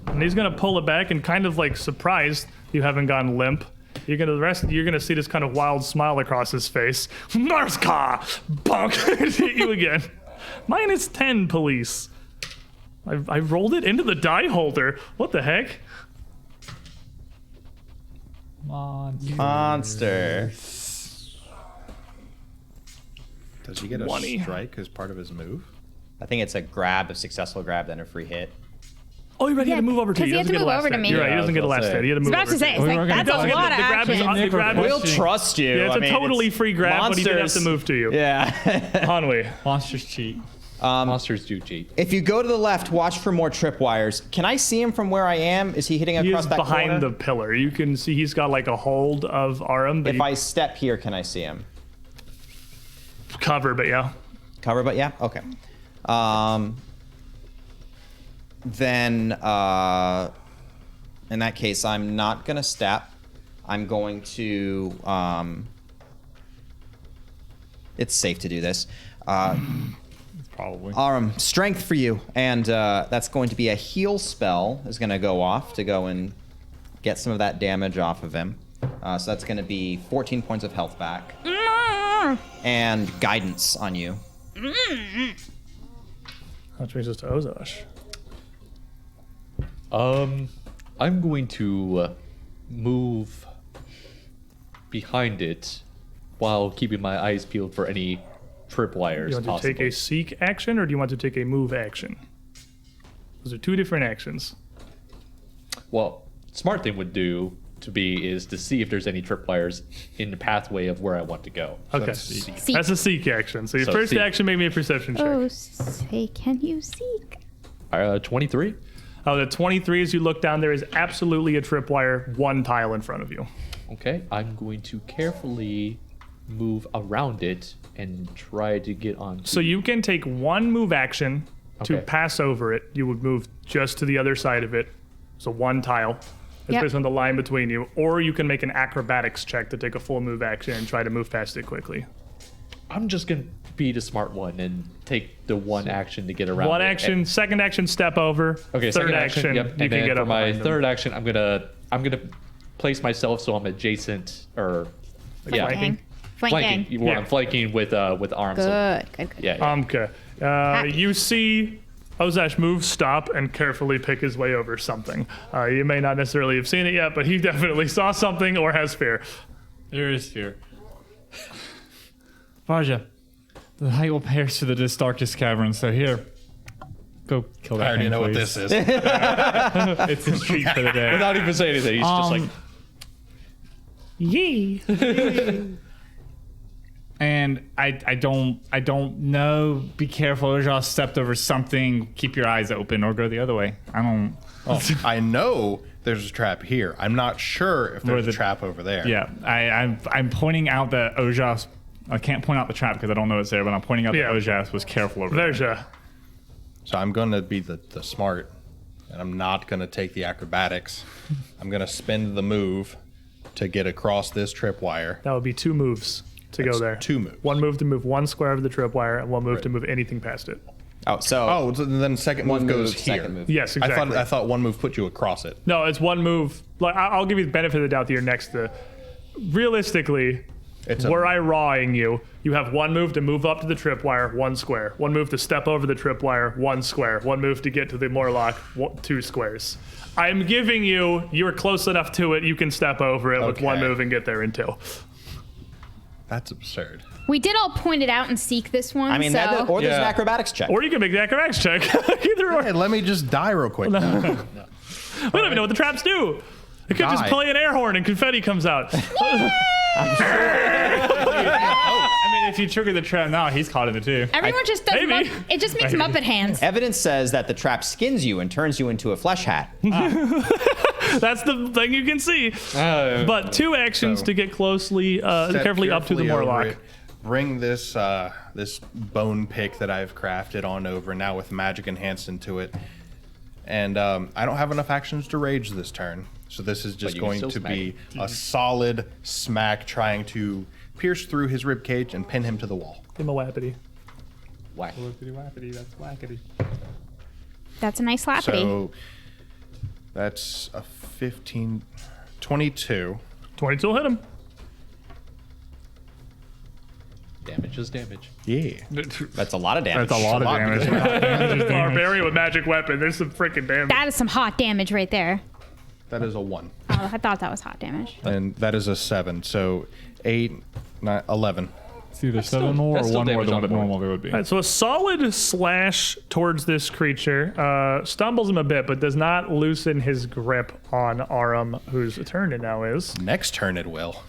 And he's going to pull it back and kind of like surprised you haven't gone limp. You're gonna see this kind of wild smile across his face. Narska! Bonk! Hit you again. -10, police. I rolled it into the die holder. What the heck? Monster. Does he get a 20. strike as part of his move? I think it's a grab, a successful grab, then a free hit. Oh, you're right. He had to move over to 'cause you. he had Doesn't to get a move last over to hit. me. You're right. He Yeah, doesn't I get a was last gonna hit. say. He had to I was move about over to say, you. it's like, that's a doesn't get lot of the grab is action. the grab We'll is trust you. yeah, it's I a mean, totally free grab, but he did have to move to you. Yeah. Hanwei. Monsters cheat. Monsters do cheat. If you go to the left, watch for more tripwires. Can I see him from where I am? Is he hitting He across is that behind corner? the pillar. You can see he's got like a hold of Arum, but If I step here, can I see him? cover, but yeah. Cover, but yeah? Okay. Then, in that case, I'm not going to step. I'm going to... it's safe to do this. Probably. Strength for you. And that's going to be a heal spell is going to go off to go and get some of that damage off of him. So that's going to be 14 points of health back. And guidance on you. That brings us to Ozosh. I'm going to move behind it while keeping my eyes peeled for any tripwires You want possible. to take a seek action, or do you want to take a move action? Those are two different actions. Well, smart thing would do is to see if there's any tripwires in the pathway of where I want to go. Okay. Seek. That's a seek action. So your So first seek. action, make me a perception check. Oh, say, can you seek? 23. Oh, the 23 as you look down, there is absolutely a tripwire, one tile in front of you. Okay, I'm going to carefully move around it and try to get on. So you can take one move action to Okay. pass over it. You would move just to the other side of it. So one tile. It's Yep. based on the line between you. Or you can make an acrobatics check to take a full move action and try to move past it quickly. I'm just going to be the smart one and take the one action to get around One it. action, second action, step over. Okay, third second action. Yep. you And can then get for up my behind them. third action, I'm gonna place myself so I'm adjacent or yeah, Flanking. flanking. Well, Yeah. I'm flanking with arms. So, Good. yeah. Okay. You see Ozash move, stop, and carefully pick his way over something. You may not necessarily have seen it yet, but he definitely saw something or has fear. There is fear. Varja, the light will pierce to the darkest cavern, so here. Go kill that I already thing, know what please. this is. It's his treat for the day. Without even saying anything, he's just like, Yee. And I don't know. Be careful. Ojal stepped over something. Keep your eyes open or go the other way. I don't. I know there's a trap here. I'm not sure if Where there's the- a trap over there. Yeah, I'm pointing out that Ojas. I can't point out the trap because I don't know it's there, but I'm pointing out Yeah. that Ojas was careful over there. Verja. So I'm going to be the smart, and I'm not going to take the acrobatics. I'm going to spend the move to get across this tripwire. That would be 2 moves to go That's there. 2 moves. One move to move one square of the tripwire, and one move to Right. move anything past it. Oh, so Oh, so then second one move goes move, here. second move. Yes, exactly. I thought one move put you across it. No, it's one move. Like I'll give you the benefit of the doubt that you're next to. Realistically, It's were I rawing you, you have one move to move up to the tripwire, 1 square. One move to step over the tripwire, 1 square. One move to get to the morlock, 2 squares. I'm giving you're close enough to it, you can step over it with one Okay. move and get there in 2. That's absurd. We did all point it out and seek this one. I mean, so. or there's an Yeah. acrobatics check. Or you can make the acrobatics check. Either or. Hey, let me just die real quick. We don't even know what the traps do. I could just play an air horn and confetti comes out. I mean, if you trigger the trap now, he's caught in it too. Everyone just does. maybe. It just makes Muppet hands. Evidence says that the trap skins you and turns you into a flesh hat. That's the thing you can see. But 2 actions So, to get closely, Step carefully up to the over morlock. it. Bring this this bone pick that I've crafted on over now with magic enhanced into it. And I don't have enough actions to rage this turn. So this is just you can going still to smack be a solid smack trying to pierce through his ribcage and pin him to the wall. Give him a wappity. Whack. That's wackety. That's a nice slappity. So that's a 15, 22. 22 will hit him. Damage is damage. Yeah. That's a lot of damage. That's a lot of damage. Barbarian with magic weapon. There's some freaking damage. That is some hot damage right there. That is a 1. Oh, I thought that was hot damage. And that is a 7. So 8, 9, 11. It's either still- 7 more or that's still 1 more damage than on what the board. normally would be. All right, so a solid slash towards this creature stumbles him a bit, but does not loosen his grip on Aram, whose turn it now is. Next turn it will.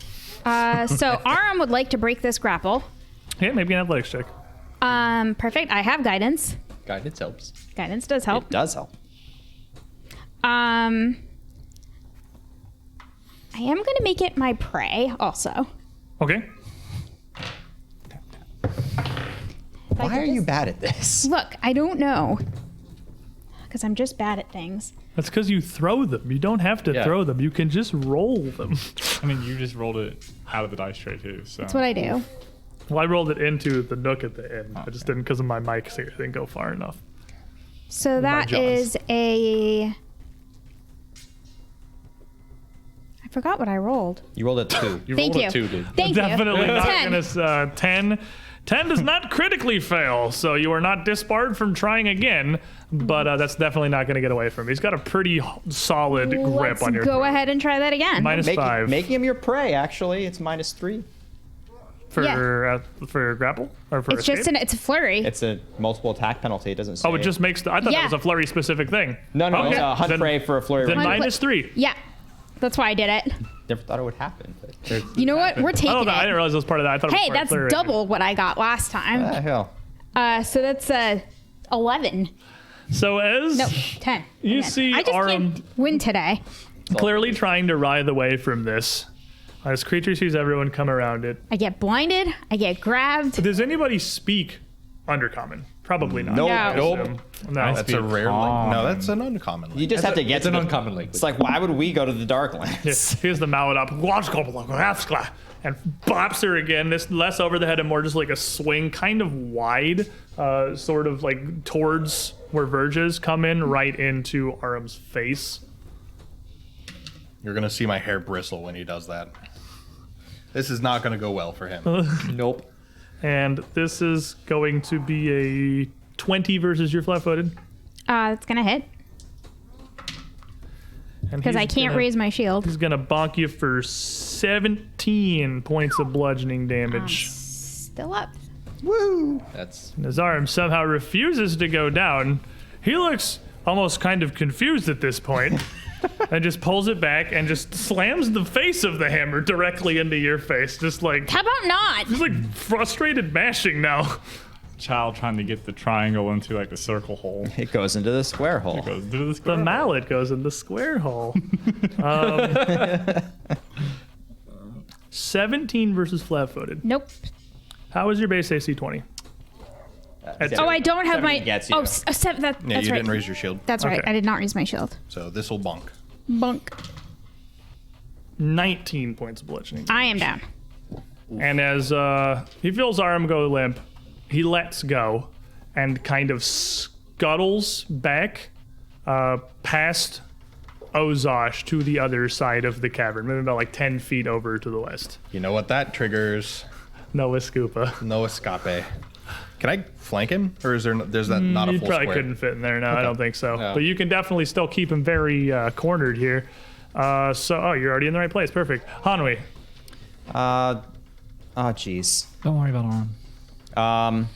So Aram would like to break this grapple. Yeah, maybe an athletics check. Perfect. I have guidance. Guidance helps. Guidance does help. It does help. I am going to make it my prey also. Okay. Why are you bad at this? Look, I don't know. Because I'm just bad at things. That's because you throw them. You don't have to Yeah. throw them. You can just roll them. I mean, you just rolled it out of the dice tray too. So That's what I do. Well, I rolled it into the nook at the end. I just didn't because of my mic, so it didn't go far enough. So that jaws. is a... I forgot what I rolled. You rolled a 2. You Thank rolled you. a 2, dude. Thank Definitely you. not 10. gonna 10. 10 does not critically fail, so you are not disbarred from trying again. But that's definitely not going to get away from him. He's got a pretty solid grip Let's on your go throat. ahead and try that again. Minus 5 Making him your prey, actually. It's -3. for grapple or for It's just escape? it's a flurry. It's a multiple attack penalty. It doesn't say. Oh, it just makes. I thought that Yeah. was a flurry specific thing. No, Okay. it's a hunt Then- prey for a flurry. Then of- Hunt- -3. Yeah. That's why I did it. Never thought it would happen. But You know what? We're taking Oh, no, I didn't it. realize it was part of that. I thought it was Hey, part of that's flurry. double what I got last time. hell. So that's 11. So as No, 10. You Again. see I just Aram- can't win today. clearly trying to writhe away from this, as creature sees everyone come around it. I get blinded. I get grabbed. Does anybody speak Undercommon? Probably not. Nope. I Nope. assume. No. That's a rare. No, that's an uncommon. You just have to get It's to an the- uncommon language. It's like, why would we go to the Darklands? Yes, here's the mallet up, and bops her again. This less over the head and more just like a swing, kind of wide, sort of like towards where Verges come in, right into Aram's face. You're gonna see my hair bristle when he does that. This is not gonna go well for him. Nope. And this is going to be a 20 versus your flat-footed. It's going to hit because I can't raise my shield. He's gonna bonk you for 17 points of bludgeoning damage. Still up. That's His arm somehow refuses to go down. He looks almost kind of confused at this point and just pulls it back and just slams the face of the hammer directly into your face. Just like, How about not? he's like frustrated mashing now. child trying to get the triangle into like the circle hole. It goes into the square hole. Goes to the The square. mallet goes in the square hole. 17 versus flat-footed. Nope. How is your base AC 20? Oh, I don't have my. 17 gets you. Oh, seven. Yeah, That's you right. didn't raise your shield, That's right. Okay. I did not raise my shield. so this will bonk. Bunk. 19 points of bludgeoning. I am down. And as he feels Aram go limp, he lets go and kind of scuttles back past Ozosh to the other side of the cavern, maybe about like 10 feet over to the west. You know what that triggers? No Escoopa. No escape. Can I flank him, or is there's that not a You full probably square? couldn't fit in there. No, I don't think so. Yeah. But you can definitely still keep him very cornered here. Oh, you're already in the right place. Perfect. Hanwi. Oh, jeez. Don't worry about Arm.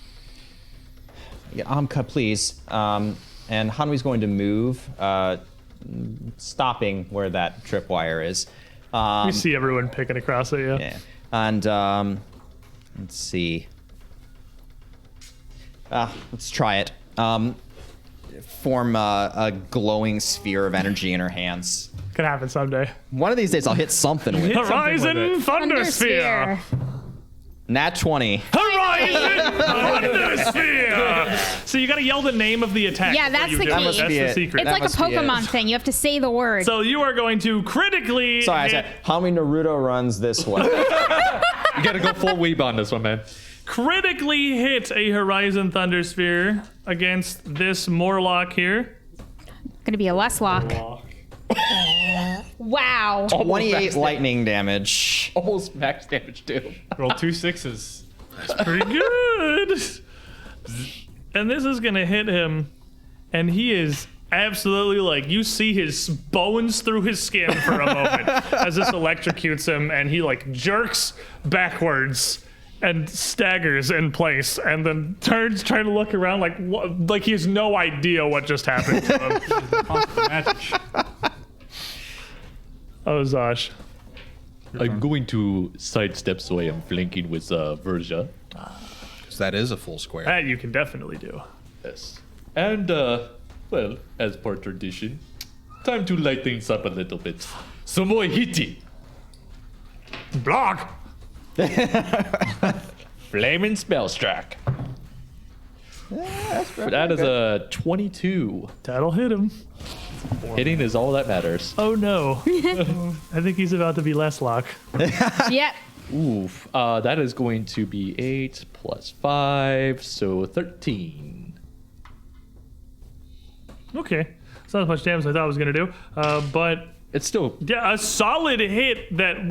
Yeah, Amka, please. And Hanwi's going to move stopping where that tripwire is. You see everyone picking across at you. Yeah. And let's see. Let's try it. Form a glowing sphere of energy in her hands. Could happen someday. One of these days I'll hit something with it. Horizon Thundersphere. Nat 20. Horizon Thundersphere. So you got to yell the name of the attack. Yeah, that's you the do it. key. That must That's be the it. secret. It's That like a must be it. Pokemon thing. You have to say the word. So you are going to critically. Sorry, I hit, said, how many Naruto runs this way? You gotta go full weeb on this one, man. critically hit a Horizon Thundersphere against this Morlock here. Gonna be a less lock. Wow. 28 lightning damage. Almost max damage too. Roll 2 6s. Pretty good. And this is gonna hit him, and he is absolutely like, you see his bones through his skin for a moment as this electrocutes him, and he like jerks backwards and staggers in place, and then turns trying to look around like what, like he has no idea what just happened to him. Magic. Oh, Zosh. I'm going to sidestep so I am flanking with Verja. Because that is a full square. That you can definitely do. Yes. And, well, as per tradition, time to light things up a little bit. Samoi Hiti! Block! Flaming Spellstrike. That is a 22. That'll hit him. Hitting is all that matters. Oh no. I think he's about to be less lock. Yep. Oof. That is going to be 8 plus 5, so 13. Okay. It's not as much damage as I thought I was going to do. But It's still yeah, a solid hit that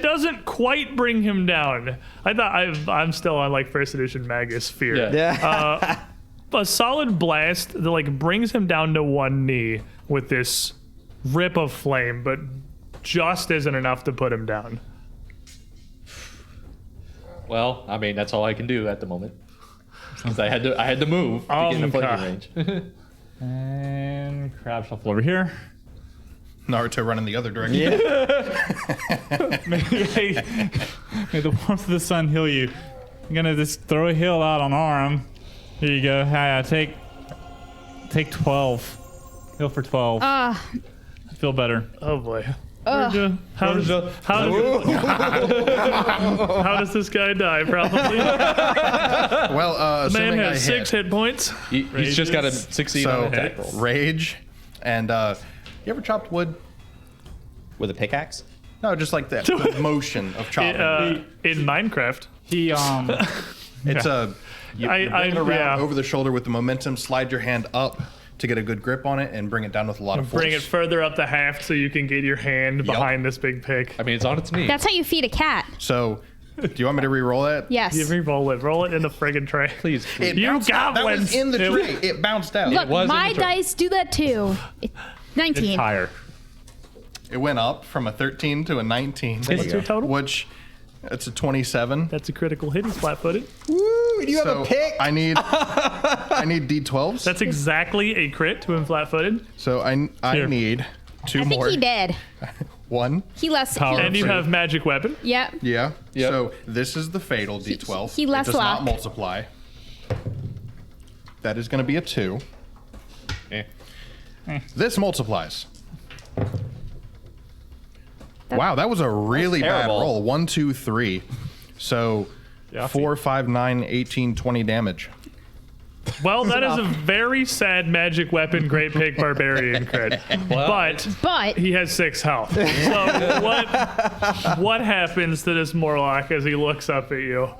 doesn't quite bring him down. I thought I'm still on like first edition Magus Fear. Yeah. A solid blast that like brings him down to one knee with this rip of flame, but just isn't enough to put him down. Well, I mean that's all I can do at the moment. Because I had to move to get in a flanking range. And crab shuffle over here. Naruto running the other direction. May the warmth of the sun heal you. I'm gonna just throw a heal out on arm. Here you go. Take 12. Heal for 12. I feel better. Oh boy. How does this guy die? Probably. Well, Man assuming I has 6 hit. hit points. He's just got to succeed So, on attack roll. rage, and you ever chopped wood? With a pickaxe? No, just like the motion of chopping. In Minecraft. He It's a you I- bring it around yeah. over the shoulder with the momentum, slide your hand up to get a good grip on it, and bring it down with a lot of force. Bring it further up the haft so you can get your hand behind this big pick. I mean, it's on its knee. That's how you feed a cat. So, do you want me to re-roll that? Yes. You re-roll it. Roll it in the friggin' tray. Please. It You bounced out. That was goblins. in the tray. It bounced out. Look, was in my the tray. dice do that too. 19. higher. It went up from a 13 to a 19. That's your total? Which, it's a 27. That's a critical hit. He's flat-footed. Woo, do you have So a pick? I need D12s. That's exactly a crit to him flat-footed. So I Here. need 2 I think more. he did. 1. He less. Power. And you have magic weapon. Yep. Yeah. Yep. So this is the fatal D12. he less it does luck. not multiply. That is going to be a 2. This multiplies. Wow, that was a really bad terrible. roll. 1, 2, 3. So 4, 5, 9, 18, 20 damage. Well, that is a very sad magic weapon, Great Pig Barbarian crit. But he has 6 health. So what happens to this Morlock as he looks up at you?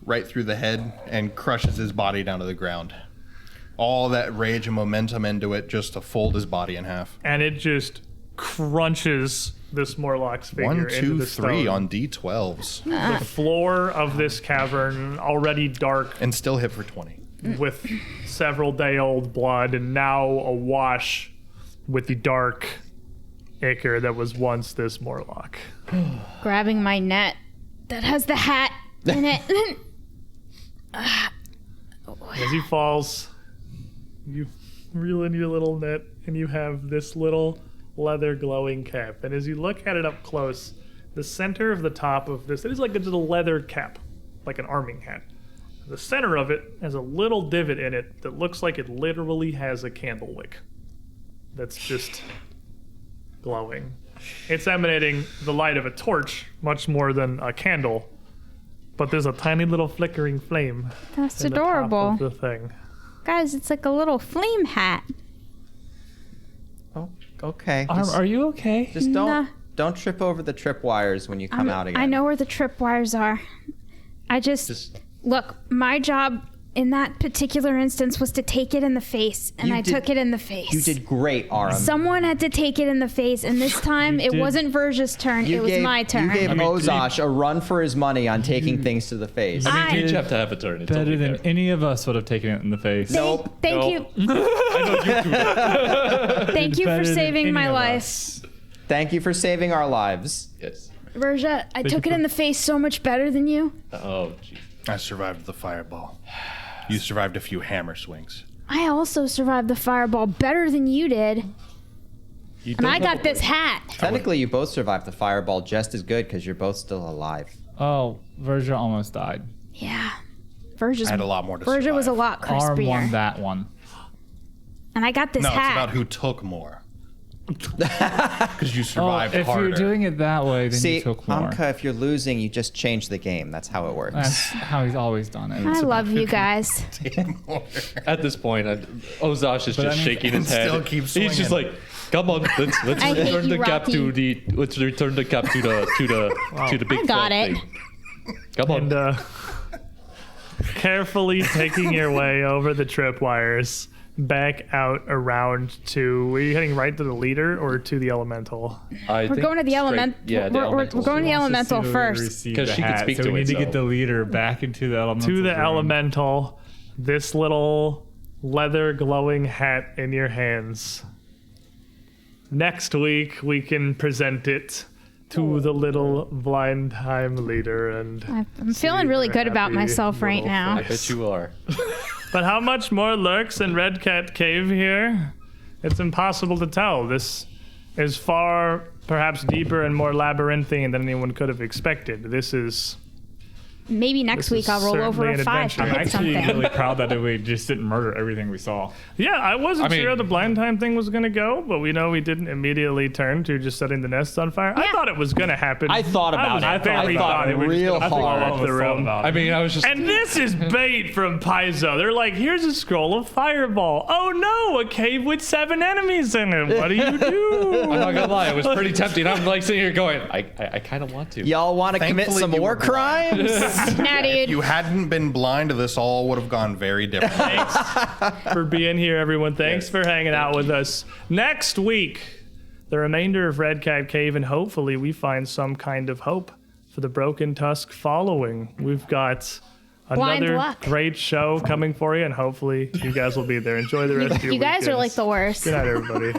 Right through the head and crushes his body down to the ground. All that rage and momentum into it just to fold his body in half. And it just crunches this Morlock's figure 1, into 2, the 3 stone. on D12s. The floor of this cavern, already dark And still hit for 20. with several day-old blood, and now awash with the dark ichor that was once this Morlock. Grabbing my net that has the hat in it. As he falls, you reel in your little net, and you have this little leather glowing cap. And as you look at it up close, the center of the top of this, it is like a little leather cap, like an arming hat. The center of it has a little divot in it that looks like it literally has a candle wick that's just glowing. It's emanating the light of a torch much more than a candle, but there's a tiny little flickering flame. That's in the top adorable. of the thing. Guys, it's like a little flame hat. Oh, okay. Are you okay? Just Nah. don't trip over the tripwires when you come out again. I know where the tripwires are. I just look, my job in that particular instance was to take it in the face, and I took it in the face. You did great, Aram. Someone had to take it in the face, and this time it wasn't Verja's turn, it was my turn. You gave Ozosh a run for his money on taking things to the face. I mean, each have to have a turn. It's Better only than fair. any of us would have taken it in the face. Nope. Thank you. I know you two. Thank you for Better than saving any my of life. us. Thank you for saving our lives. Yes. Verja, I took it in the face so much better than you. Oh, jeez. I survived the fireball. You survived a few hammer swings. I also survived the fireball better than you did. And I got this hat. Technically, you both survived the fireball just as good because you're both still alive. Oh, Verja almost died. Yeah. Verja's, I had a lot more to Verja was a survive. lot R crispier. won that one. And I got this No, hat. it's about who took more. Because you survived if harder. you're doing it that way, then See, you took more. Amka, if you're losing, you just change the game. That's how it works. That's how he's always done it. I love you guys. At this point, Ozosh is just I mean- shaking his head. Still keep He's just swinging. like, "Come on, let's I hate return you, the cap Rocky. to the let's return the cap to the big I got frog it. thing." Come on. And carefully taking your way over the tripwires back out around to, were you heading right to the leader or to the elemental? I We're think going to the straight- element. Yeah, the we're elemental. going to the He wants elemental to see who first. received 'Cause the she can hat, speak so to we it, need to get so- the leader back into the elemental. To the room. elemental, this little leather glowing hat in your hands. Next week, we can present it to the little blind time leader, and I'm feeling really good about happy myself right little now. I bet you are. but how much more lurks in Red Cat Cave here? It's impossible to tell. This is far, perhaps deeper and more labyrinthine than anyone could have expected. This is Maybe next This week is I'll roll over certainly a an 5 adventure. to I'm hit actually something. really proud that we just didn't murder everything we saw. Yeah, I wasn't I mean- sure the blind time thing was going to go, but we know we didn't immediately turn to just setting the nests on fire. I Yeah. thought it was going to happen. I thought about was it. I I thought it was real just gonna blow hard. up the room. I mean, I was just. And this is bait from Paizo. They're like, here's a scroll of fireball. Oh no, a cave with 7 enemies in it. What do you do? I'm not gonna lie, it was pretty tempting. I'm like sitting here going, I kind of want to. Y'all want to commit Thankfully, some you war were blind. crimes? Now, If you dude. hadn't been blind, this all would have gone very different. for being here, everyone. Thanks for hanging out with us. Next week, the remainder of Red Cat Cave, and hopefully we find some kind of hope for the Broken Tusk following. We've got Blind another luck. great show coming for you, and hopefully you guys will be there. Enjoy the rest of your You guys are like weekends. the worst. Good night, everybody.